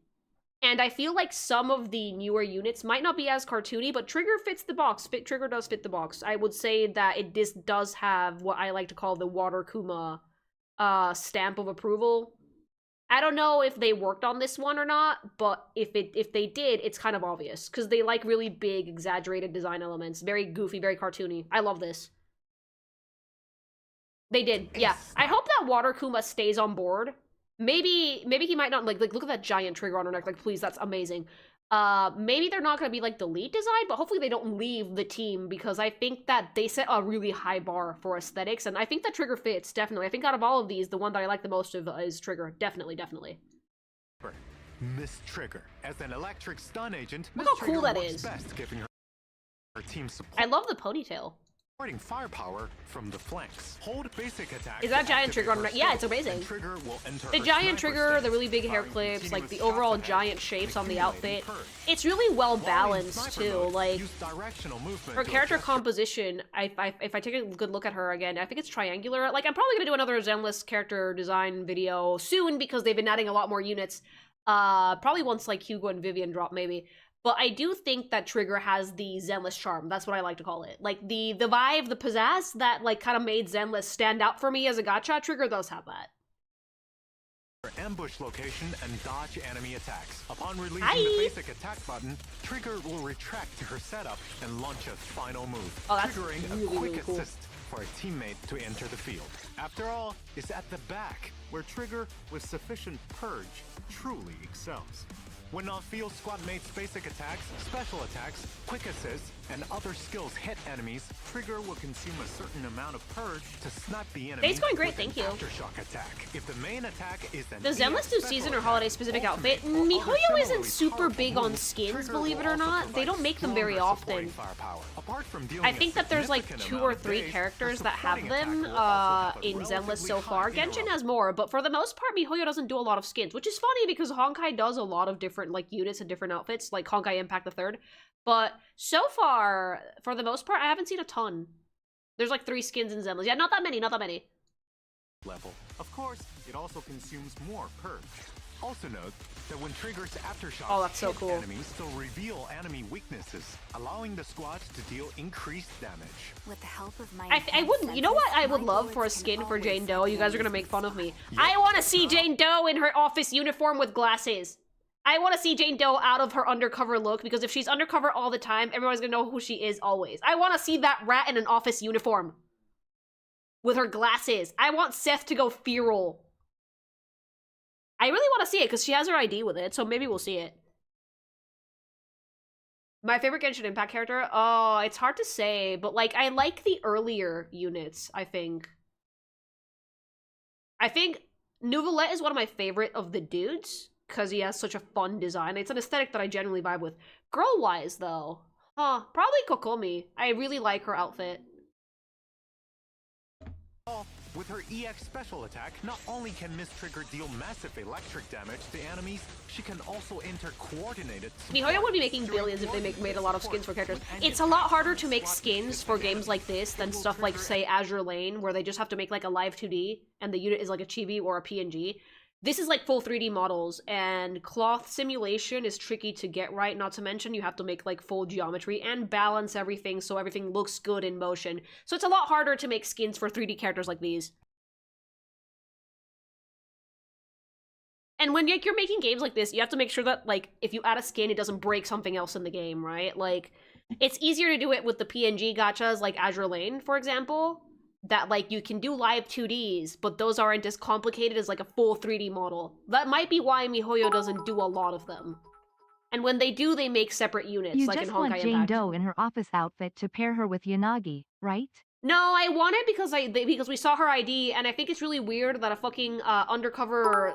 And I feel like some of the newer units might not be as cartoony, but Trigger fits the box. Trigger does fit the box. I would say that this does have what I like to call the Water Kuma stamp of approval. I don't know if they worked on this one or not, but if they did, it's kind of obvious. Because they like really big, exaggerated design elements. Very goofy, very cartoony. I love this. They did, yeah. I hope that Water Kuma stays on board. Maybe he might not, like look at that giant trigger on her neck, like, please, that's amazing. Maybe they're not gonna be, like, the lead design, but hopefully they don't leave the team, because I think that they set a really high bar for aesthetics, and I think that Trigger fits, definitely. I think out of all of these, the one that I like the most of is Trigger. Definitely, definitely. Miss Trigger. As an electric stun agent, Look Miss how Trigger cool that works is. best giving her team support. I love the ponytail. Firepower from the flanks. Hold basic attack. Is that giant trigger on? Yeah, it's amazing. Trigger will enter The giant trigger, the really big hair clips, like the overall giant shapes on the outfit. It's really well balanced too. Like her character composition, if I take a good look at her again, I think it's triangular. Like, I'm probably gonna do another Zenless character design video soon because they've been adding a lot more units. Probably once like Hugo and Vivian drop, maybe. But I do think that Trigger has the Zenless charm. That's what I like to call it. Like, the vibe, the pizzazz that, like, kind of made Zenless stand out for me as a gacha. Trigger does have that. Ambush location and dodge enemy attacks. Upon releasing the basic attack button, Trigger will retract to her setup and launch a final move, triggering a quick assist for a teammate to enter the field. After all, it's at the back where Trigger, with sufficient purge, truly excels. When on-field squad mates' basic attacks, special attacks, quick assists, and other skills hit enemies, Trigger will consume a certain amount of purge to snipe the enemy. Day's going great, thank you. Aftershock attack. If the main attack is an Does Zenless do season or holiday specific outfit? MiHoYo isn't super big on skins, believe it or not. They don't make them very often. I think that there's like 2 or 3 characters that have them in Zenless so far. Genshin has more, but for the most part, MiHoYo doesn't do a lot of skins, which is funny because Honkai does a lot of different like units and different outfits, like Honkai Impact the Third. But so far, for the most part, I haven't seen a ton. There's like 3 skins in Zenless. Yeah, not that many, not that many. Level. Of course, it also consumes more purge. Also note that when Trigger's Aftershock that's so cool. enemies, they'll reveal enemy weaknesses, allowing the squads to deal increased damage. With the help of my I wouldn't, you know what I would love for a skin for Jane Doe? You guys are gonna make fun of me. I want to see Jane Doe in her office uniform with glasses. I want to see Jane Doe out of her undercover look, because if she's undercover all the time, everyone's gonna know who she is always. I want to see that rat in an office uniform. With her glasses. I want Seth to go feral. I really want to see it, because she has her ID with it, so maybe we'll see it. My favorite Genshin Impact character? Oh, it's hard to say, but like, I like the earlier units, I think. I think Neuvillette is one of my favorite of the dudes, because he has such a fun design. It's an aesthetic that I generally vibe with. Girl-wise, though, probably Kokomi. I really like her outfit. With her EX special attack, not only can Miss Trigger deal massive electric damage to enemies, she can also enter coordinated... MiHoYo would be making billions if they made a lot of skins for characters. It's a lot harder to make skins for games like this than stuff like, say, Azure Lane, where they just have to make like a live 2D, and the unit is like a chibi or a PNG. This is like full 3D models, and cloth simulation is tricky to get right, not to mention you have to make like full geometry and balance everything so everything looks good in motion. So it's a lot harder to make skins for 3D characters like these. And when you're making games like this, you have to make sure that, like, if you add a skin, it doesn't break something else in the game, right? Like, it's easier to do it with the PNG gachas, like Azure Lane, for example, that, like, you can do live 2Ds, but those aren't as complicated as, like, a full 3D model. That might be why MiHoYo doesn't do a lot of them. And when they do, they make separate units, like in Honkai Impact. You just want Jane Doe in her office outfit to pair her with Yanagi, right? No, I want it because we saw her ID, and I think it's really weird that a fucking undercover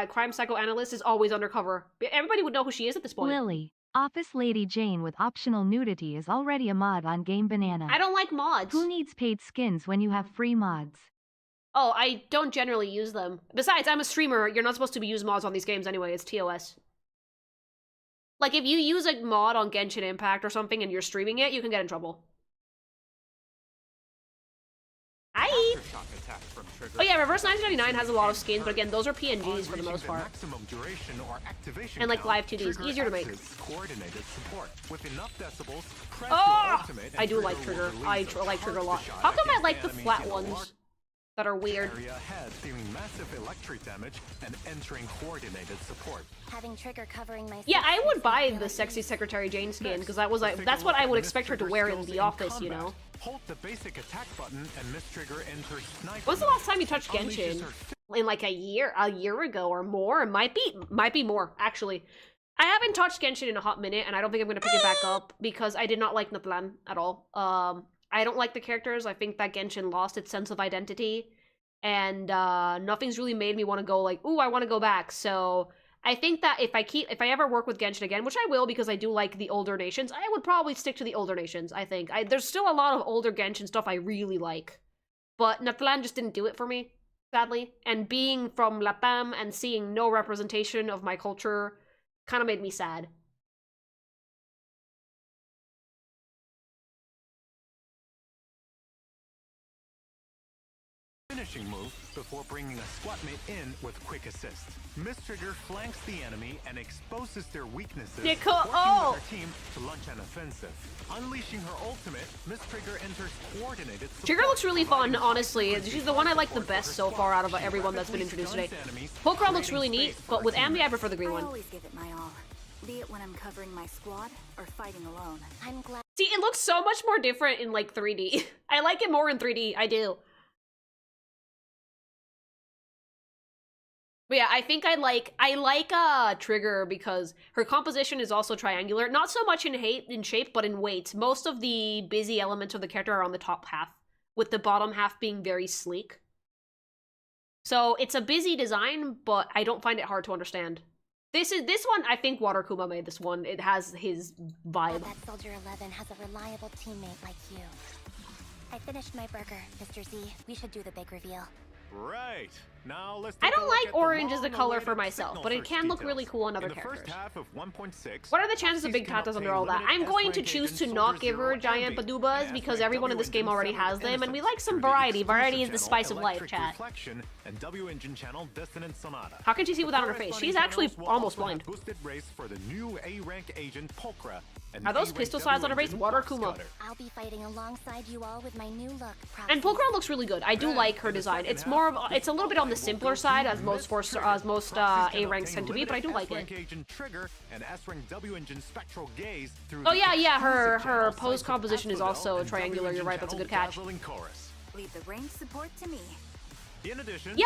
crime psychoanalyst is always undercover. Everybody would know who she is at this point. Lily, Office Lady Jane with optional nudity is already a mod on Game Banana. I don't like mods. Who needs paid skins when you have free mods? Oh, I don't generally use them. Besides, I'm a streamer. You're not supposed to use mods on these games anyway. It's TOS. Like, if you use a mod on Genshin Impact or something and you're streaming it, you can get in trouble. Hi! Oh yeah, Reverse 1999 has a lot of skins, but again, those are PNGs for the most part. And like live 2Ds, easier to make. Oh! I do like Trigger. I like Trigger a lot. How come I like the flat ones that are weird? Having Trigger covering my Yeah, I would buy the sexy Secretary Jane skin because that's what I would expect her to wear in the office, you know. Hold the basic attack button and Miss Trigger enters sniper. When's the last time you touched Genshin? In like a year ago or more? It might be more, actually. I haven't touched Genshin in a hot minute, and I don't think I'm gonna pick it back up because I did not like Natlan at all. I don't like the characters. I think that Genshin lost its sense of identity, and nothing's really made me want to go like, ooh, I want to go back. So I think that if I ever work with Genshin again, which I will because I do like the older nations, I would probably stick to the older nations, I think. There's still a lot of older Genshin stuff I really like. But Natlan just didn't do it for me, sadly. And being from Latam and seeing no representation of my culture kind of made me sad. Finishing move before bringing a squad mate in with quick assist. Miss Trigger flanks the enemy and exposes their weaknesses, working with her team to launch an offensive. Unleashing her ultimate, Miss Trigger enters coordinated support. Trigger looks really fun, honestly. She's the one I like the best so far out of everyone that's been introduced today. Pokemon looks really neat, but with Ambi, I prefer the green one. I always give it my all, be it when I'm covering my squad or fighting alone. I'm glad. See, it looks so much more different in like 3D. I like it more in 3D, I do. But yeah, I think I like Trigger because her composition is also triangular. Not so much in shape, but in weight. Most of the busy elements of the character are on the top half, with the bottom half being very sleek. So it's a busy design, but I don't find it hard to understand. This one, I think Water Kuma made this one. It has his vibe. That Soldier 11 has a reliable teammate like you. I finished my burger, Mr. Z. We should do the big reveal. Right. Now let's I don't like orange as a color for myself, but it can look really cool on other characters. What are the chances of Big Tatas under all that? I'm going to choose to not give her giant Badubas because everyone in this game already has them, and we like some variety. Variety is the spice of life, chat. How can she see without on her face? She's actually almost blind. Are those pistol slides on her face? Water Kuma. I'll be fighting alongside you all with my new look. And Pokemon looks really good. I do like her design. It's more of it's a little bit on the simpler side as most A ranks tend to be, but I do like it. Oh yeah, her pose composition is also triangular. You're right. That's a good catch. Leave the range support to me. Yeah,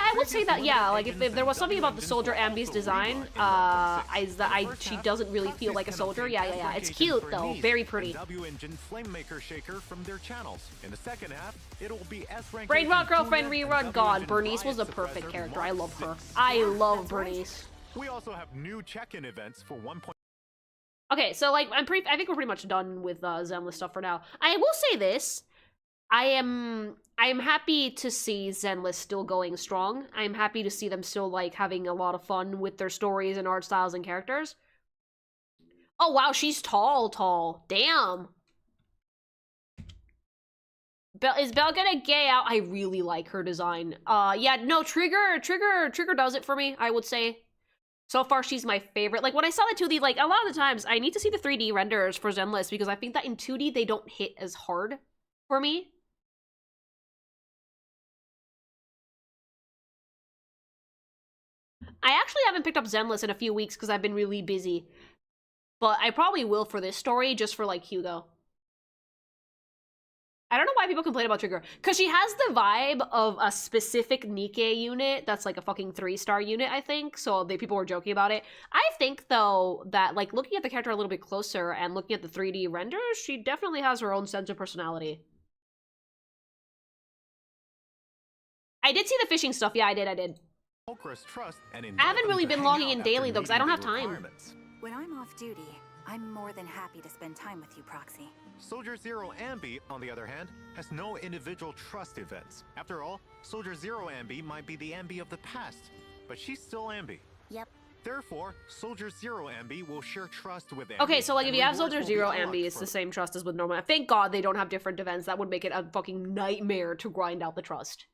I would say that. Yeah, like if there was something about the Soldier Ambi's design, she doesn't really feel like a soldier. Yeah. It's cute though, very pretty. Brain Rot Girlfriend Rerun. God, Bernice was a perfect character. I love her. I love Bernice. We also have new check-in events for 1. Okay, so like I think we're pretty much done with Zenless stuff for now. I will say this. I am happy to see Zenless still going strong. I'm happy to see them still like having a lot of fun with their stories and art styles and characters. Oh wow, she's tall. Damn. Is Belle gonna gay out? I really like her design. Yeah, no, Trigger does it for me, I would say. So far, she's my favorite. Like, when I saw the 2D, like, a lot of the times, I need to see the 3D renders for Zenless because I think that in 2D, they don't hit as hard for me. I actually haven't picked up Zenless in a few weeks because I've been really busy. But I probably will for this story, just for, like, Hugo. I don't know why people complain about Trigger. Because she has the vibe of a specific Nikkei unit that's, like, a fucking 3-star unit, I think. So people were joking about it. I think, though, that, like, looking at the character a little bit closer and looking at the 3D renders, she definitely has her own sense of personality. I did see the fishing stuff. Yeah, I did. Ulcra's trust and I haven't really been logging in daily though, because I don't have meeting the time. requirements. When I'm off duty, I'm more than happy to spend time with you, Proxy. Soldier Zero Ambi, on the other hand, has no individual trust events. After all, Soldier Zero Ambi might be the Ambi of the past, but she's still Ambi. Yep. Therefore, Soldier Zero Ambi will share trust with Ambi. Okay, so like if and you have rewards Soldier will be Zero unlocked Ambi, it's the same trust as with normal. Thank God they don't have different events. That would make it a fucking nightmare to grind out the trust.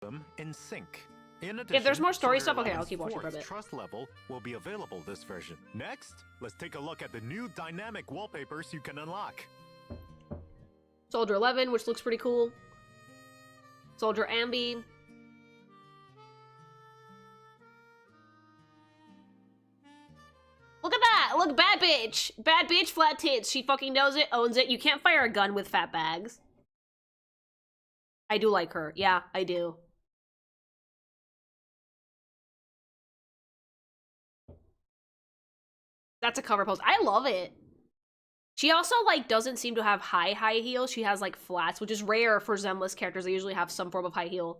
them in sync. In addition, If there's more story Soldier stuff, okay, I'll 11's keep watching for a fourth bit. trust level will be available this version. Next, let's take a look at the new dynamic wallpapers you can unlock. Soldier 11, which looks pretty cool. Soldier Ambi. Look at that! Look, bad bitch! Bad bitch, flat tits. She fucking knows it, owns it. You can't fire a gun with fat bags. I do like her. Yeah, I do. That's a cover post. I love it. She also, like, doesn't seem to have high heels. She has, like, flats, which is rare for Zenless characters. They usually have some form of high heel.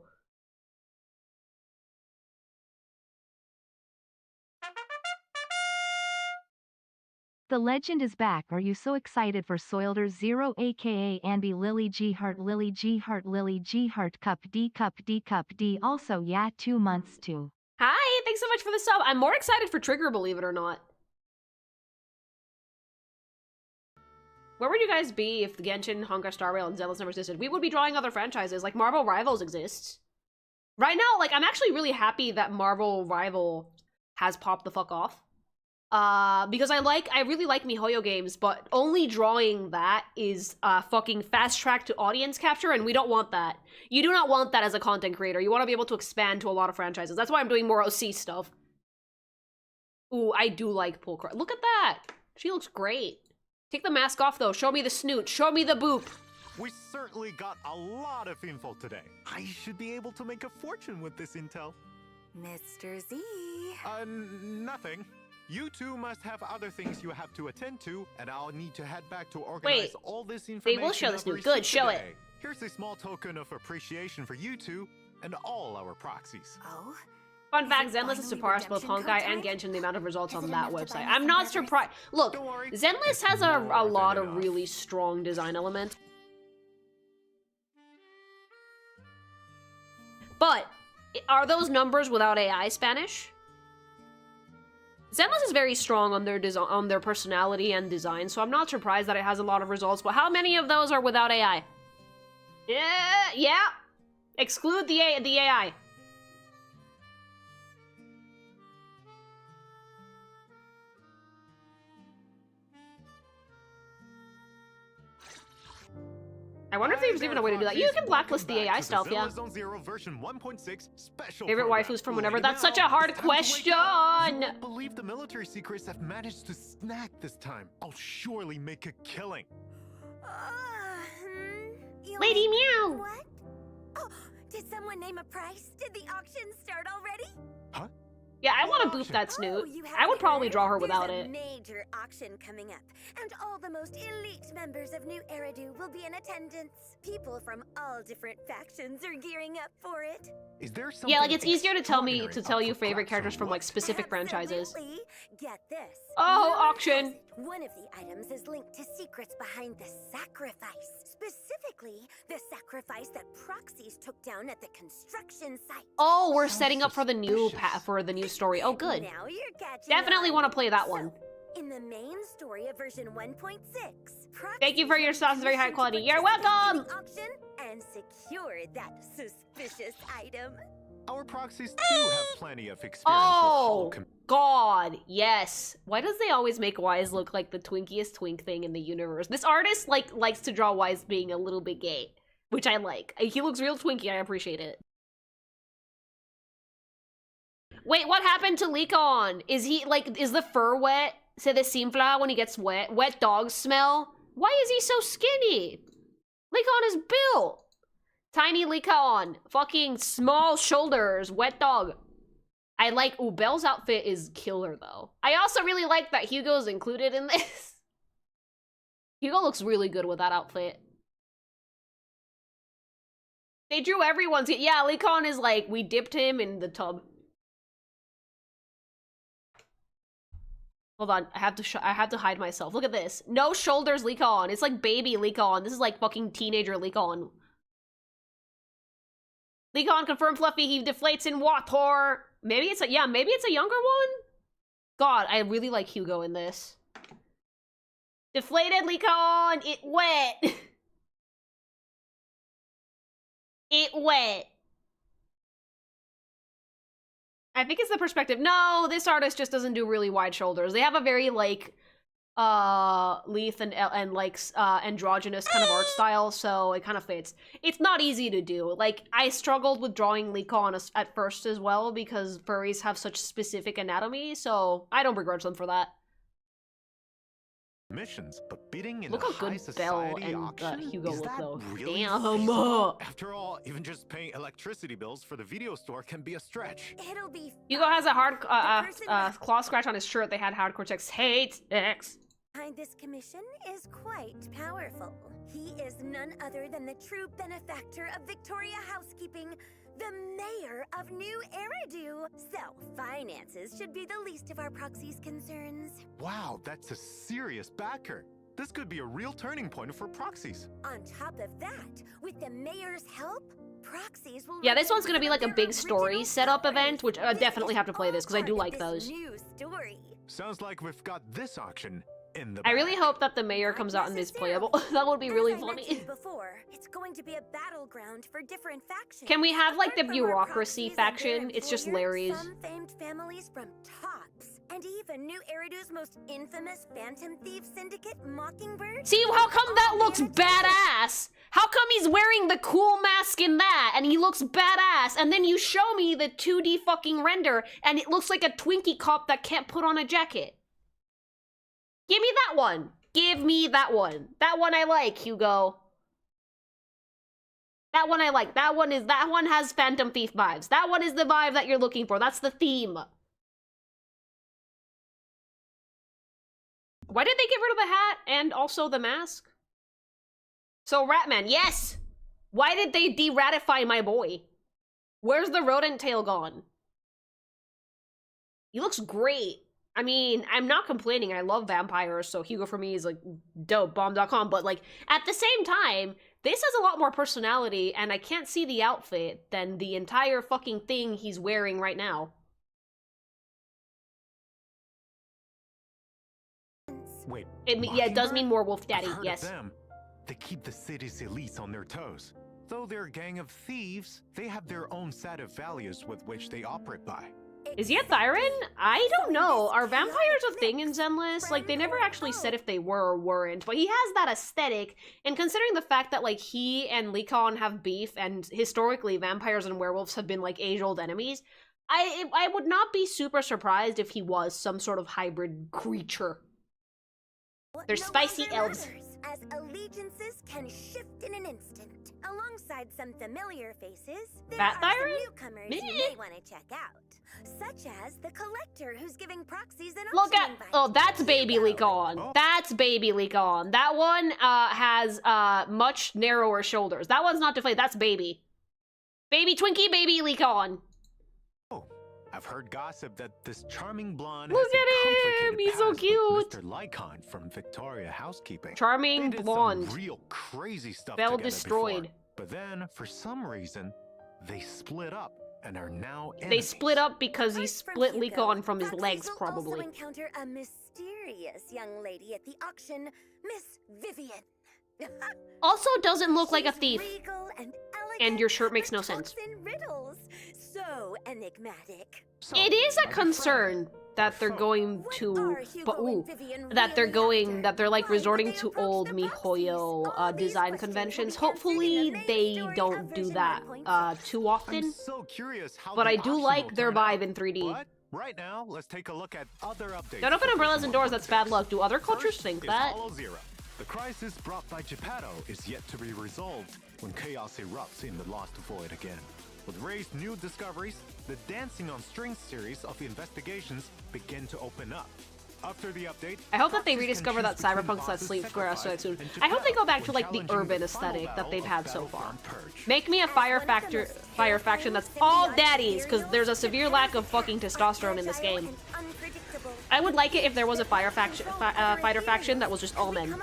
The legend is back. Are you so excited for Soldier Zero aka Ambi Lily G Heart Lily G Heart Lily G Heart Cup D Cup D Cup D also yeah 2 months too. Hi, thanks so much for the sub. I'm more excited for Trigger, believe it or not. Where would you guys be if the Genshin, Honkai Star Rail, and Zenless never existed? We would be drawing other franchises, like Marvel Rivals exists. Right now, like, I'm actually really happy that Marvel Rival has popped the fuck off. Because I really like MiHoYo games, but only drawing that is fucking fast track to audience capture, and we don't want that. You do not want that as a content creator. You want to be able to expand to a lot of franchises. That's why I'm doing more OC stuff. Ooh, I do like Pulcra. Look at that! She looks great. Take the mask off, though. Show me the snoot. Show me the boop. We certainly got a lot of info today. I should be able to make a fortune with this intel. Mr. Z. Nothing. You two must have other things you have to attend to, and I'll need to head back to organize all this information. They will show the I've snoot. received Good, show it. today. Here's a small token of appreciation for you two and all our proxies. Oh? Fun fact, Zenless has surpassed both Honkai and Genshin the amount of results on that website. I'm not surprised. Look, Zenless has a lot of really strong design elements. But, are those numbers without AI Spanish? Zenless is very strong on their design, on their personality and design, so I'm not surprised that it has a lot of results, but how many of those are without AI? Yeah. Exclude the AI. I wonder if there's even a way to do that. You can blacklist the AI stuff, yeah. Zone Zero version 1.6 special Favorite program. waifus from whenever? Right That's now, such a hard it's time to wake question! up. You won't believe the military secrets I've managed to snag this time. I'll surely make a killing. Lady Meow! What? Oh, did someone name a price? Did the auction start already? Huh? Yeah, I want to boop that snoot. I would probably draw her without There's it. a major auction coming up, and all the most elite members of New Eridu will be in attendance. People from all different factions are gearing up for it. Is there something Yeah, like it's easier to tell extraordinary you up for favorite grabs characters or from like what? specific franchises. Absolutely. Get this. Oh, Rumor auction. has it one of the items is linked to secrets behind the sacrifice. Specifically, the sacrifice that proxies took down at the construction site. Oh, we're Sounds setting up for the new suspicious. story. Oh, good. Now you're catching Definitely on. want to play that So, one. in the main story of version 1.6, Thank you for your sauce, it's very high quality. You're welcome! Auction and secure that suspicious item. Our proxies do have plenty of experience with Oh, Hulk. God, yes. Why does they always make Wise look like the twinkiest twink thing in the universe? This artist likes to draw Wise being a little bit gay, which I like. He looks real twinky, I appreciate it. Wait, what happened to Likon? Is the fur wet? Se desinfla when he gets wet? Wet dog smell? Why is he so skinny? Likon is built! Tiny Likon. Fucking small shoulders. Wet dog. I like... Ooh, Belle's outfit is killer, though. I also really like that Hugo's included in this. Hugo looks really good with that outfit. They drew everyone's. Yeah, Lee Khan is like, we dipped him in the tub. Hold on, I have to hide myself. Look at this. No shoulders, Lee Khan. It's like baby Lee Khan. This is like fucking teenager Lee Khan. Lee Khan confirmed Fluffy. He deflates in water. Maybe it's a maybe it's a younger one. God, I really like Hugo in this. Deflated Lee Khan. It wet. It wet. I think it's the perspective. No, this artist just doesn't do really wide shoulders. They have a very like Leith and like androgynous kind of art style, so it kind of fits. It's not easy to do. Like, I struggled with drawing Lee Khan at first as well because furries have such specific anatomy, so I don't begrudge them for that. Missions, but bidding in Look a how high good society Belle and auction? Hugo Is look, that though. really Damn. feasible? After all, even just paying electricity bills for the video store can be a stretch. It'll be Hugo has a hard person claw scratch on his shirt. They had hardcore checks. Hate X. Behind this commission is quite powerful. He is none other than the true benefactor of Victoria Housekeeping, the mayor of New Eridu. So, finances should be the least of our proxy's concerns. Wow, that's a serious backer. This could be a real turning point for proxies. On top of that, with the mayor's help, proxies will... Yeah, this one's gonna be like a big story setup event, which I definitely have to play this because I do like those. New story. Sounds like we've got this auction in the I really bag. hope that the mayor comes out and is playable. That would be really As I funny. mentioned before, it's going to be a battleground for different factions. Can we have like the Apart from our bureaucracy proxies and their faction? It's just employers, Larry's. Some famed families from Tops, and even New Eridu's most infamous Phantom Thief Syndicate, Mockingbird. See, how come that looks badass? How come he's wearing the cool mask in that and he looks badass? And then you show me the 2D fucking render and it looks like a Twinkie cop that can't put on a jacket. Give me that one. Give me that one. That one I like, Hugo. That one I like. That one has Phantom Thief vibes. That one is the vibe that you're looking for. That's the theme. Why did they get rid of the hat and also the mask? So, Ratman, yes! Why did they de-ratify my boy? Where's the rodent tail gone? He looks great. I mean, I'm not complaining. I love vampires, so Hugo for me is like dope, bomb.com. But like at the same time, this has a lot more personality, and I can't see the outfit than the entire fucking thing he's wearing right now. Wait, Yeah, it does Mockingbird? mean more Wolf Daddy, I've heard yes. of them. They keep the city's elites on their toes. Though they're a gang of thieves, they have their own set of values with which they operate by. Is he a Thyran? I don't know. Are vampires a thing in Zenless? Like, they never actually said if they were or weren't, but he has that aesthetic, and considering the fact that, like, he and Lee Khan have beef, and historically vampires and werewolves have been, like, age-old enemies, I would not be super surprised if he was some sort of hybrid creature. They're spicy elves. As allegiances can shift in an instant. Alongside some familiar faces, there Bat are some Thyran? newcomers Meh. you may want to check out. Such as the Collector, who's giving proxies an Look auction at, invite. oh, that's Baby Hugo. Lee Khan. That's Baby Lee Khan. That one has much narrower shoulders. That one's not deflated. That's Baby. Baby Twinkie, Baby Lee Khan. Oh, I've heard gossip that this charming blonde Look has a at him, complicated he's so past with cute. Mr. Lycon from Victoria Housekeeping. Charming They did blonde. some real crazy stuff Belle together destroyed. before, but then, for some reason, they split up and are now They enemies. split up because he Apart from split Lee Hugo, Khan from his proxies legs, will probably. also encounter a mysterious young lady at the auction, Miss Vivian. Also doesn't look like a She's thief. regal and elegant, And your shirt makes but no sense. talks in riddles. So enigmatic. So, It is a my good friend, concern that they're going What to, are Hugo but ooh, and Vivian that they're really going, after? that they're like Why would resorting they to approach old the MiHoYo proxies? All these design questions will conventions. be answered in Hopefully the main they story don't of do version that 1.6. too I'm often. so curious how But the I do auction like will their turn out. vibe in 3D. But right now, let's take a look at other updates. Don't open for umbrellas version and doors, that's bad 1.6. luck. Do other cultures First think is that? Hollow Zero. The crisis brought by Geppetto is yet to be resolved when chaos erupts in the Lost Void again. With Ray's new discoveries, the Dancing on Strings series of investigations begin to open up. After the update, I hope that they Foxes can rediscover that choose between Cyberpunk's that bosses sleep square so sacrificed soon. and I hope they go back when to like the challenging urban the final aesthetic that they've battle had of so far. Battlefront Purge. Make me a fire faction that's all daddies, because there's a severe lack of fucking testosterone in this game. I would like it if there was a fighter faction that was just all men.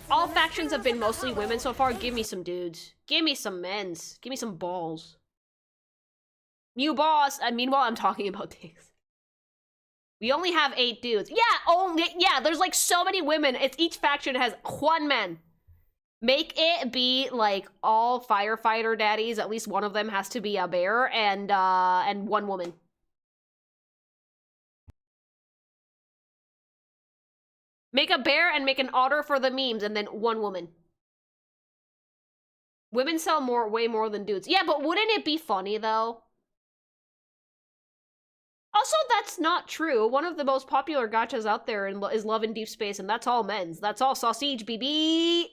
All factions have been mostly women so far. Give me some dudes. Give me some men's. Give me some balls. New boss. And meanwhile, I'm talking about dicks. We only have 8 dudes. Yeah, there's like so many women. It's each faction has 1 man. Make it be like all firefighter daddies. At least one of them has to be a bear and 1 woman. Make a bear and make an otter for the memes, and then 1 woman. Women sell way more than dudes. Yeah, but wouldn't it be funny, though? Also, that's not true. One of the most popular gachas out there is Love in Deep Space, and that's all men's. That's all sausage, BB!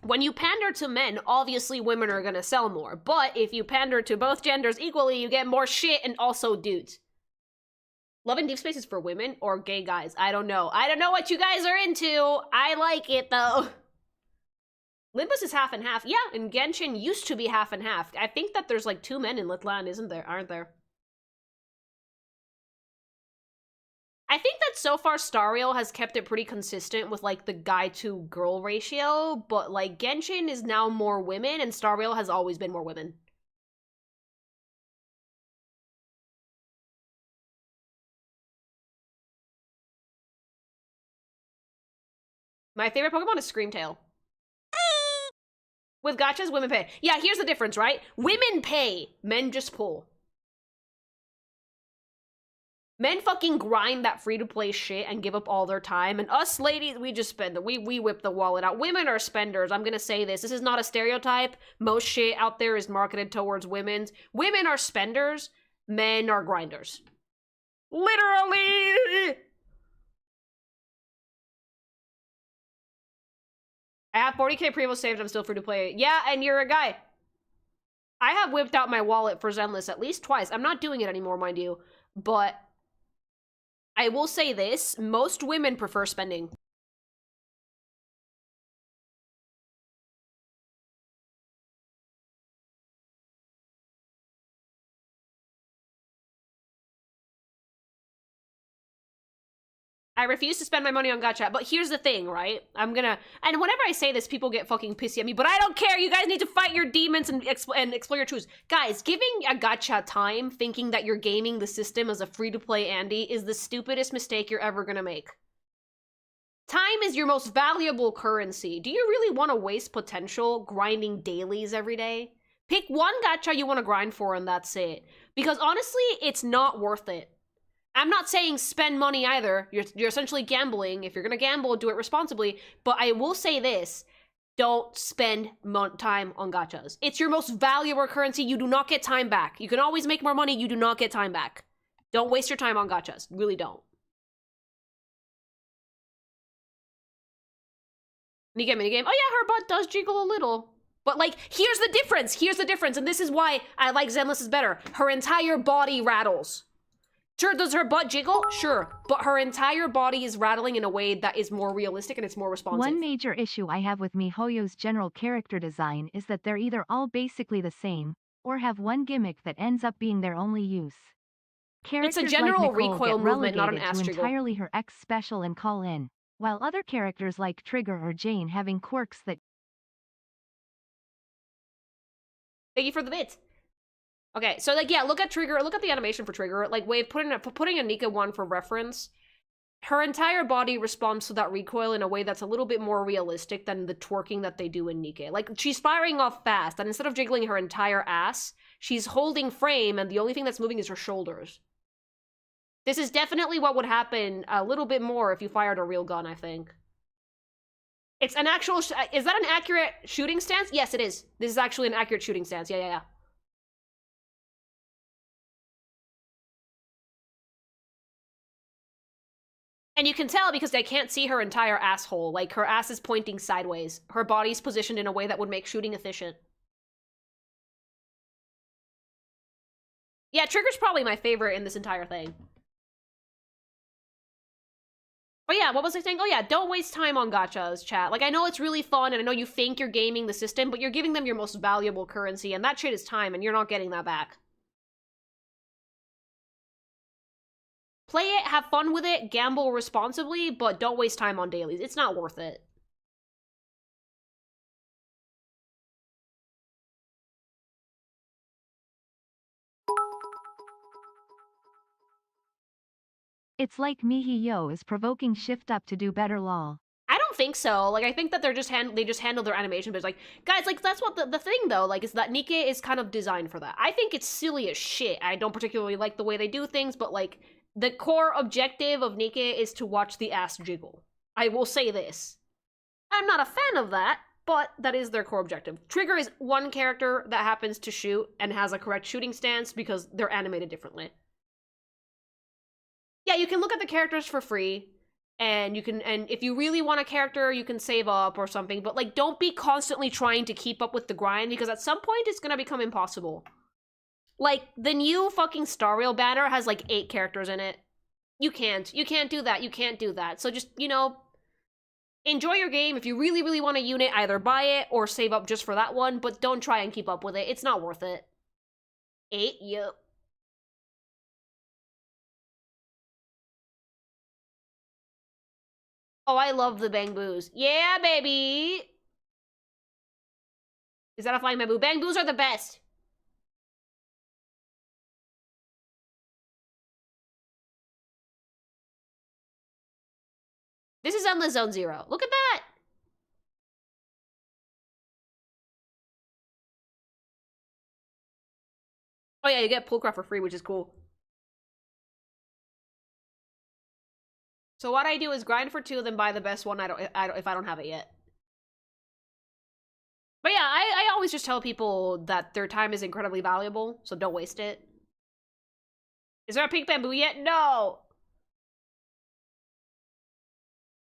When you pander to men, obviously women are gonna sell more. But if you pander to both genders equally, you get more shit and also dudes. Love in Deep Space is for women or gay guys. I don't know. I don't know what you guys are into. I like it, though. Limbus is half and half. Yeah, and Genshin used to be half and half. I think that there's like 2 men in Litlan, isn't there? Aren't there? I think that so far Stariel has kept it pretty consistent with like the guy to girl ratio, but like Genshin is now more women and Stariel has always been more women. My favorite Pokemon is Screamtail. With gachas, women pay. Yeah, here's the difference, right? Women pay, men just pull. Men fucking grind that free-to-play shit and give up all their time, and us ladies, we just spend it. We whip the wallet out. Women are spenders. I'm gonna say this. This is not a stereotype. Most shit out there is marketed towards women. Women are spenders. Men are grinders. Literally! I have 40k Primo saved. I'm still free to play. Yeah, and you're a guy. I have whipped out my wallet for Zenless at least twice. I'm not doing it anymore, mind you, but I will say this, most women prefer spending. I refuse to spend my money on gacha, but here's the thing, right? And whenever I say this, people get fucking pissy at me, but I don't care. You guys need to fight your demons and explore your truths. Guys, giving a gacha time thinking that you're gaming the system as a free-to-play Andy is the stupidest mistake you're ever gonna make. Time is your most valuable currency. Do you really want to waste potential grinding dailies every day? Pick one gacha you want to grind for and that's it. Because honestly, it's not worth it. I'm not saying spend money either. You're essentially gambling. If you're gonna gamble, do it responsibly. But I will say this. Don't spend time on gachas. It's your most valuable currency. You do not get time back. You can always make more money. You do not get time back. Don't waste your time on gachas. Really don't. Minigame. Oh yeah, her butt does jiggle a little. But like, here's the difference. Here's the difference. And this is why I like Zenless better. Her entire body rattles. Sure, does her butt jiggle? Sure. But her entire body is rattling in a way that is more realistic and it's more responsive. One major issue I have with MiHoYo's general character design is that they're either all basically the same, or have one gimmick that ends up being their only use. Characters it's a general like Nicole recoil get movement, not an relegated ass to jiggle. entirely her X special and call in, while other characters like Trigger or Jane having quirks that... Thank you for the bit. Okay, so like, yeah, look at Trigger, look at the animation for Trigger. Like, putting a Nika one for reference, her entire body responds to that recoil in a way that's a little bit more realistic than the twerking that they do in Nika. Like, she's firing off fast, and instead of jiggling her entire ass, she's holding frame, and the only thing that's moving is her shoulders. This is definitely what would happen a little bit more if you fired a real gun, I think. It's an actual, is that an accurate shooting stance? Yes, it is. This is actually an accurate shooting stance. Yeah. And you can tell because they can't see her entire asshole. Like, her ass is pointing sideways. Her body's positioned in a way that would make shooting efficient. Yeah, Trigger's probably my favorite in this entire thing. But yeah, what was I saying? Oh yeah, don't waste time on gachas, chat. Like, I know it's really fun, and I know you think you're gaming the system, but you're giving them your most valuable currency, and that shit is time, and you're not getting that back. Play it, have fun with it, gamble responsibly, but don't waste time on dailies. It's not worth it. It's like Mihiyo is provoking Shift Up to do better lol. I don't think so. Like, I think that they just handle their animation, but it's like, guys, like, that's what the thing, though, like, is that Nikke is kind of designed for that. I think it's silly as shit. I don't particularly like the way they do things, but, like, the core objective of Nikke is to watch the ass jiggle. I will say this. I'm not a fan of that, but that is their core objective. Trigger is one character that happens to shoot and has a correct shooting stance because they're animated differently. Yeah, you can look at the characters for free, and if you really want a character, you can save up or something, but, like, don't be constantly trying to keep up with the grind, because at some point it's gonna become impossible. Like, the new fucking Star Rail banner has, like, 8 characters in it. You can't do that, you can't do that. So just, you know, enjoy your game. If you really, really want a unit, either buy it or save up just for that one, but don't try and keep up with it. It's not worth it. 8? Yep. Oh, I love the Bang Boos. Yeah, baby! Is that a flying bamboo? Bang Boos are the best! This is Endless Zone Zero. Look at that! Oh yeah, you get Pullcraft for free, which is cool. So what I do is grind for 2, then buy the best one if I don't have it yet. But yeah, I always just tell people that their time is incredibly valuable, so don't waste it. Is there a pink bamboo yet? No!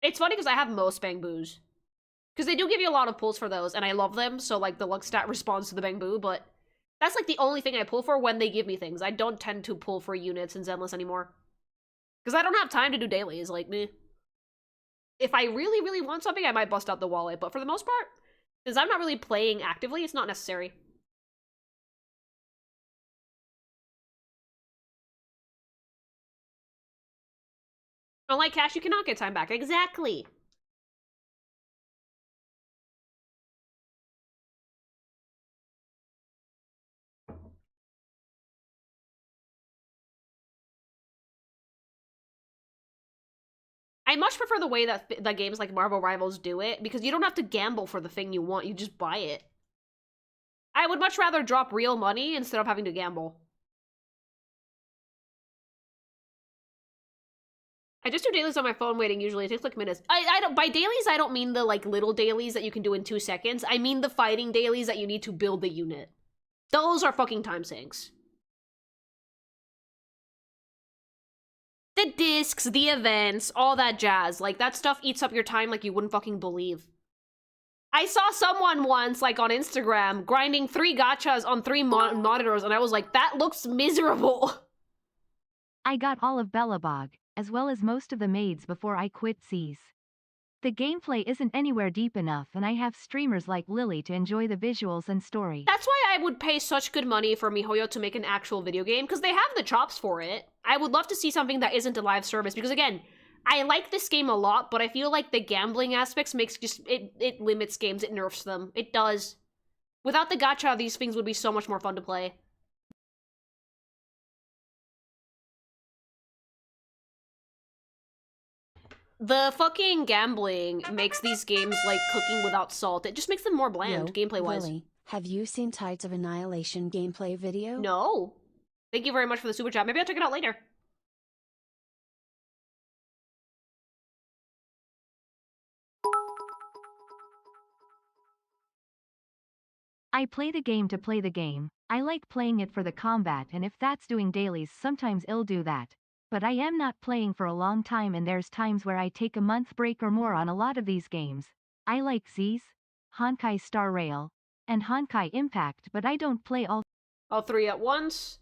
It's funny because I have most bamboos. Because they do give you a lot of pulls for those, and I love them, so like the luck stat responds to the bamboo, but that's like the only thing I pull for when they give me things. I don't tend to pull for units in Zenless anymore. Because I don't have time to do dailies, like, meh. If I really, really want something, I might bust out the wallet, but for the most part, since I'm not really playing actively, it's not necessary. Unlike cash, you cannot get time back. Exactly! I much prefer the way that games like Marvel Rivals do it, because you don't have to gamble for the thing you want, you just buy it. I would much rather drop real money instead of having to gamble. I just do dailies on my phone waiting, usually. It takes like minutes. By dailies, I don't mean the like little dailies that you can do in 2 seconds. I mean the fighting dailies that you need to build the unit. Those are fucking time sinks. The discs, the events, all that jazz. Like, that stuff eats up your time like you wouldn't fucking believe. I saw someone once, like, on Instagram, grinding 3 gachas on 3 monitors, and I was like, that looks miserable. I got all of Belobog, as well as most of the maids before I quit Seas. The gameplay isn't anywhere deep enough, and I have streamers like Lily to enjoy the visuals and story. That's why I would pay such good money for MiHoYo to make an actual video game, because they have the chops for it. I would love to see something that isn't a live service, because again, I like this game a lot, but I feel like the gambling aspects makes it limits games, it nerfs them. It does. Without the gacha, these things would be so much more fun to play. The fucking gambling makes these games like cooking without salt. It just makes them more bland, gameplay-wise. Lily, have you seen Tides of Annihilation gameplay video? No. Thank you very much for the super chat. Maybe I'll check it out later. I play the game to play the game. I like playing it for the combat, and if that's doing dailies, sometimes I'll do that. But I am not playing for a long time, and there's times where I take a month break or more on a lot of these games. I like Z's, Honkai Star Rail, and Honkai Impact, but I don't play all 3 at once.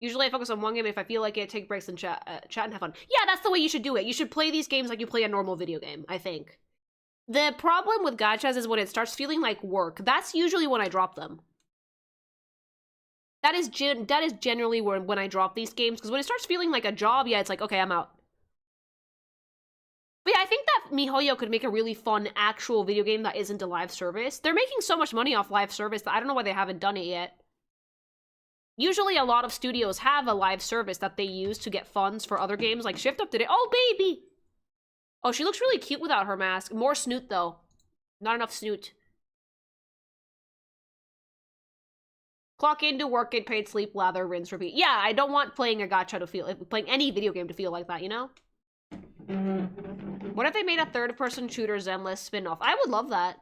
Usually I focus on one game. If I feel like it, take breaks and chat and have fun. Yeah, that's the way you should do it. You should play these games like you play a normal video game, I think. The problem with gachas is when it starts feeling like work. That's usually when I drop them. That is generally when I drop these games, because when it starts feeling like a job, yeah, it's like, okay, I'm out. But yeah, I think that MiHoYo could make a really fun actual video game that isn't a live service. They're making so much money off live service that I don't know why they haven't done it yet. Usually a lot of studios have a live service that they use to get funds for other games, like Shift Up did it. Oh, baby! Oh, she looks really cute without her mask. More snoot, though. Not enough snoot. Clock in to work, get paid, sleep, lather, rinse, repeat. Yeah, I don't want playing a gacha to feel, playing any video game to feel like that, you know? What if they made a third-person shooter Zenless spin-off? I would love that.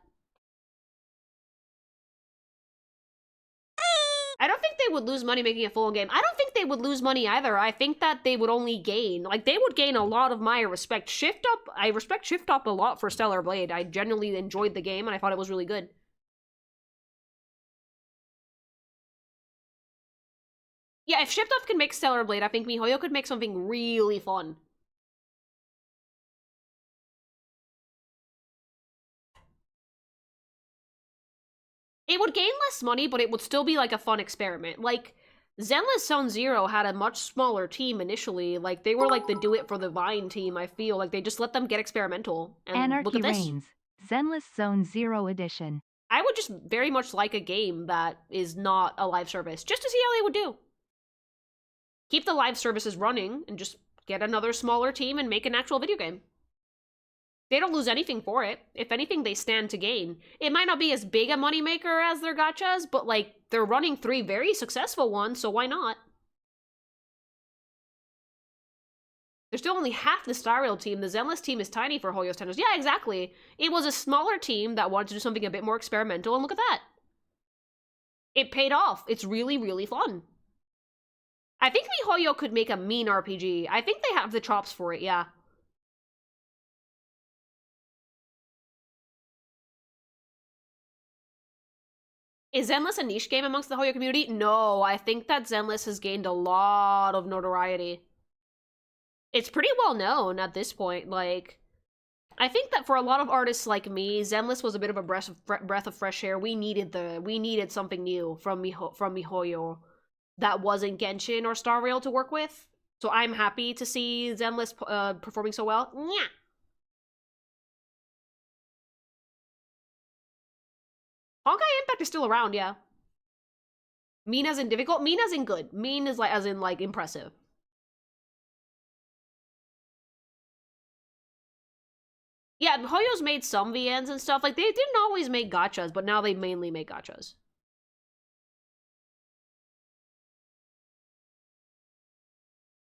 I don't think they would lose money making a full game. I don't think they would lose money either. I think that they would only gain. Like, they would gain a lot of my respect. Shift Up, I respect Shift Up a lot for Stellar Blade. I genuinely enjoyed the game, and I thought it was really good. Yeah, if Shift Up can make Stellar Blade, I think MiHoYo could make something really fun. It would gain less money, but it would still be like a fun experiment. Like, Zenless Zone Zero had a much smaller team initially. Like, they were like the Do It for the Vine team, I feel. Like, they just let them get experimental. And Anarchy look at this. Reigns, Zenless Zone Zero Edition. I would just very much like a game that is not a live service, just to see how they would do. Keep the live services running, and just get another smaller team and make an actual video game. They don't lose anything for it. If anything, they stand to gain. It might not be as big a moneymaker as their gachas, but, like, they're running 3 very successful ones, so why not? They're still only half the Stariel team. The Zenless team is tiny for Hoyo's standards. Yeah, exactly. It was a smaller team that wanted to do something a bit more experimental, and look at that. It paid off. It's really, really fun. I think MiHoYo could make a mean RPG. I think they have the chops for it, yeah. Is Zenless a niche game amongst the Hoyo community? No, I think that Zenless has gained a lot of notoriety. It's pretty well known at this point. Like, I think that for a lot of artists like me, Zenless was a bit of a breath of fresh air. We needed something new from MiHoYo that wasn't Genshin or Star Rail to work with. So I'm happy to see Zenless performing so well. Yeah. Honkai Impact is still around, yeah. Mean as in difficult? Mean as in good. Mean is like as in like impressive. Yeah, Hoyo's made some VNs and stuff. Like, they didn't always make gachas, but now they mainly make gachas.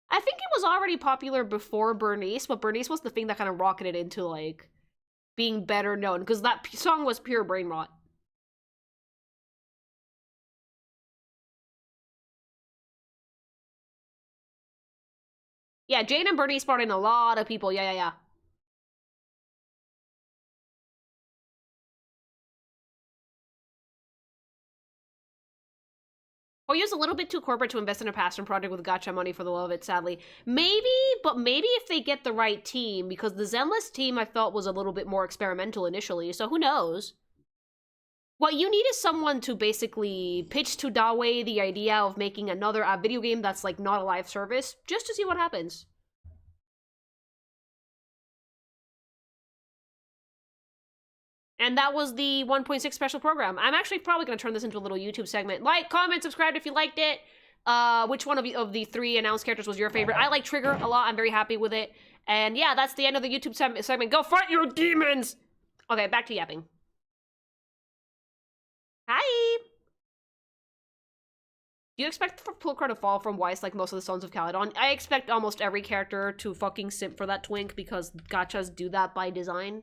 I think it was already popular before Bernice, but Bernice was the thing that kind of rocketed into, like, being better known, because that song was pure brain rot. Yeah, Jane and Bernice brought in a lot of people. Yeah. Hoyo's a little bit too corporate to invest in a passion project with gacha money for the love of it, sadly. Maybe, but maybe if they get the right team, because the Zenless team I felt was a little bit more experimental initially, so who knows? What you need is someone to basically pitch to Dawei the idea of making another video game that's, like, not a live service, just to see what happens. And that was the 1.6 special program. I'm actually probably going to turn this into a little YouTube segment. Like, comment, subscribe if you liked it. Which one of the 3 announced characters was your favorite? I like Trigger a lot. I'm very happy with it. And yeah, that's the end of the YouTube segment. Go fight your demons! Okay, back to yapping. Hi! Do you expect for Pulchra to fall from Weiss like most of the Sons of Caledon? I expect almost every character to fucking simp for that twink because gachas do that by design.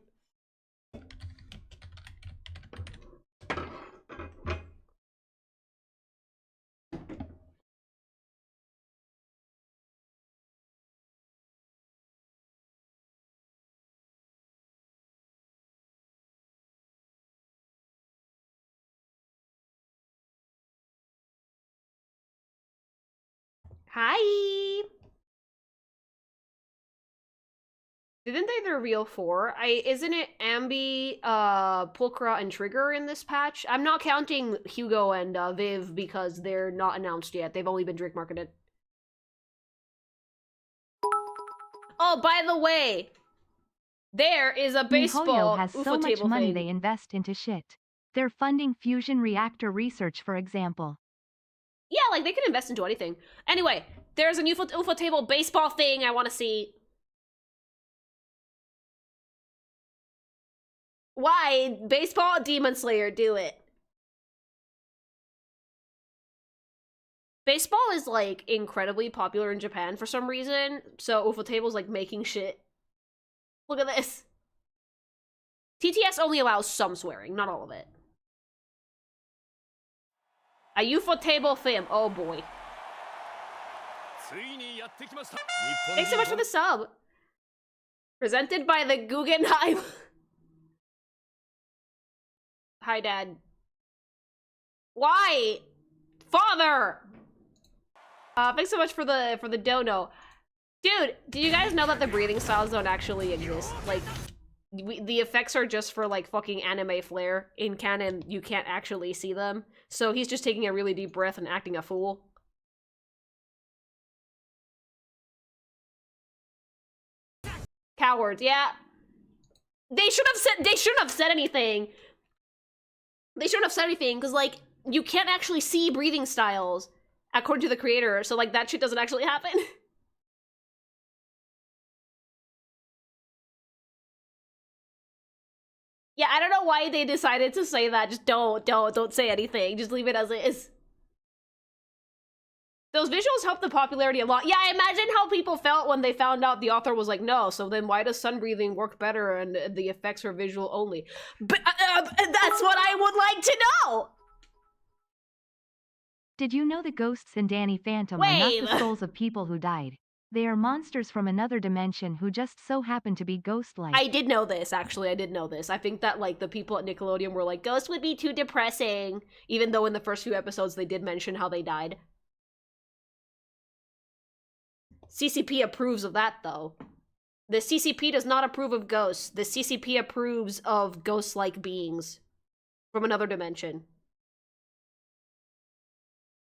Hi. Didn't they reveal 4? Isn't it Ambi, Pulchra, and Trigger in this patch? I'm not counting Hugo and Viv because they're not announced yet. They've only been drink marketed. Oh, by the way, there is a baseball miHoYo has UFO so much table money thing. they invest into shit. They're funding fusion reactor research, for example. Yeah, like they can invest into anything. Anyway, there's a new UFO table baseball thing I want to see. Why? Baseball, Demon Slayer, do it. Baseball is like incredibly popular in Japan for some reason, so UFO table's like making shit. Look at this. TTS only allows some swearing, not all of it. A UFO table film. Oh boy. Thanks so much for the sub. Presented by the Guggenheim. Hi, Dad. Why? Father! Thanks so much for the dono. Dude, do you guys know that the breathing styles don't actually exist? Like, the effects are just for, like, fucking anime flair. In canon, you can't actually see them. So he's just taking a really deep breath and acting a fool. Cowards, yeah. They shouldn't have said anything. They shouldn't have said anything, because, like, you can't actually see breathing styles, according to the creator, so, like, that shit doesn't actually happen. Yeah, I don't know why they decided to say that. Just don't say anything. Just leave it as it is. Those visuals help the popularity a lot. Yeah, I imagine how people felt when they found out the author was like, no, so then why does sun breathing work better and the effects are visual only? But that's what I would like to know! Did you know the ghosts in Danny Phantom are not the souls of people who died? They are monsters from another dimension who just so happen to be ghost-like. I did know this, actually. I did know this. I think that, like, the people at Nickelodeon were like, ghosts would be too depressing. Even though in the first few episodes they did mention how they died. CCP approves of that, though. The CCP does not approve of ghosts. The CCP approves of ghost-like beings from another dimension.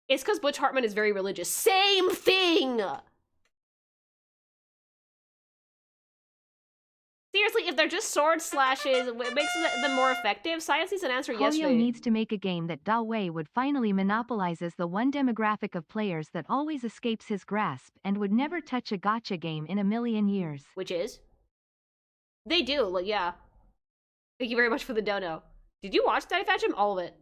It's because Butch Hartman is very religious. Same thing! Seriously, if they're just sword slashes, it makes them more effective. Science needs an answer yesterday. hoYo needs to make a game that Dawei would finally monopolizes the one demographic of players that always escapes his grasp and would never touch a gacha game in a million years. Which is? They do, like, yeah. Thank you very much for the dono. Did you watch Danny Phantom? All of it.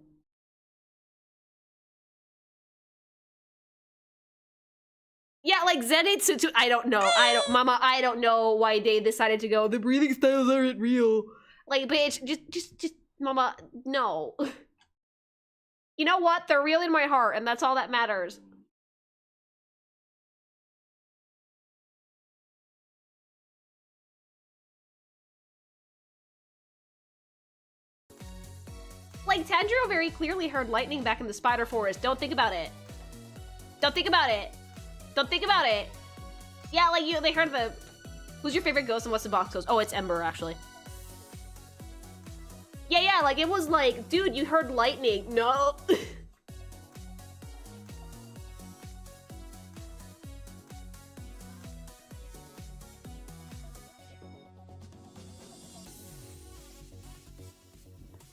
Yeah, like Zenitsu too. I don't know. Mama, I don't know why they decided to go, the breathing styles aren't real. Like, bitch, just, Mama, no. You know what? They're real in my heart, and that's all that matters. Like, Tanjiro very clearly heard lightning back in the Spider Forest. Don't think about it. Don't think about it. Don't think about it. Yeah, like they heard the... Who's your favorite ghost and what's the box ghost? Oh, it's Ember, actually. Yeah, like it was like, dude, you heard lightning. No.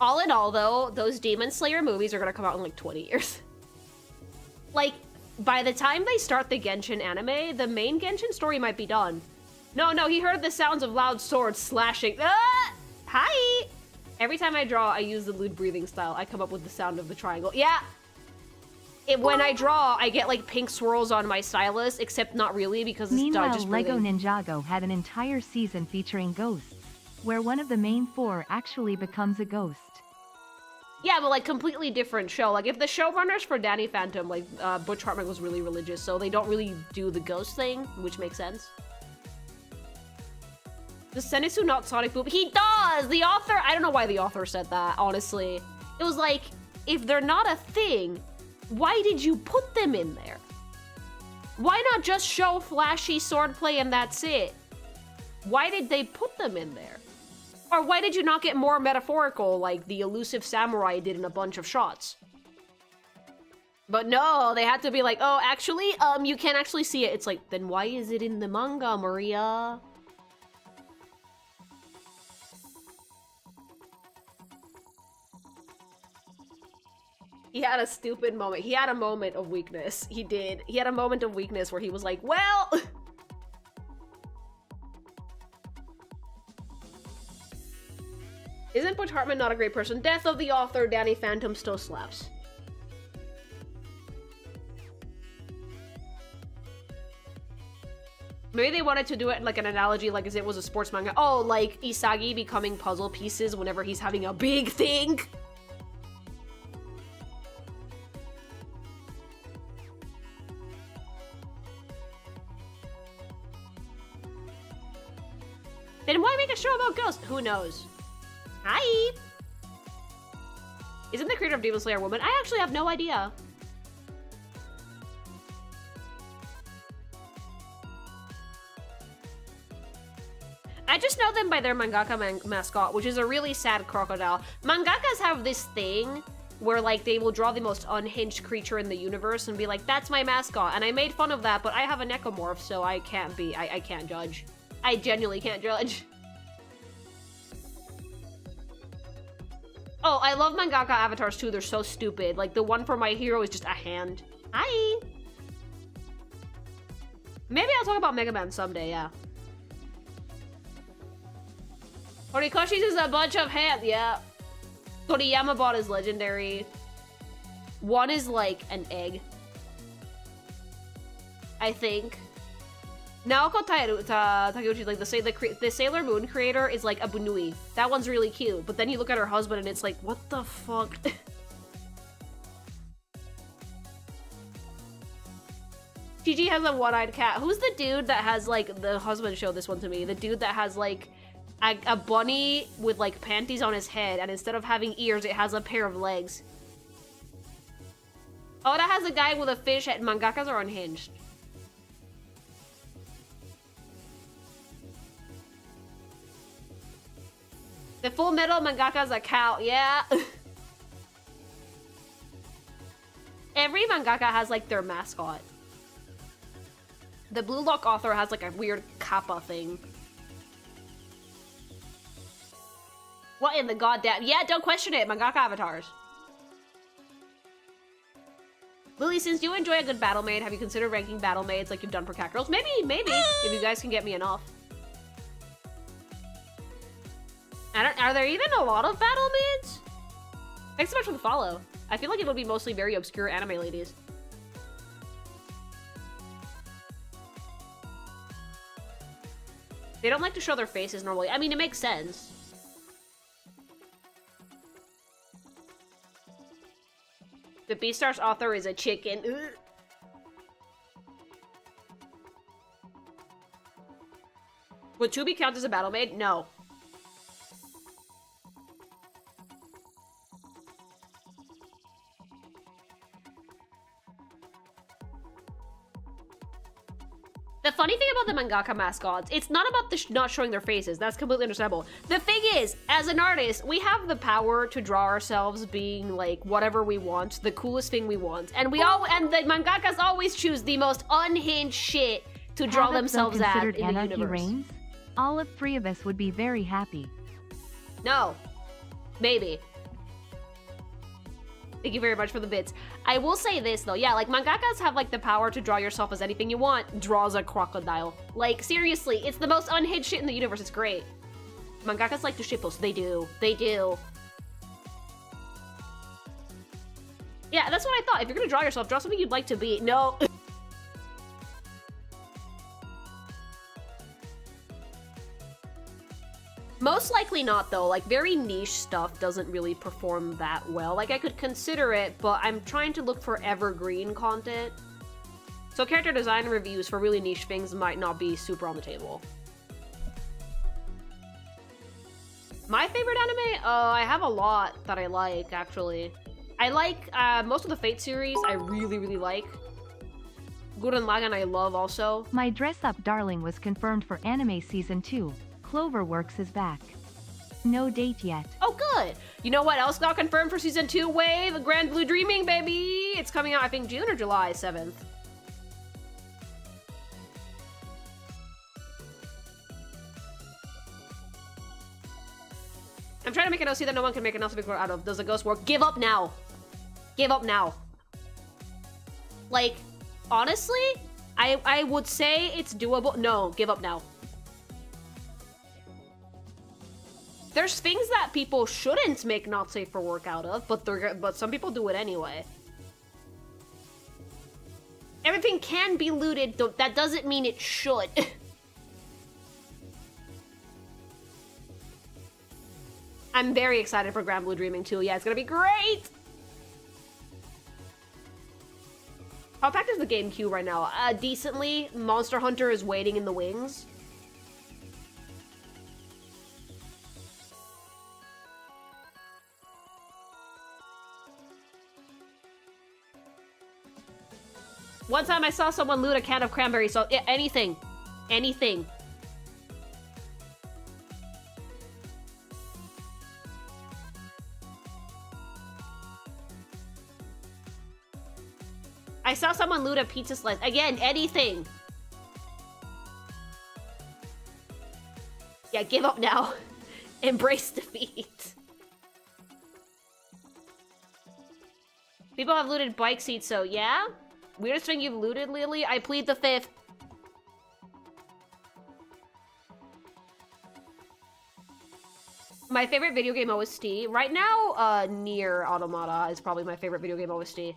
All in all, though, those Demon Slayer movies are gonna come out in like 20 years. Like, by the time they start the Genshin anime, the main Genshin story might be done. No, he heard the sounds of loud swords slashing. Ah! Hi! Every time I draw, I use the lewd breathing style. I come up with the sound of the triangle. Yeah! When I draw, I get like pink swirls on my stylus, except not really because it's Meanwhile, just Lego breathing. Ninjago had an entire season featuring ghosts, where one of the main 4 actually becomes a ghost. Yeah, but like completely different show. Like if the showrunners for Danny Phantom, like Butch Hartman was really religious, so they don't really do the ghost thing, which makes sense. Does Zenitsu not Sonic Boom? He does! The author, I don't know why the author said that, honestly. It was like, if they're not a thing, why did you put them in there? Why not just show flashy swordplay and that's it? Why did they put them in there? Or why did you not get more metaphorical like the elusive samurai did in a bunch of shots? But no, they had to be like, oh, actually, you can't actually see it. It's like, then why is it in the manga, Maria? He had a stupid moment. He had a moment of weakness. He did. He had a moment of weakness where he was like, well... Isn't Butch Hartman not a great person? Death of the author, Danny Phantom still slaps. Maybe they wanted to do it like an analogy, like as it was a sports manga. Oh, like Isagi becoming puzzle pieces whenever he's having a big thing. Then why make a show about ghosts? Who knows? Hi! Isn't the creator of Demon Slayer a woman? I actually have no idea. I just know them by their mangaka mascot, which is a really sad crocodile. Mangakas have this thing where, like, they will draw the most unhinged creature in the universe and be like, that's my mascot. And I made fun of that, but I have a necromorph, so I can't be, I can't judge. I genuinely can't judge. Oh, I love mangaka avatars too. They're so stupid. Like, the one for My Hero is just a hand. Hi! Maybe I'll talk about Mega Man someday, yeah. Horikoshi's is a bunch of hands, yeah. Toriyama bot is legendary. One is like an egg, I think. Naoko Takeuchi, like the Sailor Moon creator, is like a Bunui. That one's really cute, but then you look at her husband and it's like, what the fuck? Gigi has a one-eyed cat. Who's the dude that has like, the husband showed this one to me, the dude that has like a bunny with like panties on his head, and instead of having ears, it has a pair of legs. Oh, that has a guy with a fish head. Mangakas are unhinged. The Full Metal mangaka's a cow, yeah. Every mangaka has like their mascot. The Blue Lock author has like a weird kappa thing. What in the goddamn... Yeah, don't question it, mangaka avatars. Lily, since you enjoy a good battle maid, have you considered ranking battle maids like you've done for cat girls? Maybe, if you guys can get me enough. Are there even a lot of battle maids? Thanks so much for the follow. I feel like it would be mostly very obscure anime ladies. They don't like to show their faces normally. I mean, it makes sense. The Beastars author is a chicken. Ugh. Would Tubi count as a battle maid? No. The funny thing about the mangaka mascots, it's not about the not showing their faces. That's completely understandable. The thing is, as an artist, we have the power to draw ourselves being like whatever we want, the coolest thing we want, and the mangakas always choose the most unhinged shit to draw themselves at in the universe. Reigns? All of three of us would be very happy. No, maybe. Thank you very much for the bits. I will say this though, yeah, like mangakas have like the power to draw yourself as anything you want. Draws a crocodile. Like seriously, it's the most unhinged shit in the universe. It's great. Mangakas like to shitpost. They do. They do. Yeah, that's what I thought. If you're gonna draw yourself, draw something you'd like to be. No. Most likely not, though. Like, very niche stuff doesn't really perform that well. Like, I could consider it, but I'm trying to look for evergreen content. So character design reviews for really niche things might not be super on the table. My favorite anime? I have a lot that I like, actually. I like most of the Fate series. I really, really like. Gurren Lagann I love also. My dress-up darling was confirmed for anime season 2. Cloverworks is back. No date yet. Oh, good. You know what else got confirmed for season 2? Wave, Grand Blue Dreaming, baby. It's coming out, I think, June or July 7th. I'm trying to make an OC that no one can make an LCB out of. Does the ghost work? Give up now. Give up now. Like, honestly, I would say it's doable. No, give up now. There's things that people shouldn't make not safe for work out of, but some people do it anyway. Everything can be looted, though that doesn't mean it should. I'm very excited for Grand Blue Dreaming too. Yeah, it's gonna be great! How packed is the game queue right now? Decently. Monster Hunter is waiting in the wings. One time I saw someone loot a can of cranberry sauce. Yeah, anything. Anything. I saw someone loot a pizza slice. Again, anything. Yeah, give up now. Embrace defeat. People have looted bike seats, so yeah? Weirdest thing you've looted, Lily? I plead the fifth. My favorite video game OST? Right now, Nier Automata is probably my favorite video game OST.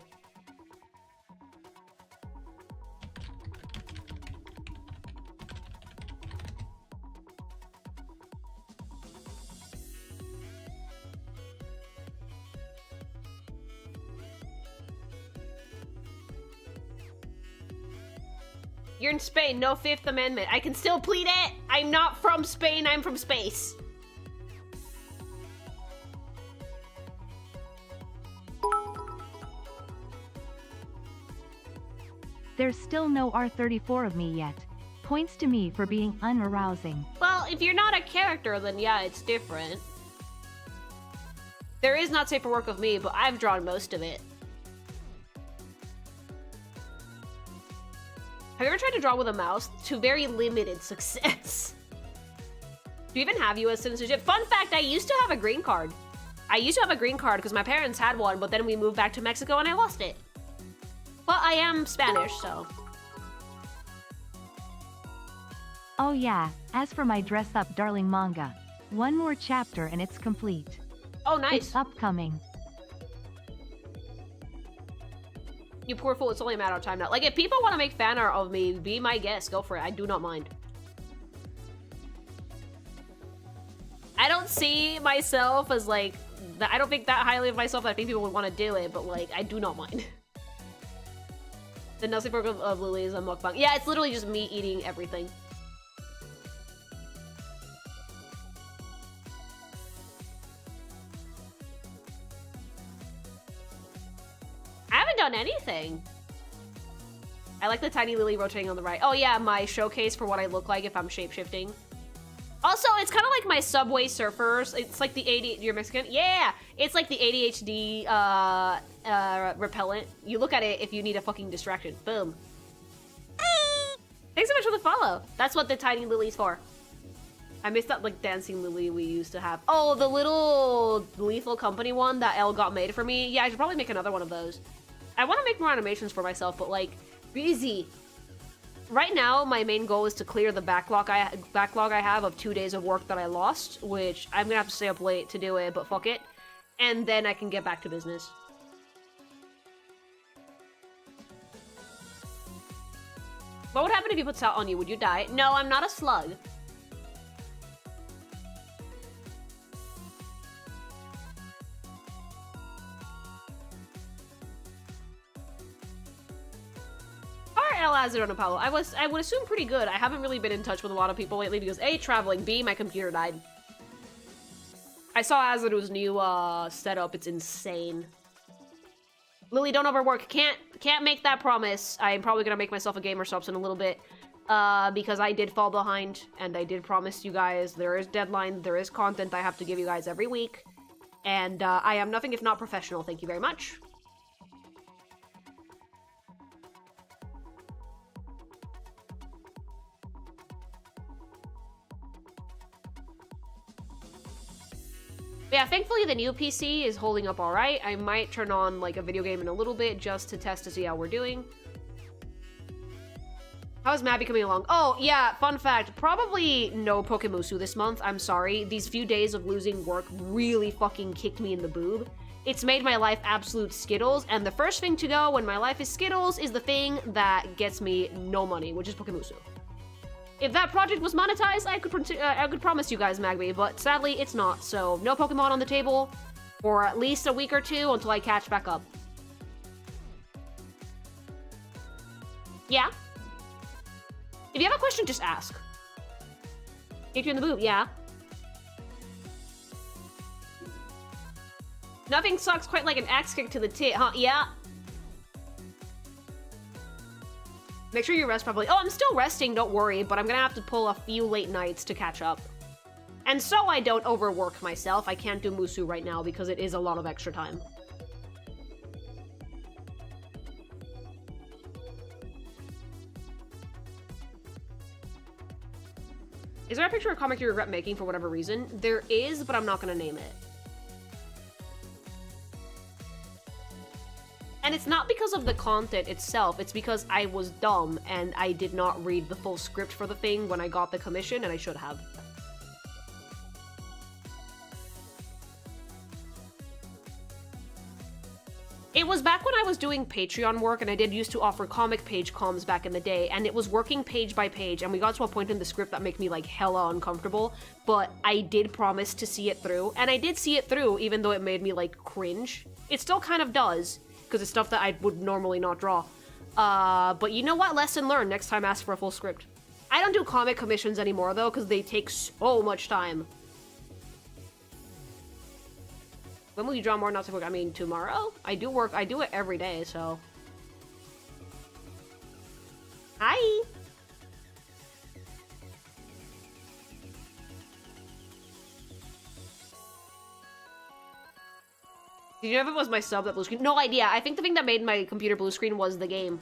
You're in Spain, no Fifth Amendment. I can still plead it! I'm not from Spain, I'm from space. There's still no R34 of me yet. Points to me for being unarousing. Well, if you're not a character, then yeah, it's different. There is not safe for work of me, but I've drawn most of it. Have you ever tried to draw with a mouse? To very limited success. Do you even have US citizenship? Fun fact, I used to have a green card. I used to have a green card because my parents had one, but then we moved back to Mexico and I lost it. But I am Spanish, so. Oh yeah, as for my dress-up darling manga, one more chapter and it's complete. Oh, nice. It's upcoming. You poor fool, it's only a matter of time now. Like, if people want to make fan art of me, be my guest. Go for it. I do not mind. I don't see myself as, like... I don't think that highly of myself that I think people would want to do it, but, like, I do not mind. The Nelsie program of Lily is a mukbang. Yeah, it's literally just me eating everything. I haven't done anything. I like the tiny Lily rotating on the right. Oh yeah, my showcase for what I look like if I'm shape-shifting. Also, it's kind of like my Subway Surfers. It's like the ADHD... You're Mexican? Yeah! It's like the ADHD repellent. You look at it if you need a fucking distraction. Boom. Thanks so much for the follow. That's what the tiny Lily's for. I missed that, like, dancing Lily we used to have. Oh, the little Lethal Company one that Elle got made for me. Yeah, I should probably make another one of those. I want to make more animations for myself, but, like, busy. Right now, my main goal is to clear the backlog I have of 2 days of work that I lost, which I'm gonna have to stay up late to do it, but fuck it. And then I can get back to business. What would happen if you put salt on you? Would you die? No, I'm not a slug. El Azar and Apollo. I would assume pretty good. I haven't really been in touch with a lot of people lately because A, traveling, B, my computer died. I saw Azar's new setup. It's insane. Lily, don't overwork. Can't make that promise. I'm probably gonna make myself a gamer subs in a little bit. Because I did fall behind, and I did promise you guys there is deadline, there is content I have to give you guys every week. And I am nothing if not professional. Thank you very much. But yeah, thankfully the new PC is holding up alright. I might turn on like a video game in a little bit just to test to see how we're doing. How's Mabby coming along? Oh, yeah, fun fact. Probably no Pokemusu this month. I'm sorry. These few days of losing work really fucking kicked me in the boob. It's made my life absolute Skittles, and the first thing to go when my life is Skittles is the thing that gets me no money, which is Pokemusu. If that project was monetized, I could promise you guys Magby, but sadly it's not, so no Pokemon on the table for at least a week or two until I catch back up. Yeah? If you have a question, just ask. Kick you in the boob, yeah. Nothing sucks quite like an axe kick to the tit, huh? Yeah. Make sure you rest properly. Oh, I'm still resting, don't worry, but I'm gonna have to pull a few late nights to catch up. And so I don't overwork myself. I can't do Musu right now because it is a lot of extra time. Is there a picture of a comic you regret making for whatever reason? There is, but I'm not gonna name it. And it's not because of the content itself, it's because I was dumb and I did not read the full script for the thing when I got the commission, and I should have. It was back when I was doing Patreon work, and I did used to offer comic page comms back in the day, and it was working page by page, and we got to a point in the script that made me, like, hella uncomfortable, but I did promise to see it through, and I did see it through, even though it made me, like, cringe. It still kind of does, because it's stuff that I would normally not draw. But you know what? Lesson learned. Next time, ask for a full script. I don't do comic commissions anymore, though, because they take so much time. When will you draw more? Not to work. I mean, tomorrow? I do work. I do it every day, so. Hi! Did you know if it was my sub that blue screen? No idea. I think the thing that made my computer blue screen was the game.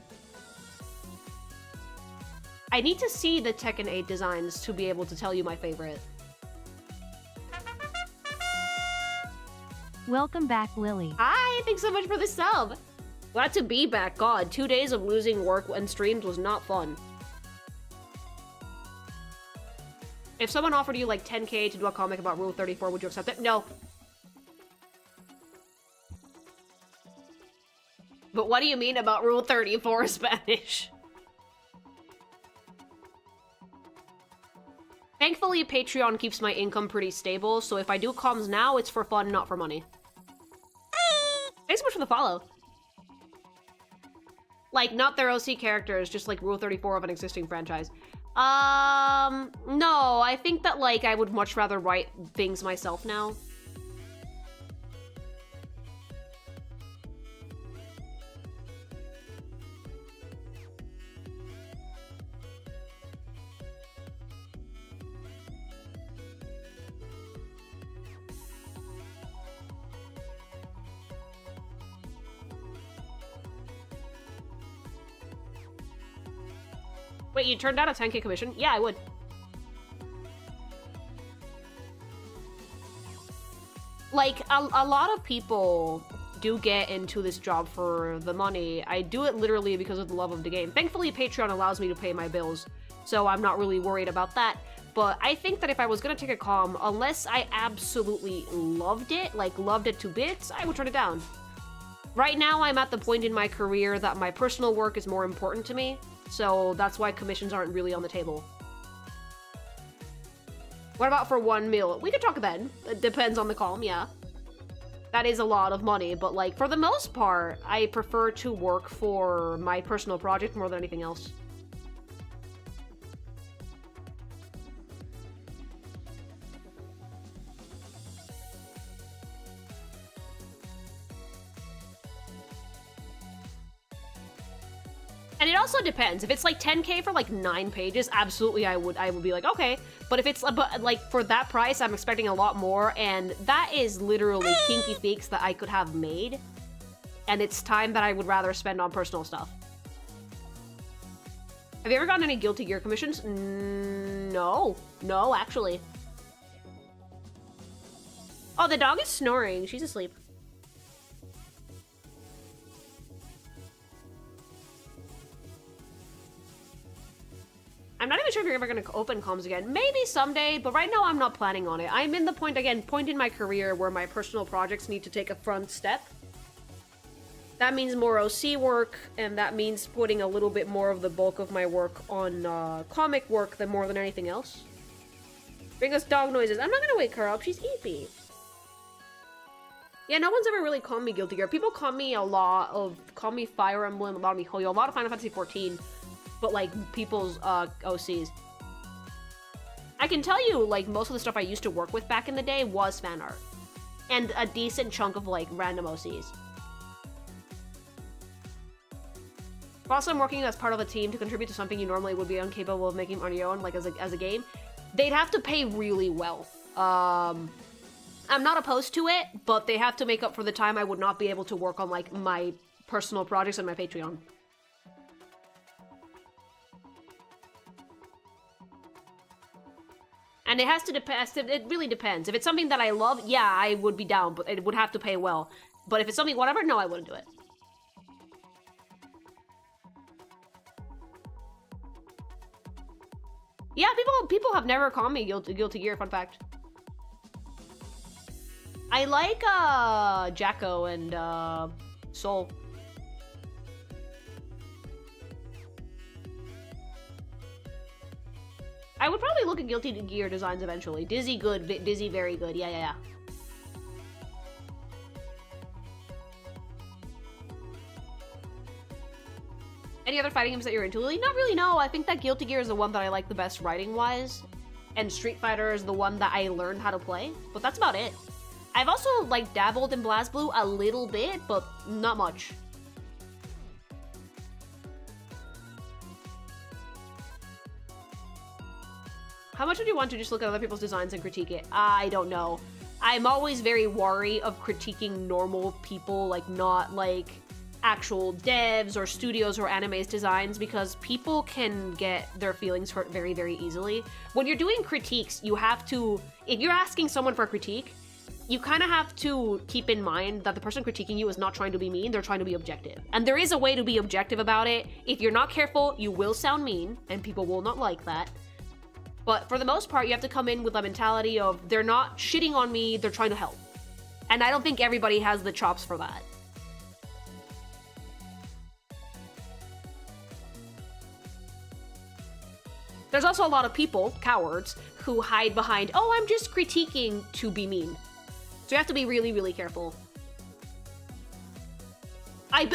I need to see the Tekken 8 designs to be able to tell you my favorite. Welcome back, Lily. Hi, thanks so much for the sub. Glad to be back. God, 2 days of losing work and streams was not fun. If someone offered you like 10K to do a comic about Rule 34, would you accept it? No. But what do you mean about Rule 34 Spanish? Thankfully, Patreon keeps my income pretty stable, so if I do comms now, it's for fun, not for money. Thanks so much for the follow. Like, not their OC characters, just like Rule 34 of an existing franchise. No, I think that, like, I would much rather write things myself now. Wait, you turned down a 10K commission? Yeah, I would. Like, a lot of people do get into this job for the money. I do it literally because of the love of the game. Thankfully, Patreon allows me to pay my bills, so I'm not really worried about that. But I think that if I was gonna take a comm, unless I absolutely loved it, like loved it to bits, I would turn it down. Right now, I'm at the point in my career that my personal work is more important to me. So that's why commissions aren't really on the table. What about for 1 mil? We could talk then. It depends on the column, yeah. That is a lot of money, but like for the most part, I prefer to work for my personal project more than anything else. And it also depends. If it's like 10K for like 9 pages, absolutely I would be like, okay. But if it's like for that price, I'm expecting a lot more, and that is literally kinky fakes that I could have made. And it's time that I would rather spend on personal stuff. Have you ever gotten any Guilty Gear commissions? No. No, actually. Oh, the dog is snoring. She's asleep. I'm not even sure if you're ever going to open comms again. Maybe someday, but right now I'm not planning on it. I'm in the point in my career where my personal projects need to take a front step. That means more OC work, and that means putting a little bit more of the bulk of my work on comic work more than anything else. Bring us dog noises. I'm not going to wake her up. She's eepy. Yeah, no one's ever really called me Guilty Gear. People call me call me Fire Emblem, a lot of MiHoYo, a lot of Final Fantasy 14. But like people's OCs. I can tell you, like, most of the stuff I used to work with back in the day was fan art. And a decent chunk of like random OCs. Also, I'm working as part of a team to contribute to something you normally would be incapable of making on your own, like as a game. They'd have to pay really well. I'm not opposed to it, but they have to make up for the time I would not be able to work on like my personal projects on my Patreon. And it has to depend, it really depends. If it's something that I love, yeah, I would be down, but it would have to pay well. But if it's something, whatever, no, I wouldn't do it. Yeah, people have never called me Guilty Gear, fun fact. I like, Jacko and, Soul. I would probably look at Guilty Gear designs eventually. Dizzy good, Dizzy very good. Yeah. Any other fighting games that you're into, Lily? Not really, no. I think that Guilty Gear is the one that I like the best writing-wise. And Street Fighter is the one that I learned how to play. But that's about it. I've also, like, dabbled in BlazBlue a little bit, but not much. How much would you want to just look at other people's designs and critique it? I don't know. I'm always very wary of critiquing normal people, like not like actual devs or studios or anime's designs, because people can get their feelings hurt very, very easily. When you're doing critiques, you have to, if you're asking someone for a critique, you kind of have to keep in mind that the person critiquing you is not trying to be mean, they're trying to be objective. And there is a way to be objective about it. If you're not careful, you will sound mean, and people will not like that. But for the most part, you have to come in with a mentality of, they're not shitting on me, they're trying to help. And I don't think everybody has the chops for that. There's also a lot of people, cowards, who hide behind, oh, I'm just critiquing to be mean. So you have to be really, really careful. I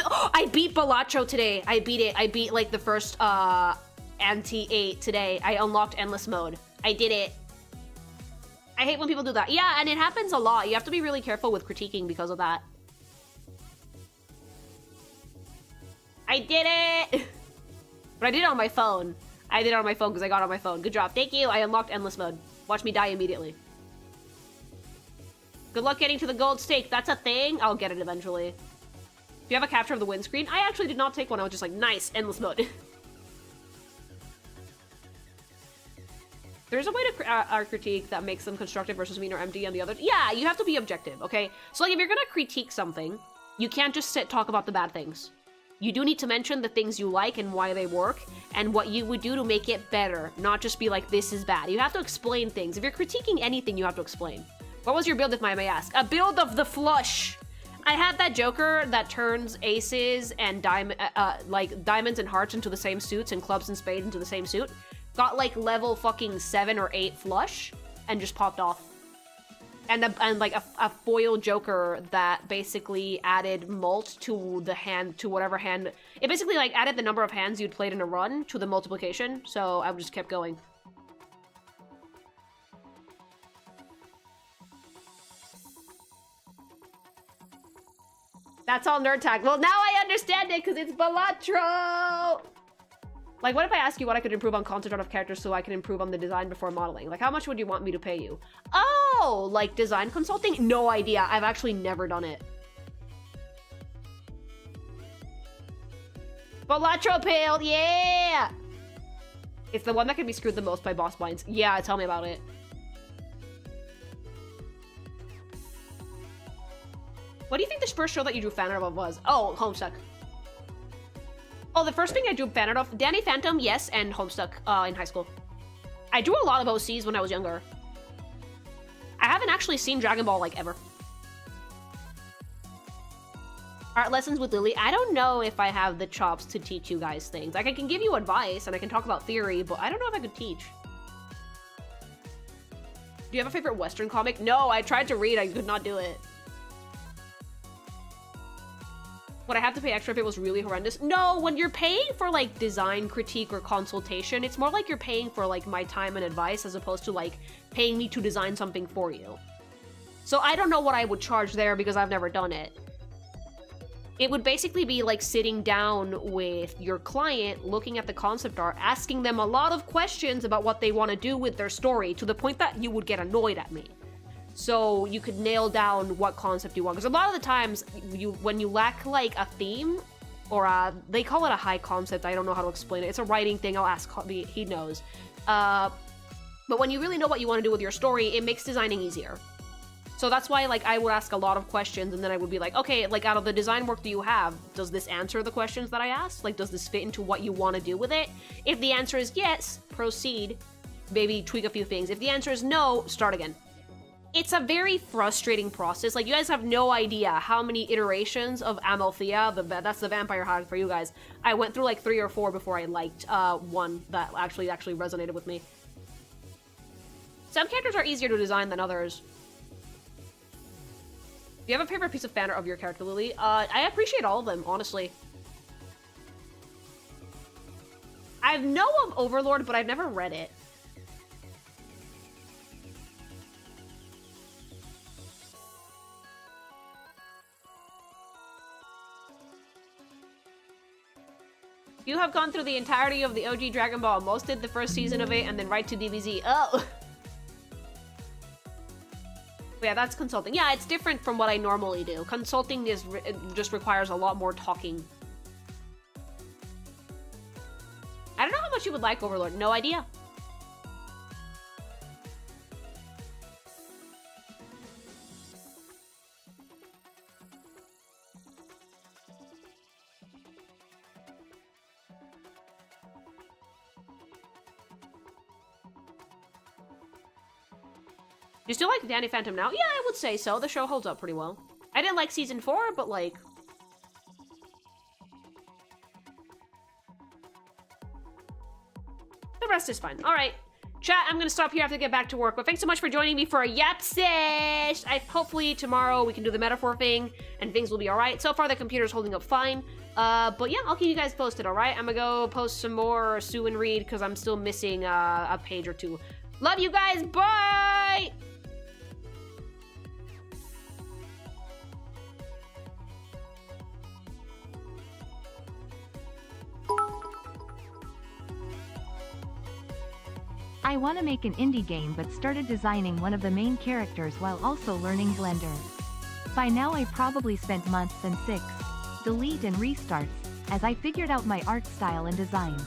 beat Balatro today. I beat it. I beat like the first anti-8 today. I unlocked endless mode. I did it. I hate when people do that. Yeah, and it happens a lot. You have to be really careful with critiquing because of that. I did it! But I did it on my phone. I did it on my phone because I got it on my phone. Good job. Thank you. I unlocked endless mode. Watch me die immediately. Good luck getting to the gold stake. That's a thing? I'll get it eventually. Do you have a capture of the windscreen? I actually did not take one. I was just like, nice, endless mode. There's a way to critique that makes them constructive versus mean or empty and the other. Yeah, you have to be objective, okay? So like if you're gonna critique something, you can't just talk about the bad things. You do need to mention the things you like and why they work and what you would do to make it better, not just be like, this is bad. You have to explain things. If you're critiquing anything, you have to explain. What was your build, if I may ask? A build of the flush. I had that Joker that turns aces and diamonds and hearts into the same suits and clubs and spades into the same suit. Got like level fucking 7 or 8 flush and just popped off. And like a foil Joker that basically added mult to the hand, to whatever hand. It basically like added the number of hands you'd played in a run to the multiplication. So I just kept going. That's all nerd tag. Well, now I understand it because it's Balatro. Like, what if I ask you what I could improve on concept art of characters so I can improve on the design before modeling? Like, how much would you want me to pay you? Oh, like design consulting? No idea. I've actually never done it. Balatro Pale, yeah! It's the one that can be screwed the most by boss binds. Yeah, tell me about it. What do you think the first show that you drew fan art of was? Oh, Homestuck. Oh, the first thing I drew fan art of, Danny Phantom, yes, and Homestuck in high school. I drew a lot of OCs when I was younger. I haven't actually seen Dragon Ball, like, ever. Art lessons with Lily. I don't know if I have the chops to teach you guys things. Like, I can give you advice and I can talk about theory, but I don't know if I could teach. Do you have a favorite Western comic? No, I tried to read, I could not do it. Would I have to pay extra if it was really horrendous? No, when you're paying for like design critique or consultation, it's more like you're paying for like my time and advice as opposed to like paying me to design something for you. So I don't know what I would charge there because I've never done it. It would basically be like sitting down with your client, looking at the concept art, asking them a lot of questions about what they want to do with their story to the point that you would get annoyed at me. So you could nail down what concept you want. Because a lot of the times, when you lack like a theme, or they call it a high concept, I don't know how to explain it. It's a writing thing, I'll ask, he knows. But when you really know what you want to do with your story, it makes designing easier. So that's why like I would ask a lot of questions and then I would be like, okay, like out of the design work that you have, does this answer the questions that I asked? Like, does this fit into what you want to do with it? If the answer is yes, proceed, maybe tweak a few things. If the answer is no, start again. It's a very frustrating process. Like, you guys have no idea how many iterations of Amalthea, that's the vampire hag for you guys. I went through like 3 or 4 before I liked one that actually resonated with me. Some characters are easier to design than others. Do you have a favorite piece of fan art of your character, Lily? I appreciate all of them, honestly. I know of Overlord, but I've never read it. You have gone through the entirety of the OG Dragon Ball. Most did the first season of it and then right to DBZ. Oh! Yeah, that's consulting. Yeah, it's different from what I normally do. Consulting just requires a lot more talking. I don't know how much you would like Overlord. No idea. You still like Danny Phantom now? Yeah, I would say so. The show holds up pretty well. I didn't like season 4, but like... the rest is fine. Alright. Chat, I'm gonna stop here. I have to get back to work. But thanks so much for joining me for a Yap Sesh! Hopefully tomorrow we can do the metaphor thing, and things will be alright. So far, the computer's holding up fine. But yeah, I'll keep you guys posted, alright? I'm gonna go post some more Sue and Reed, because I'm still missing a page or two. Love you guys! Bye! I want to make an indie game but started designing one of the main characters while also learning Blender. By now I probably spent months and delete and restarts, as I figured out my art style and designs.